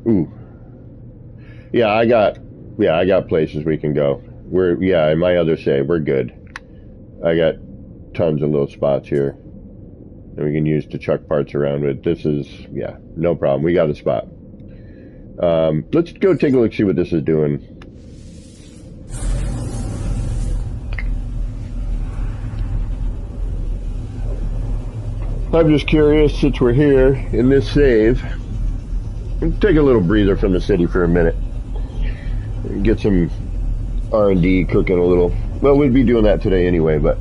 Ooh. Yeah, I got places we can go. In my other save, we're good. I got tons of little spots here that we can use to chuck parts around with. This is, yeah, no problem. We got a spot. Let's go take a look, see what this is doing. I'm just curious, since we're here in this save, take a little breather from the city for a minute. Get some R&D cooking a little. Well, we'd be doing that today anyway, but...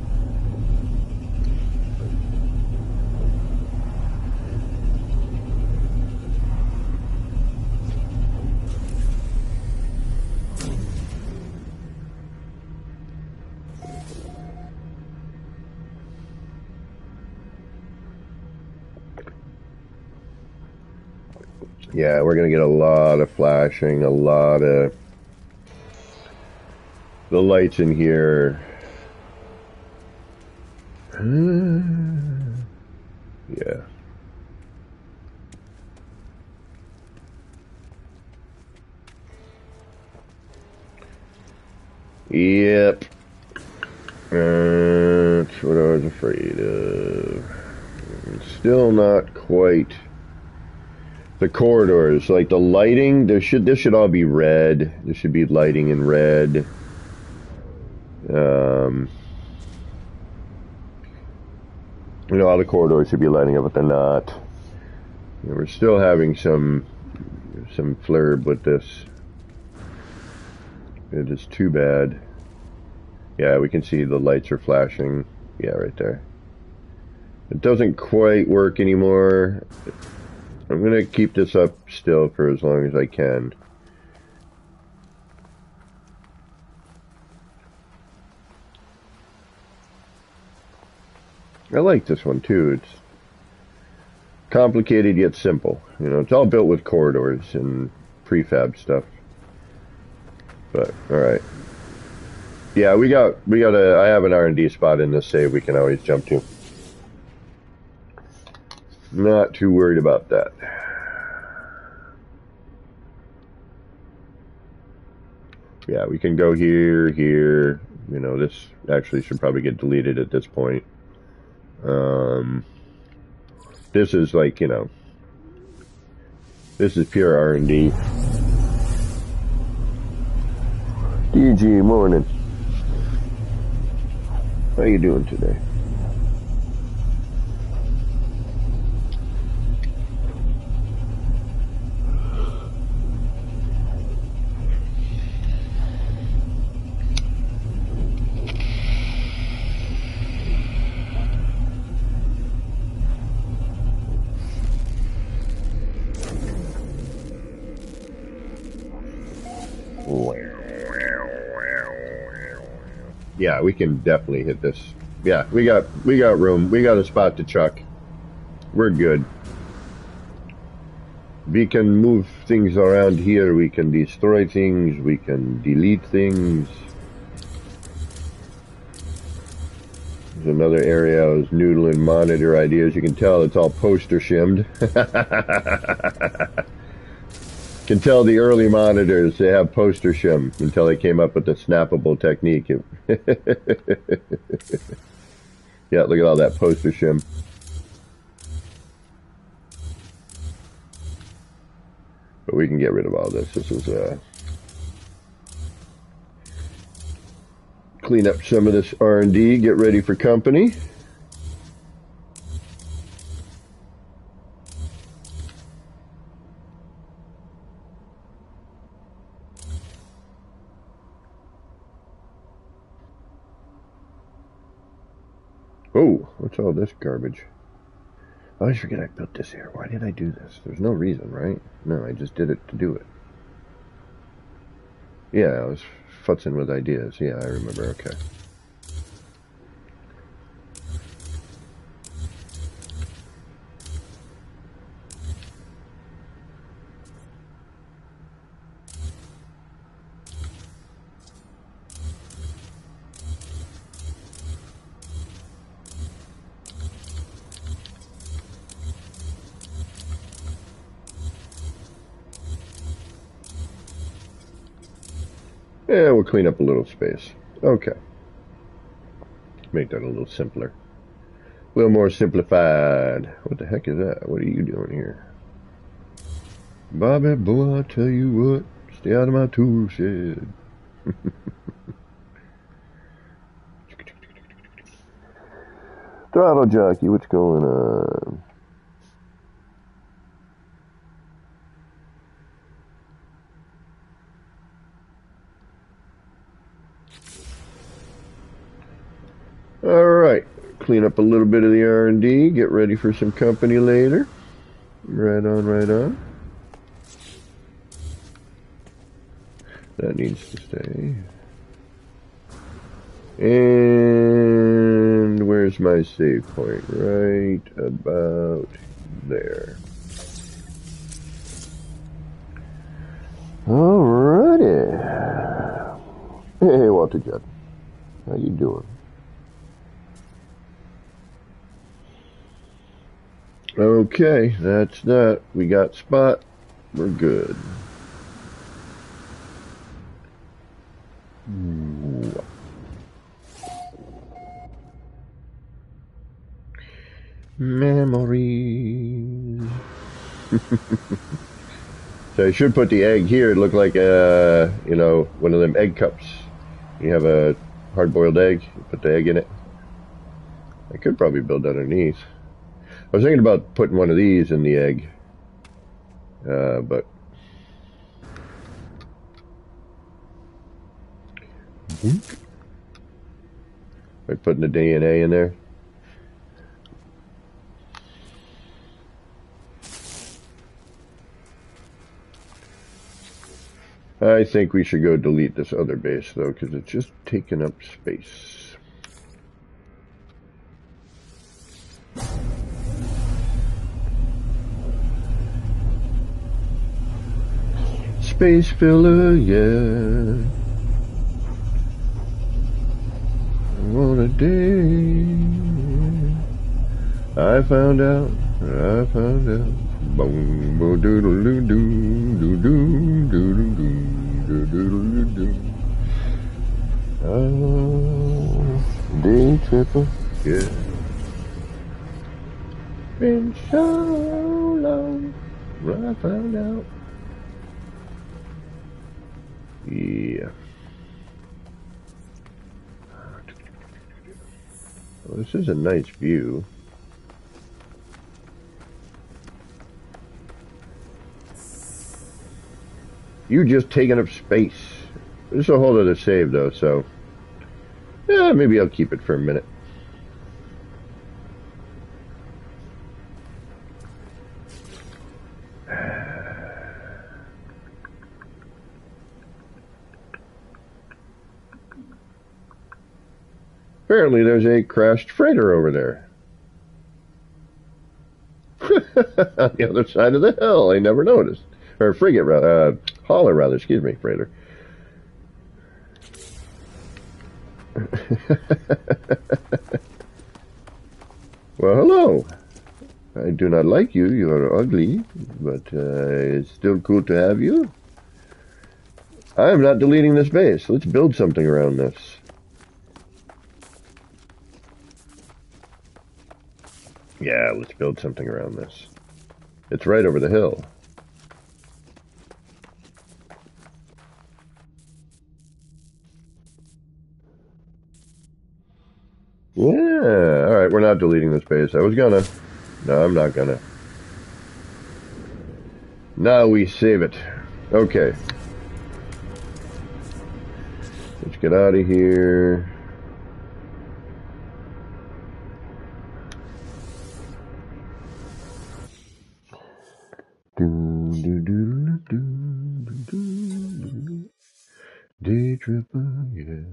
yeah, we're going to get a lot of flashing, a lot of... The lights in here... yeah. Yep. That's what I was afraid of. Still not quite... The corridors, like the lighting, this should all be red. There should be lighting in red. You know, all the corridors should be lighting up, but they're not. And we're still having some flurb with this. It is too bad. Yeah, we can see the lights are flashing. Yeah, right there. It doesn't quite work anymore. I'm going to keep this up still for as long as I can. I like this one too. It's complicated yet simple. You know, it's all built with corridors and prefab stuff. But, alright. Yeah, I have an R&D spot in this save we can always jump to. Not too worried about that. Yeah, we can go here, here. You know, this actually should probably get deleted at this point. This is like, you know, this is pure R&D. DG, morning. How you doing today? Yeah, we can definitely hit this. Yeah, we got room. We got a spot to chuck. We're good. We can move things around here. We can destroy things. We can delete things. There's another area I was noodling monitor ideas. You can tell it's all poster shimmed. Can tell the early monitors, they have poster shim until they came up with the snappable technique. Yeah, look at all that poster shim. But we can get rid of all this. This is clean up some of this R&D, get ready for company. Oh, what's all this garbage? I always forget I built this here. Why did I do this? There's no reason, right? No, I just did it to do it. Yeah, I was futzing with ideas. Yeah, I remember. Okay. Yeah, we'll clean up a little space. Okay. Make that a little simpler. A little more simplified. What the heck is that? What are you doing here? Bobby, boy, I tell you what. Stay out of my tool shed. Throttle jockey, what's going on? Alright, clean up a little bit of the R&D, get ready for some company later. Right on, right on. That needs to stay. And where's my save point? Right about there. Alrighty. Hey, Walter Judd. How you doing? Okay, that's that. We got spot. We're good. Memories. So I should put the egg here. It looked like you know, one of them egg cups. You have a hard-boiled egg. You put the egg in it. I could probably build underneath. I was thinking about putting one of these in the egg, but by putting the DNA in there. I think we should go delete this other base, though, because it's just taking up space. Space filler, yeah. On a day, I found out. Boom, boom, doodle doo doo doo doo doo doo doo doo. Oh, day tripper, yeah. Been so long, I found out. Yeah. Well, this is a nice view. You just taking up space. This is a whole other save, though, so... yeah, maybe I'll keep it for a minute. Apparently there's a crashed freighter over there. On the other side of the hill, I never noticed. Or frigate, rather, hauler, rather, excuse me, freighter. Well, hello. I do not like you. You are ugly, but it's still cool to have you. I am not deleting this base. Let's build something around this. Yeah, let's build something around this. It's right over the hill. Yeah, alright, we're not deleting this base. I was gonna. No, I'm not gonna. Now we save it. Okay. Let's get out of here. Day tripper, yeah.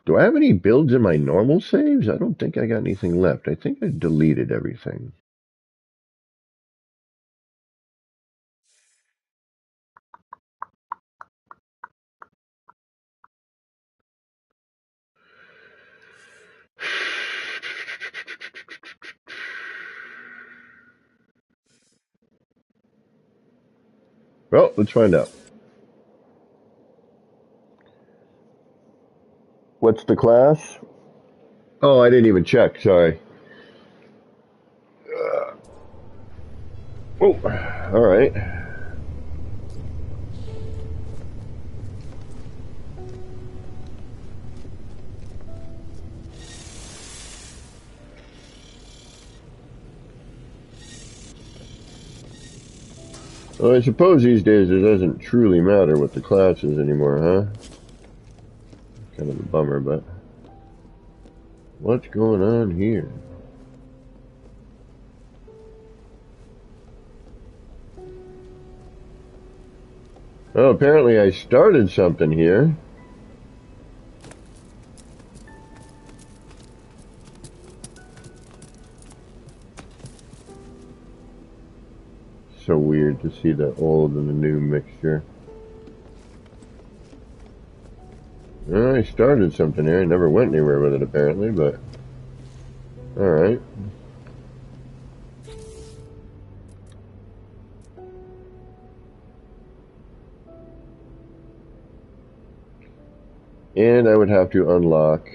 Do I have any builds in my normal saves? I don't think I got anything left. I think I deleted everything. Well, let's find out. What's the class? Oh, I didn't even check. Sorry. Oh, all right. Well, I suppose these days it doesn't truly matter what the class is anymore, huh? Kind of a bummer, but... What's going on here? Oh, apparently I started something here. So weird to see the old and the new mixture. Well, I started something here. I never went anywhere with it apparently, but... Alright. And I would have to unlock...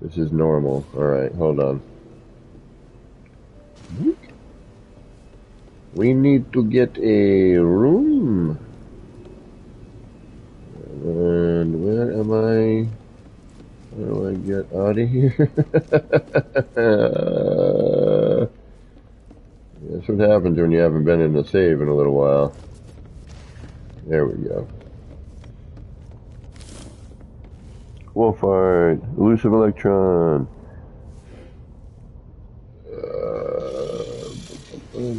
This is normal. Alright, hold on. We need to get a room. And where am I? How do I get out of here? That's what happens when you haven't been in the save in a little while. There we go. Wolfheart, elusive electron. Oh,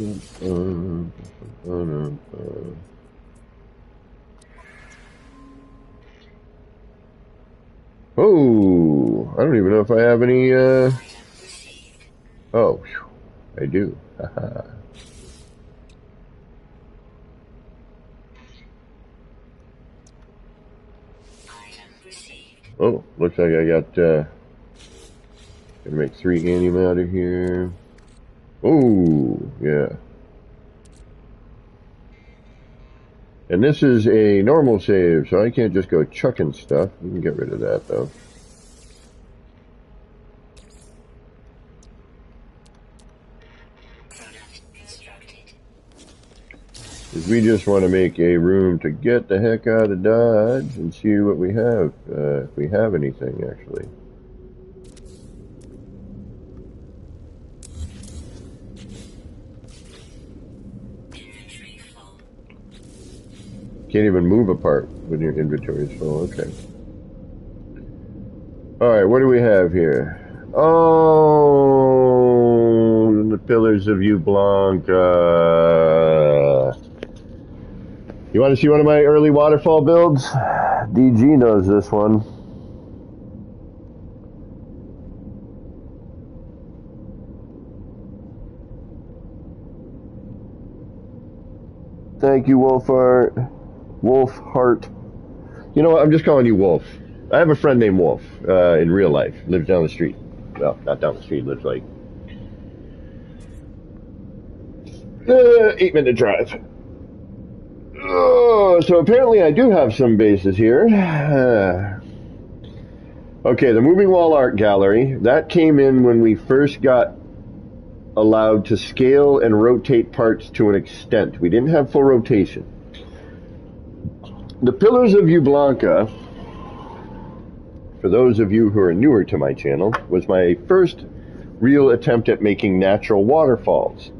I don't even know if I have any, oh, whew, I do. Oh, looks like I got, gonna make 3 antimatter here. Oh, yeah. And this is a normal save, so I can't just go chucking stuff. We can get rid of that, though. Because we just want to make a room to get the heck out of Dodge and see what we have, if we have anything, actually. Can't even move a part when your inventory is full. Okay. Alright, what do we have here? Oh, the Pillars of Blanca. You want to see one of my early waterfall builds? DG knows this one. Thank you, Wolfheart. Wolfheart. You know what? I'm just calling you Wolf. I have a friend named Wolf in real life. Lives down the street. Well, not down the street. Lives like 8-minute drive. Oh, so apparently I do have some bases here. Okay, the moving wall art gallery. That came in when we first got allowed to scale and rotate parts to an extent. We didn't have full rotation. The Pillars of Blanca, for those of you who are newer to my channel, was my first real attempt at making natural waterfalls.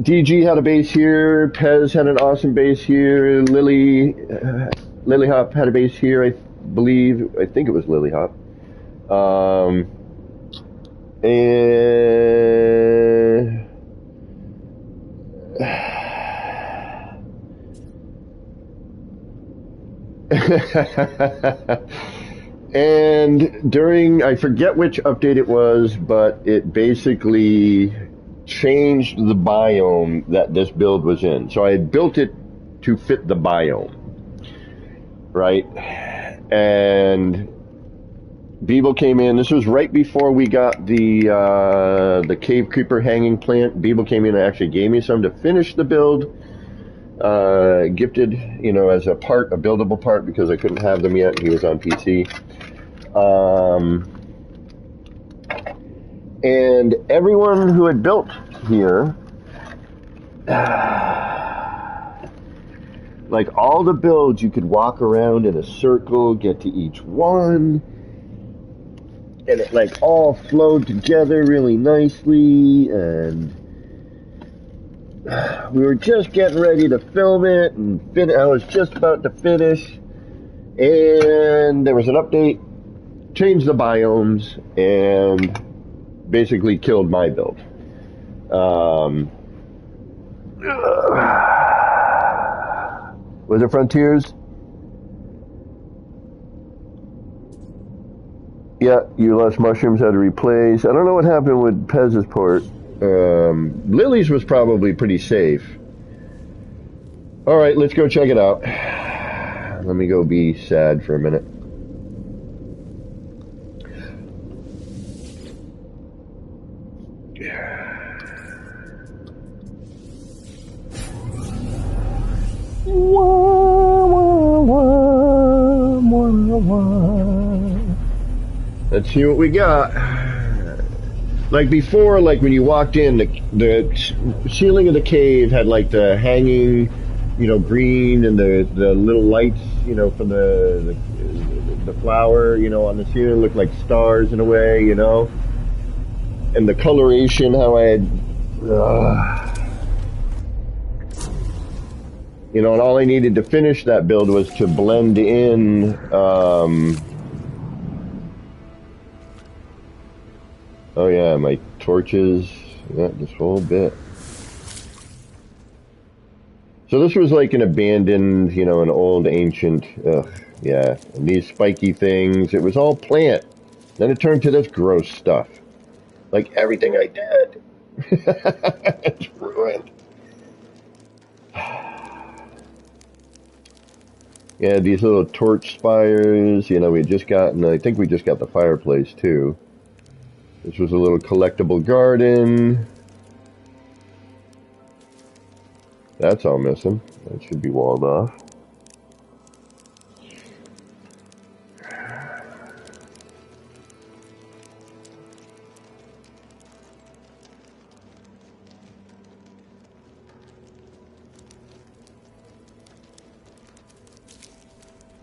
DG had a base here, Pez had an awesome base here, Lilyhop had a base here, I think it was Lilyhop. And during, I forget which update it was, but it basically changed the biome that this build was in. So I had built it to fit the biome, right? And Beeble came in. This was right before we got the cave creeper hanging plant. Beeble came in and actually gave me some to finish the build. Gifted, you know, as a part, a buildable part, because I couldn't have them yet. He was on PC. And everyone who had built here, like all the builds, you could walk around in a circle, get to each one, and it like all flowed together really nicely, and we were just getting ready to film it, and I was just about to finish, and there was an update, changed the biomes, and basically killed my build. Was it Frontiers? Yeah, you lost mushrooms, had to replace. I don't know what happened with Pez's port. Lily's was probably pretty safe. Alright, let's go check it out. Let me go be sad for a minute. Let's see what we got. Like before, like when you walked in, the ceiling of the cave had like the hanging, green, and the little lights, from the flower, on the ceiling looked like stars in a way, and the coloration, how I had, and all I needed to finish that build was to blend in, oh yeah, my torches, yeah, this whole bit. So this was like an abandoned, an old ancient, yeah, and these spiky things, it was all plant. Then it turned to this gross stuff. Like everything I did. It's ruined. Yeah, these little torch spires, we just gotten, I think we just got the fireplace too. This was a little collectible garden. That's all missing. That should be walled off.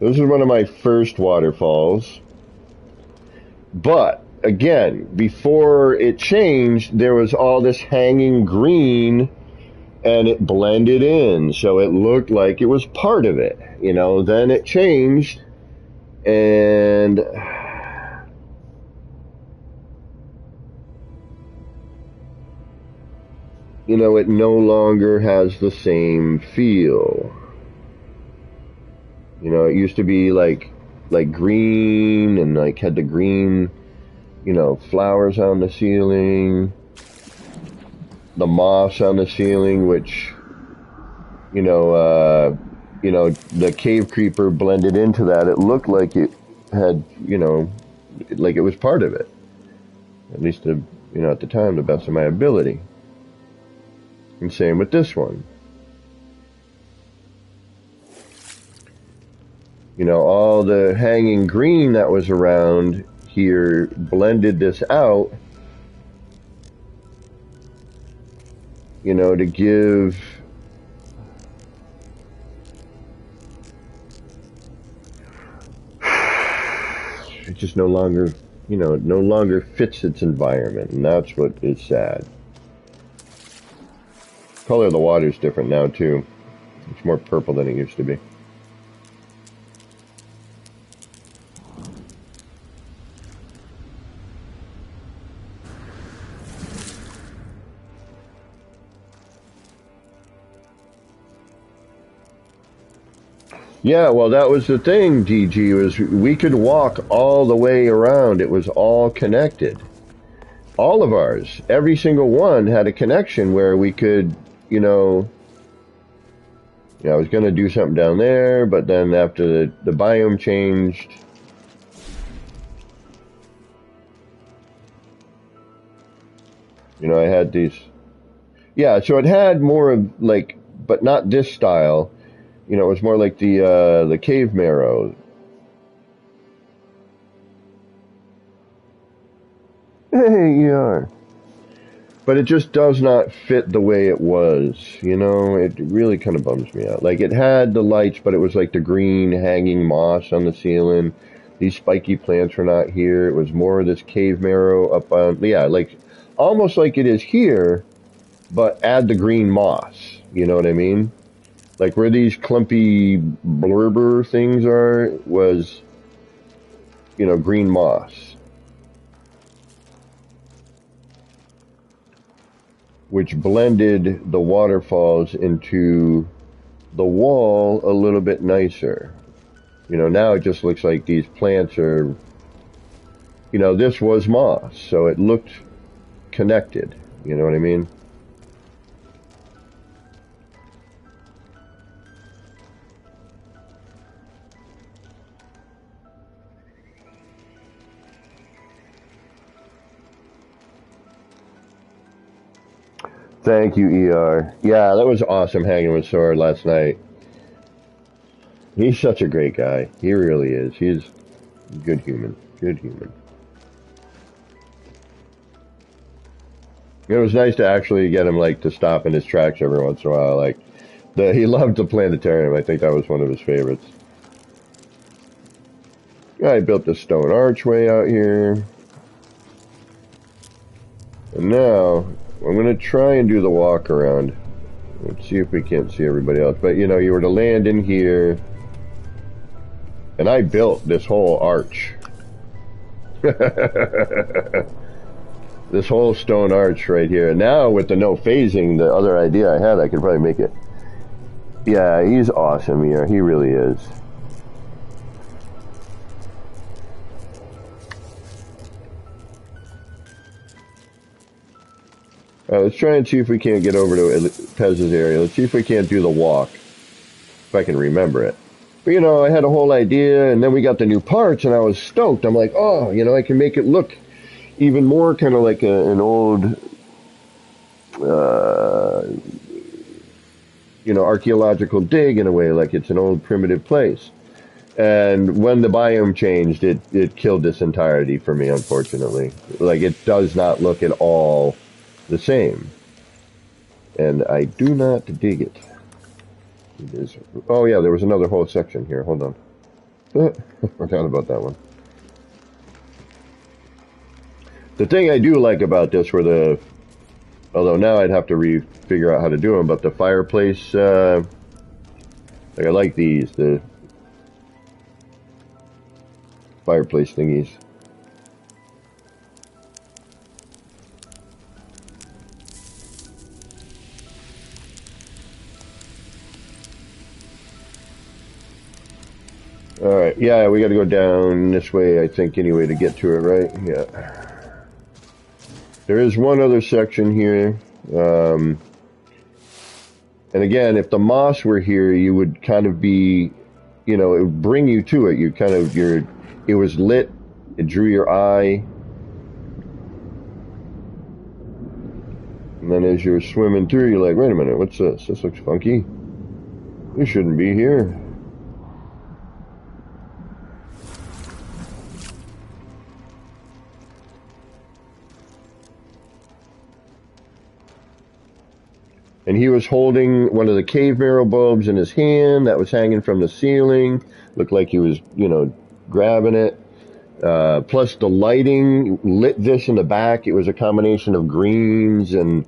This is one of my first waterfalls. But, again, before it changed, there was all this hanging green, and it blended in, so it looked like it was part of it. Then it changed, and it no longer has the same feel. It used to be like green, and like had the green, flowers on the ceiling, the moss on the ceiling, which, the cave creeper blended into that. It looked like it had, like it was part of it. At least, at the time, the best of my ability. And same with this one. All the hanging green that was around here blended this out, to give it just no longer, it no longer fits its environment, and that's what is sad. Color of the water is different now too. It's more purple than it used to be. Yeah, well, that was the thing, DG, was we could walk all the way around. It was all connected. All of ours, every single one had a connection where we could, I was going to do something down there, but then after the biome changed, I had these, yeah, so it had more of like, but not this style. It was more like the cave marrow. Hey, you are. But it just does not fit the way it was, It really kind of bums me out. Like, it had the lights, but it was like the green hanging moss on the ceiling. These spiky plants were not here. It was more of this cave marrow up on, yeah, like, almost like it is here, but add the green moss. You know what I mean? Like where these clumpy blurber things are was, you know, green moss. Which blended the waterfalls into the wall a little bit nicer. You know, now it just looks like these plants are, you know, this was moss, so it looked connected. You know what I mean? Thank you, ER. Yeah, that was awesome hanging with Sword last night. He's such a great guy. He really is. He's a good human. Good human. It was nice to actually get him like to stop in his tracks every once in a while. Like he loved the planetarium. I think that was one of his favorites. I built the stone archway out here. And now I'm going to try and do the walk around. Let's see if we can't see everybody else. But you know, you were to land in here. And I built this whole arch. This whole stone arch right here. And now with the no phasing, the other idea I had, I could probably make it. Yeah, he's awesome here. He really is. Let's try and see if we can't get over to Pez's area. Let's see if we can't do the walk. If I can remember it. But, you know, I had a whole idea, and then we got the new parts, and I was stoked. I'm like, oh, you know, I can make it look even more kind of like an old, you know, archaeological dig in a way, like it's an old primitive place. And when the biome changed, it killed this entirety for me, unfortunately. Like, it does not look at all the same. And I do not dig it. It is. Oh, yeah, there was another whole section here. Hold on. Forgot about that one. The thing I do like about this were the... Although now I'd have to figure out how to do them, but the fireplace... like, I like these. The fireplace thingies. Alright, yeah, we gotta go down this way, I think, anyway, to get to it, right? Yeah. There is one other section here. And again, if the moss were here, you would kind of be, you know, it would bring you to it. You kind of, it was lit, it drew your eye. And then as you're swimming through, you're like, wait a minute, what's this? This looks funky. You shouldn't be here. And he was holding one of the cave marrow bulbs in his hand that was hanging from the ceiling. Looked like he was, you know, grabbing it. Plus the lighting lit this in the back. It was a combination of greens and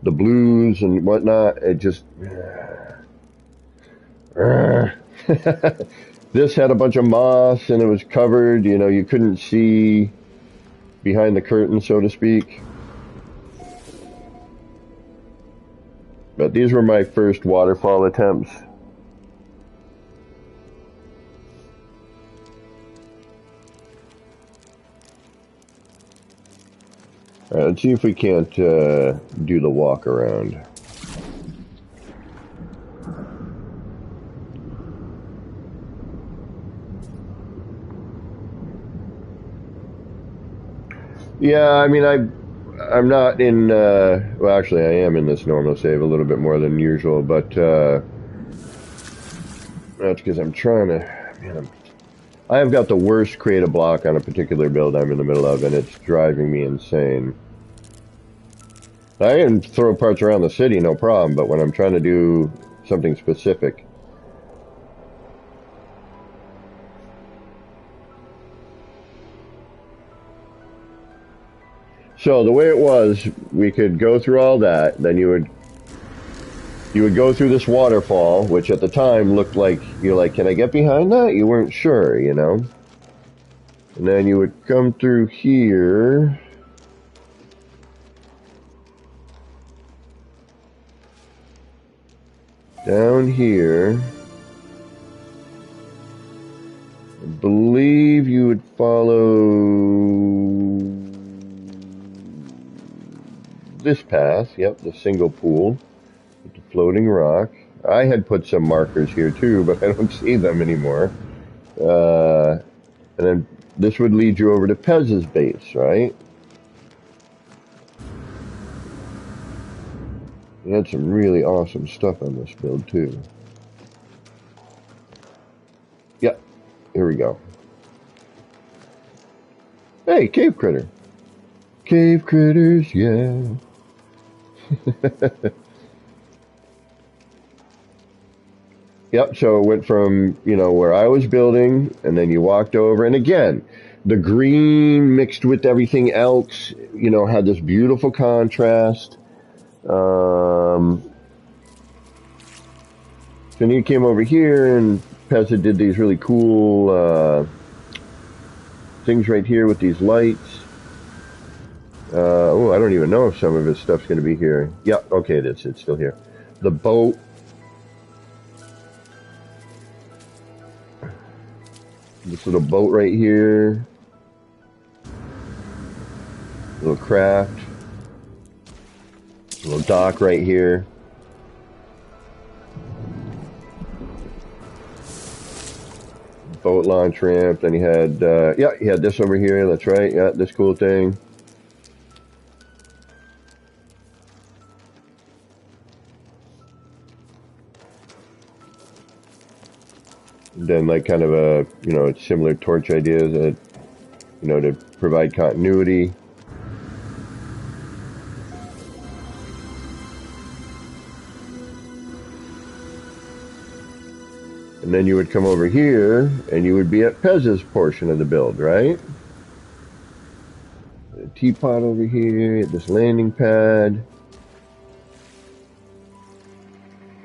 the blues and whatnot. It just... This had a bunch of moss and it was covered. You know, you couldn't see behind the curtain, so to speak. But these were my first waterfall attempts. Alright, let's see if we can't do the walk around. Yeah, I mean, I'm not in, well, actually, I am in this normal save a little bit more than usual, but that's because I'm trying to, man, I have got the worst creative block on a particular build I'm in the middle of, and it's driving me insane. I can throw parts around the city, no problem, but when I'm trying to do something specific, So the way it was, we could go through all that. Then you would go through this waterfall, which at the time looked like you're like, can I get behind that? You weren't sure, you know. And then you would come through here. Down here. I believe you would follow this path. Yep, the single pool with the floating rock. I had put some markers here too, but I don't see them anymore. And then this would lead you over to Pez's base, right? We had some really awesome stuff on this build too. Yep, here we go. Hey, cave critter. Cave critters, yeah. Yep, so it went from, you know, where I was building, and then you walked over, and again, the green mixed with everything else, you know, had this beautiful contrast. Then you came over here, and Pezza did these really cool things right here with these lights. Oh, I don't even know if some of his stuff's going to be here. Yeah, okay, it is. It's still here. The boat. This little boat right here. Little craft. Little dock right here. Boat launch ramp. Then you had, yeah, you had this over here. That's right. Yeah, this cool thing. Then like kind of a, you know, similar torch idea that, you know, to provide continuity. And then you would come over here and you would be at Pez's portion of the build, right? A teapot over here, this landing pad.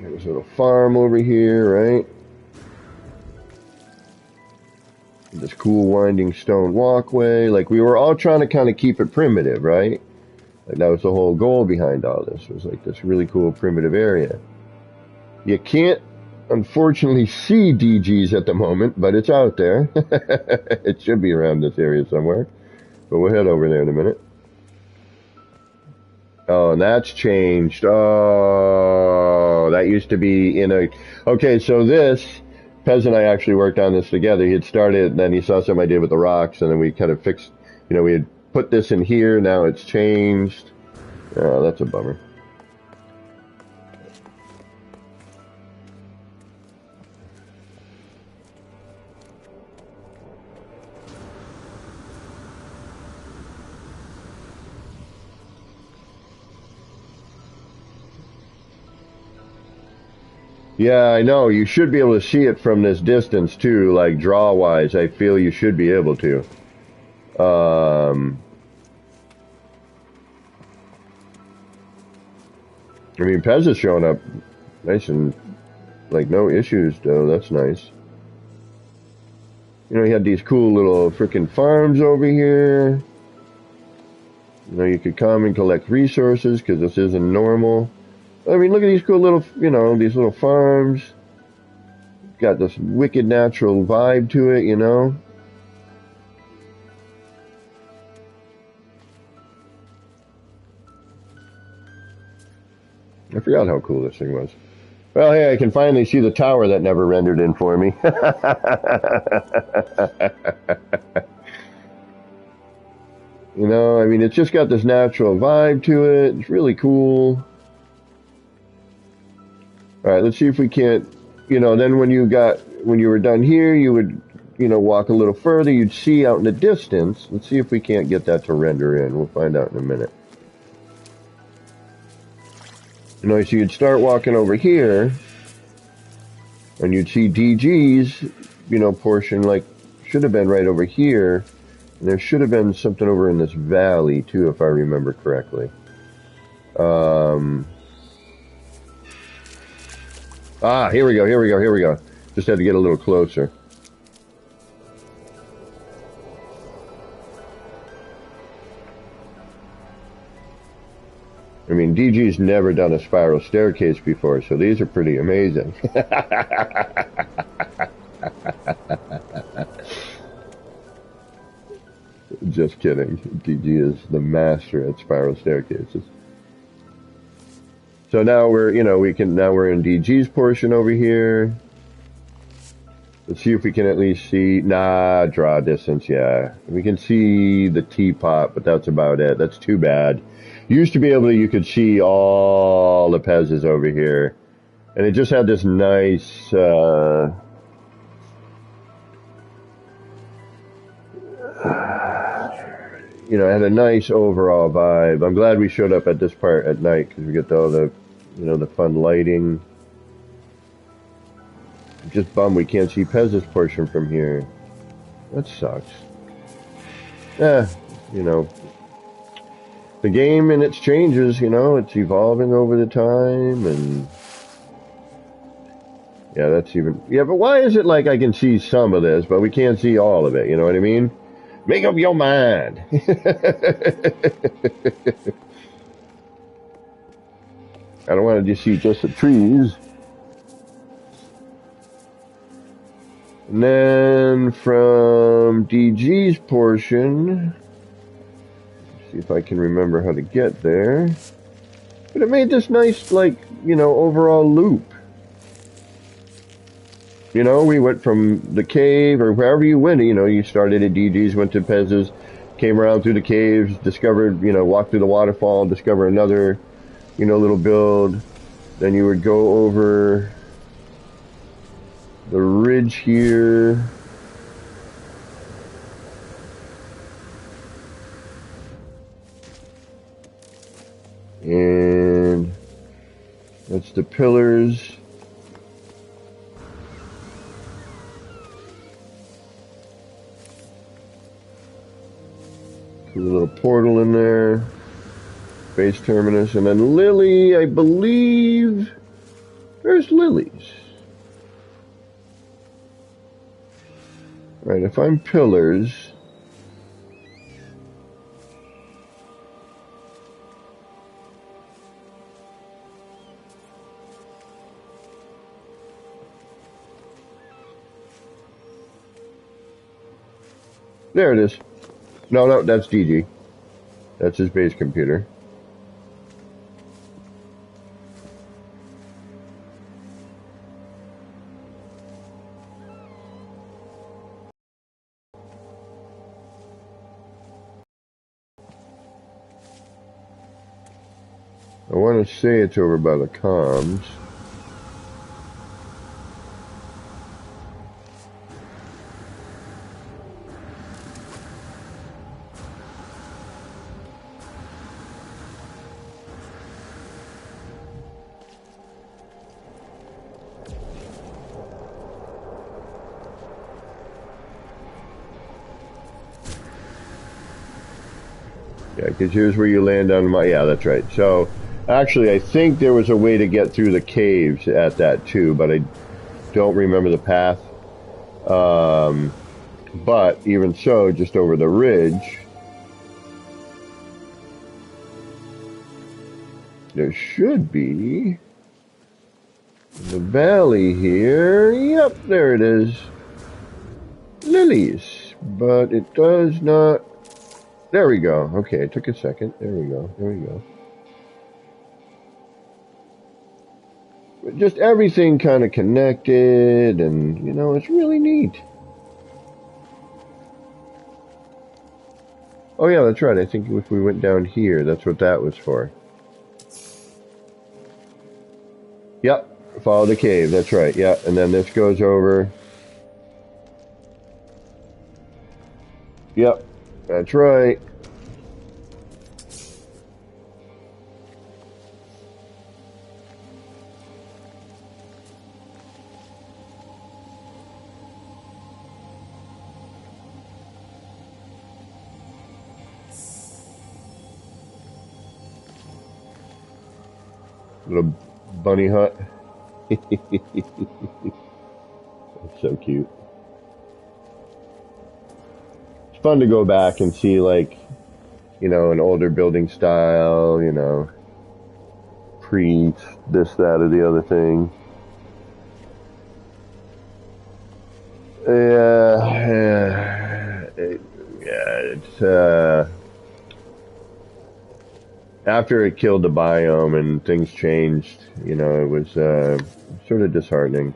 There's a little farm over here, right? This cool winding stone walkway. Like, we were all trying to kind of keep it primitive, right? Like, that was the whole goal behind all this. It was like this really cool primitive area. You can't, unfortunately, see DGs at the moment, but it's out there. It should be around this area somewhere. But we'll head over there in a minute. Oh, and that's changed. Oh, that used to be in a... Okay, so this... Pez and I actually worked on this together. He had started, and then he saw something I did with the rocks, and then we kind of fixed, you know, we had put this in here, now it's changed. Oh, that's a bummer. Yeah, I know. You should be able to see it from this distance too, like draw-wise. I feel you should be able to. I mean, Pez is showing up nice and, like, no issues, though. That's nice. You know, he had these cool little freaking farms over here. You know, you could come and collect resources, because this isn't normal. I mean, look at these cool little, you know, these little farms. Got this wicked natural vibe to it, you know. I forgot how cool this thing was. Well, hey, I can finally see the tower that never rendered in for me. You know, I mean, it's just got this natural vibe to it. It's really cool. All right, let's see if we can't, you know, then when you were done here, you would, you know, walk a little further. You'd see out in the distance. Let's see if we can't get that to render in. We'll find out in a minute. You know, so you'd start walking over here, and you'd see DG's, you know, portion, like, should have been right over here. There should have been something over in this valley, too, if I remember correctly. Here we go. Just had to get a little closer. I mean, DG's never done a spiral staircase before, so these are pretty amazing. Just kidding. DG is the master at spiral staircases. So now we're in DG's portion over here. Let's see if we can at least see, draw distance, yeah. We can see the teapot, but that's about it. That's too bad. You could see all the Pez's over here. And it just had this nice, it had a nice overall vibe. I'm glad we showed up at this part at night because we get all the, the fun lighting. I'm just bummed we can't see Pez's portion from here. That sucks. The game and its changes, it's evolving over the time, and yeah, but why is it like I can see some of this, but we can't see all of it, you know what I mean? Make up your mind. I don't want to just see just the trees. And then from DG's portion, see if I can remember how to get there. But it made this nice, overall loop. We went from the cave, or wherever you went, you started at DG's, went to Pez's, came around through the caves, discovered, walked through the waterfall, discover another, little build. Then you would go over the ridge here. And that's the pillars. Put a little portal in there. Base terminus. And then Lily, I believe. There's Lily's. Right, if I'm pillars. There it is. No, that's DG. That's his base computer. I want to say it's over by the comms. Yeah, because here's where you land on my... Yeah, that's right. So, actually, I think there was a way to get through the caves at that, too, but I don't remember the path. But, even so, just over the ridge, there should be... in the valley here... Yep, there it is. Lilies. But it does not... There we go. Okay, it took a second. There we go. But just everything kind of connected, and, it's really neat. Oh yeah, that's right. I think if we went down here, that's what that was for. Yep, follow the cave. That's right. Yeah, and then this goes over. Yep, that's right. Little bunny hut. It's so cute. It's fun to go back and see, like, you know, an older building style, you know, pre this, that, or the other thing. It's after it killed the biome and things changed, you know, it was sort of disheartening.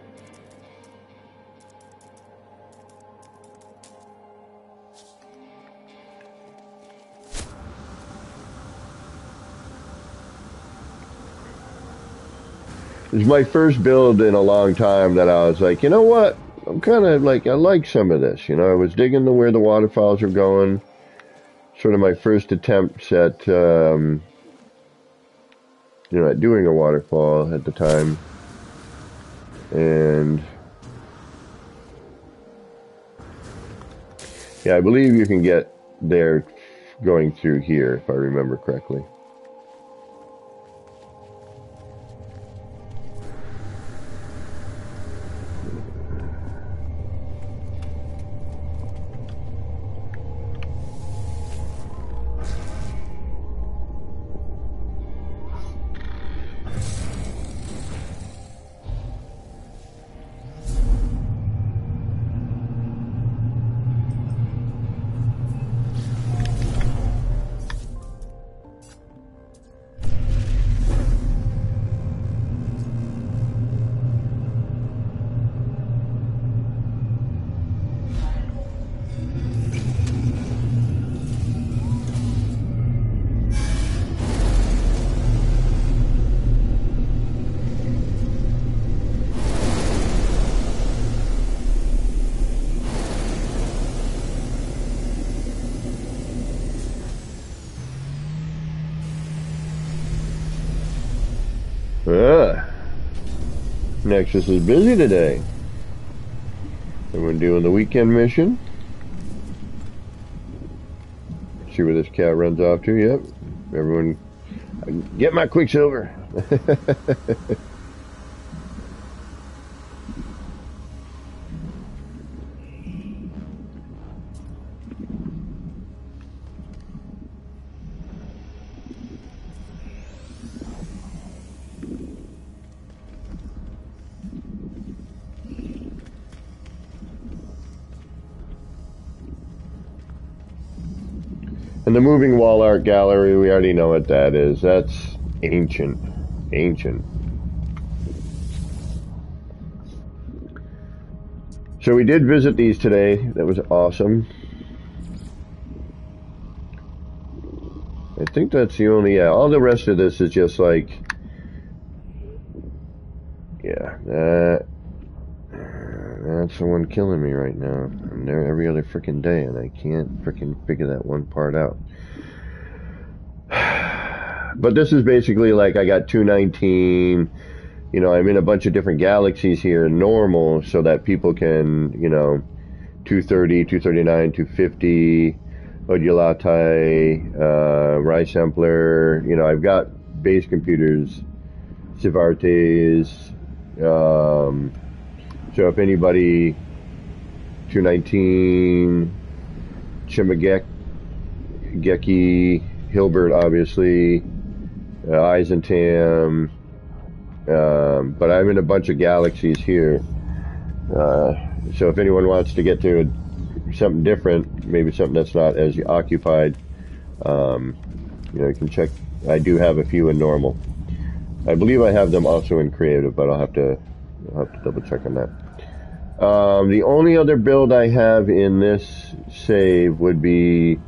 It was my first build in a long time that I was like, you know what? I'm kind of like, I like some of this. You know, I was digging to where the waterfalls are going. Sort of my first attempts at, you know, at doing a waterfall at the time. And yeah, I believe you can get there going through here, if I remember correctly. Nexus is busy today. Everyone doing the weekend mission. See where this cat runs off to. Yep. Everyone, get my Quicksilver. And the moving wall art gallery, we already know what that is. That's ancient. Ancient. So we did visit these today. That was awesome. I think that's the only, yeah, all the rest of this is just like, yeah, that's the one killing me right now. I'm there every other freaking day and I can't freaking figure that one part out. But this is basically like I got 219, you know, I'm in a bunch of different galaxies here in normal so that people can, you know, 230, 239, 250, Odulatai, Rice Sampler, you know, I've got base computers, Civartes, so if anybody, 219, Chimageki, Hilbert, obviously, Eisentam, but I'm in a bunch of galaxies here. So if anyone wants to get to something different, maybe something that's not as occupied, you know, you can check. I do have a few in normal. I believe I have them also in creative, but I'll have to double check on that. The only other build I have in this save would be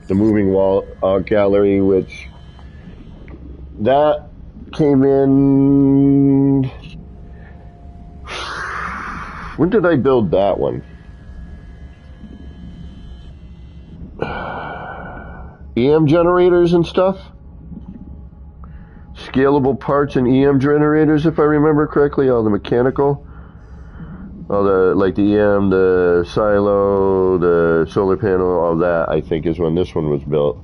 the moving wall gallery, which that came in. When did I build that one? EM generators and stuff? Scalable parts and EM generators, if I remember correctly, all the mechanical. All the, like the EM, the silo, the solar panel, all that, I think is when this one was built.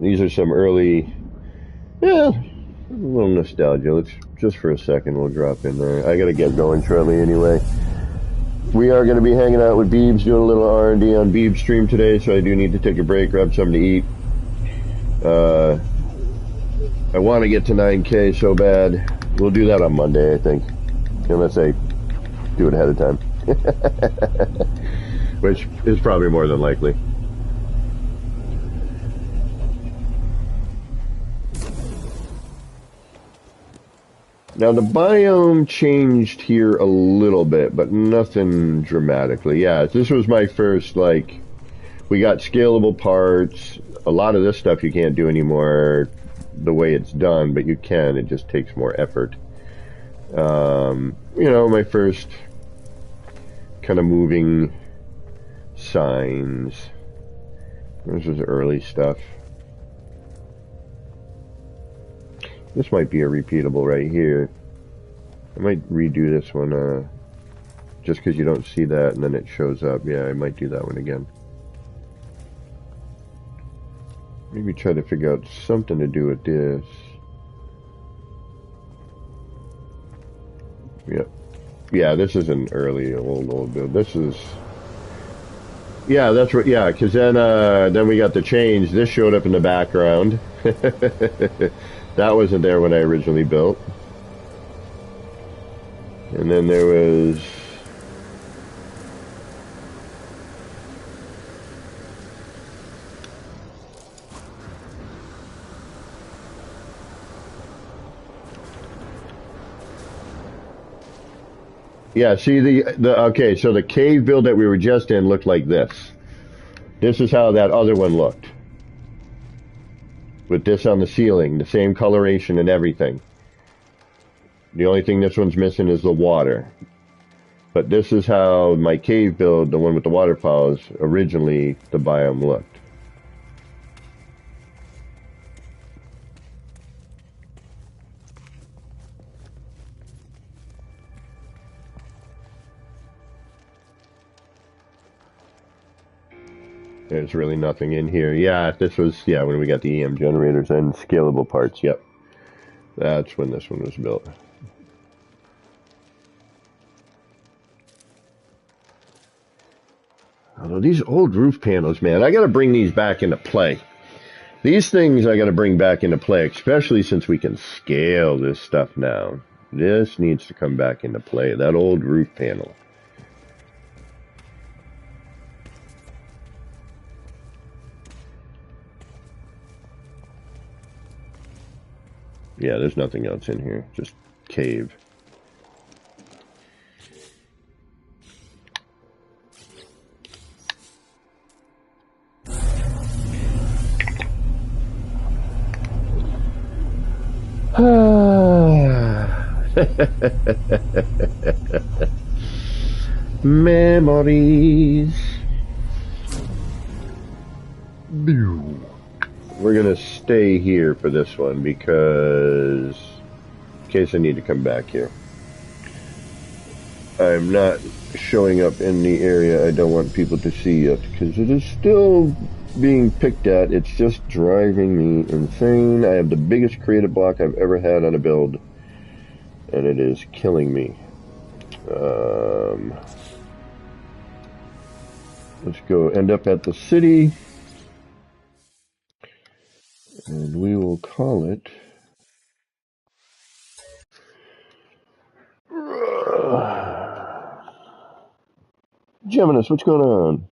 These are some early Yeah, a little nostalgia. Let's just for a second we'll drop in there. I gotta get going shortly anyway. We are going to be hanging out with Beebs, doing a little R&D on Beeb's stream today, so I do need to take a break, grab something to eat. I want to get to 9K so bad. We'll do that on Monday, I think, unless I do it ahead of time, which is probably more than likely. Now the biome changed here a little bit, but nothing dramatically. Yeah, this was my first, like, we got scalable parts. A lot of this stuff you can't do anymore the way it's done, but you can. It just takes more effort. You know, my first kind of moving signs. This is early stuff. This might be a repeatable right here. I might redo this one, just because you don't see that and then it shows up. Yeah, I might do that one again. Maybe try to figure out something to do with this. Yep. Yeah, this is an early, old build. This is... Yeah, that's what... Yeah, because then we got the change. This showed up in the background. That wasn't there when I originally built. And then there was... Yeah, see okay, so the cave build that we were just in looked like this. This is how that other one looked. With this on the ceiling, the same coloration and everything. The only thing this one's missing is the water. But this is how my cave build, the one with the waterfalls, originally the biome looked. There's really nothing in here. Yeah, this was, yeah, when we got the EM generators and scalable parts. Yep. That's when this one was built. Although these old roof panels, man, I got to bring these back into play. These things I got to bring back into play, especially since we can scale this stuff now. This needs to come back into play. That old roof panel. Yeah, there's nothing else in here. Just cave. Memories. We're gonna stay here for this one because in case I need to come back here. I'm not showing up in the area I don't want people to see yet because it is still being picked at. It's just driving me insane. I have the biggest creative block I've ever had on a build and it is killing me. Let's go end up at the city and we will call it Geminis. What's going on?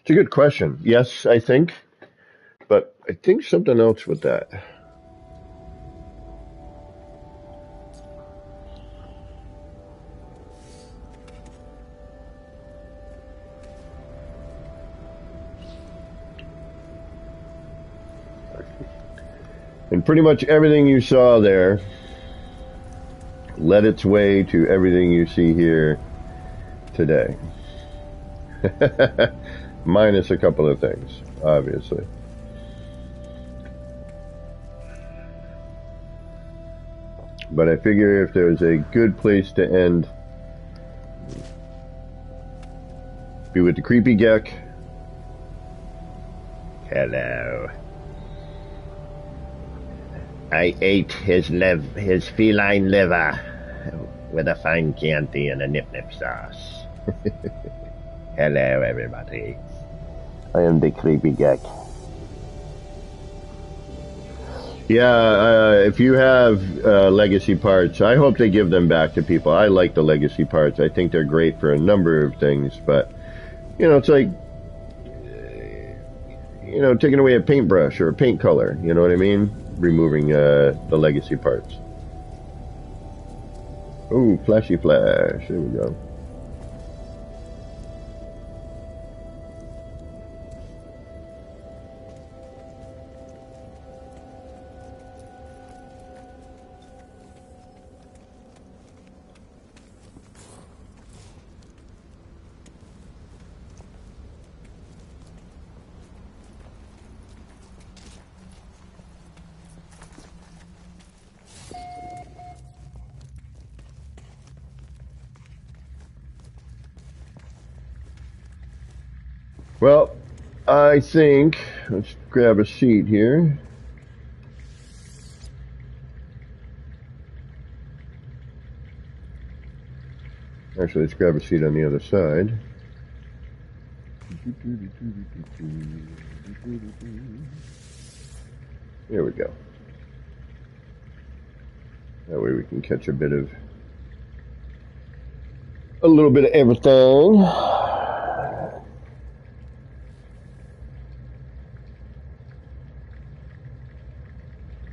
It's a good question. Yes, I think, but I think something else with that. And pretty much everything you saw there led its way to everything you see here today. Minus a couple of things, obviously. But I figure if there's a good place to end, be with the creepy geck. Hello. I ate his feline liver with a fine Chianti and a nip-nip sauce. Hello, everybody. I am the creepy geck. Yeah, if you have legacy parts, I hope they give them back to people. I like the legacy parts. I think they're great for a number of things, but, you know, it's like, you know, taking away a paintbrush or a paint color, you know what I mean? Removing the legacy parts. Ooh, flashy flash. There we go. Well, I think, let's grab a seat here. Actually, let's grab a seat on the other side. There we go. That way we can catch a little bit of everything.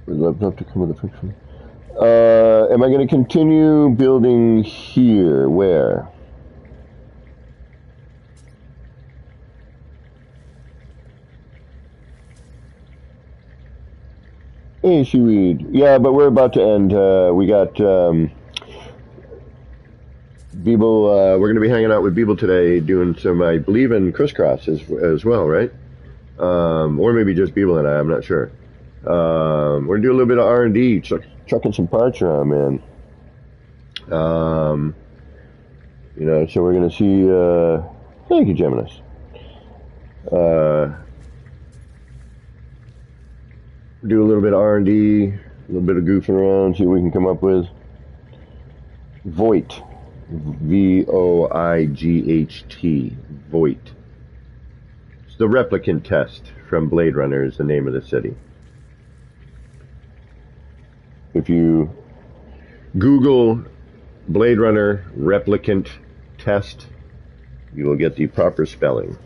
We'd love to come with a picture. Am I going to continue building here? Where? Hey, seaweed. Yeah, but we're about to end. We got Beeble. We're going to be hanging out with Beeble today, doing some, I believe, in crisscross as well, right? Or maybe just Beeble and I'm not sure. We're gonna do a little bit of R&D, chucking some parts around, man. You know, so we're gonna see. Thank you, Geminis. Do a little bit of R&D, a little bit of goofing around, see what we can come up with. Voight, Voight, Voight. It's the replicant test from Blade Runner is the name of the city. If you Google Blade Runner replicant test, you will get the proper spelling.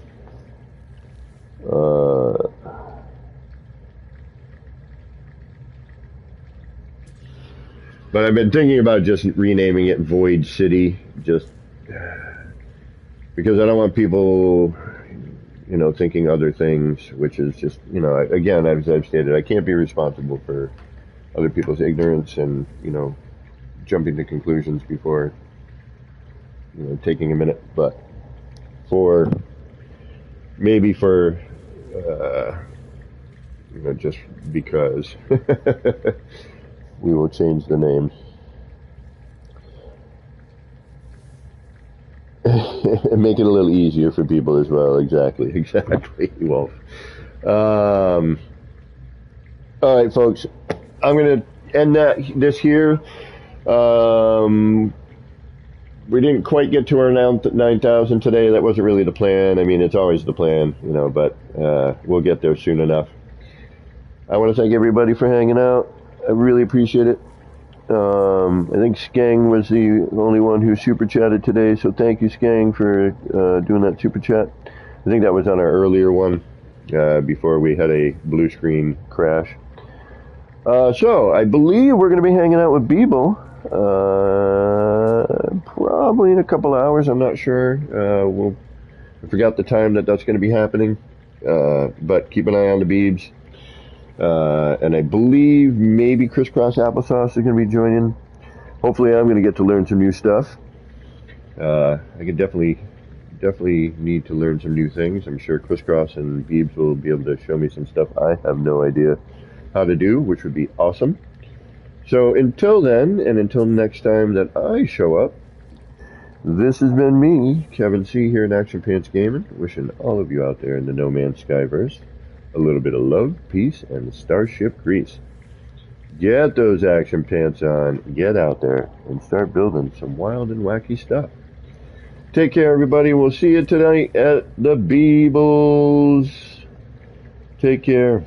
But I've been thinking about just renaming it Void City, just because I don't want people, you know, thinking other things, which is just, you know, again, as I've stated, I can't be responsible for other people's ignorance and, you know, jumping to conclusions before, you know, taking a minute. But maybe for, you know, just because we will change the name. And make it a little easier for people as well. Exactly, Wolf. All right, folks. I'm going to end this here. We didn't quite get to our 9,000 today. That wasn't really the plan. I mean, it's always the plan, you know, but we'll get there soon enough. I want to thank everybody for hanging out. I really appreciate it. I think Skang was the only one who super chatted today, so thank you, Skang, for doing that super chat. I think that was on our earlier one before we had a blue screen crash. So I believe we're going to be hanging out with Beeble probably in a couple hours. I'm not sure. I forgot the time that's going to be happening, but keep an eye on the Beebs. And I believe maybe Crisscross Applesauce is going to be joining. Hopefully I'm going to get to learn some new stuff. I could definitely need to learn some new things. I'm sure Crisscross and Beebs will be able to show me some stuff I have no idea how to do, which would be awesome. So until then, and until next time that I show up, this has been me, Kevin C. here in Action Pants Gaming, wishing all of you out there in the No Man's Skyverse a little bit of love, peace, and starship grease. Get those action pants on, get out there, and start building some wild and wacky stuff. Take care, everybody. We'll see you tonight at the Beebles. Take care.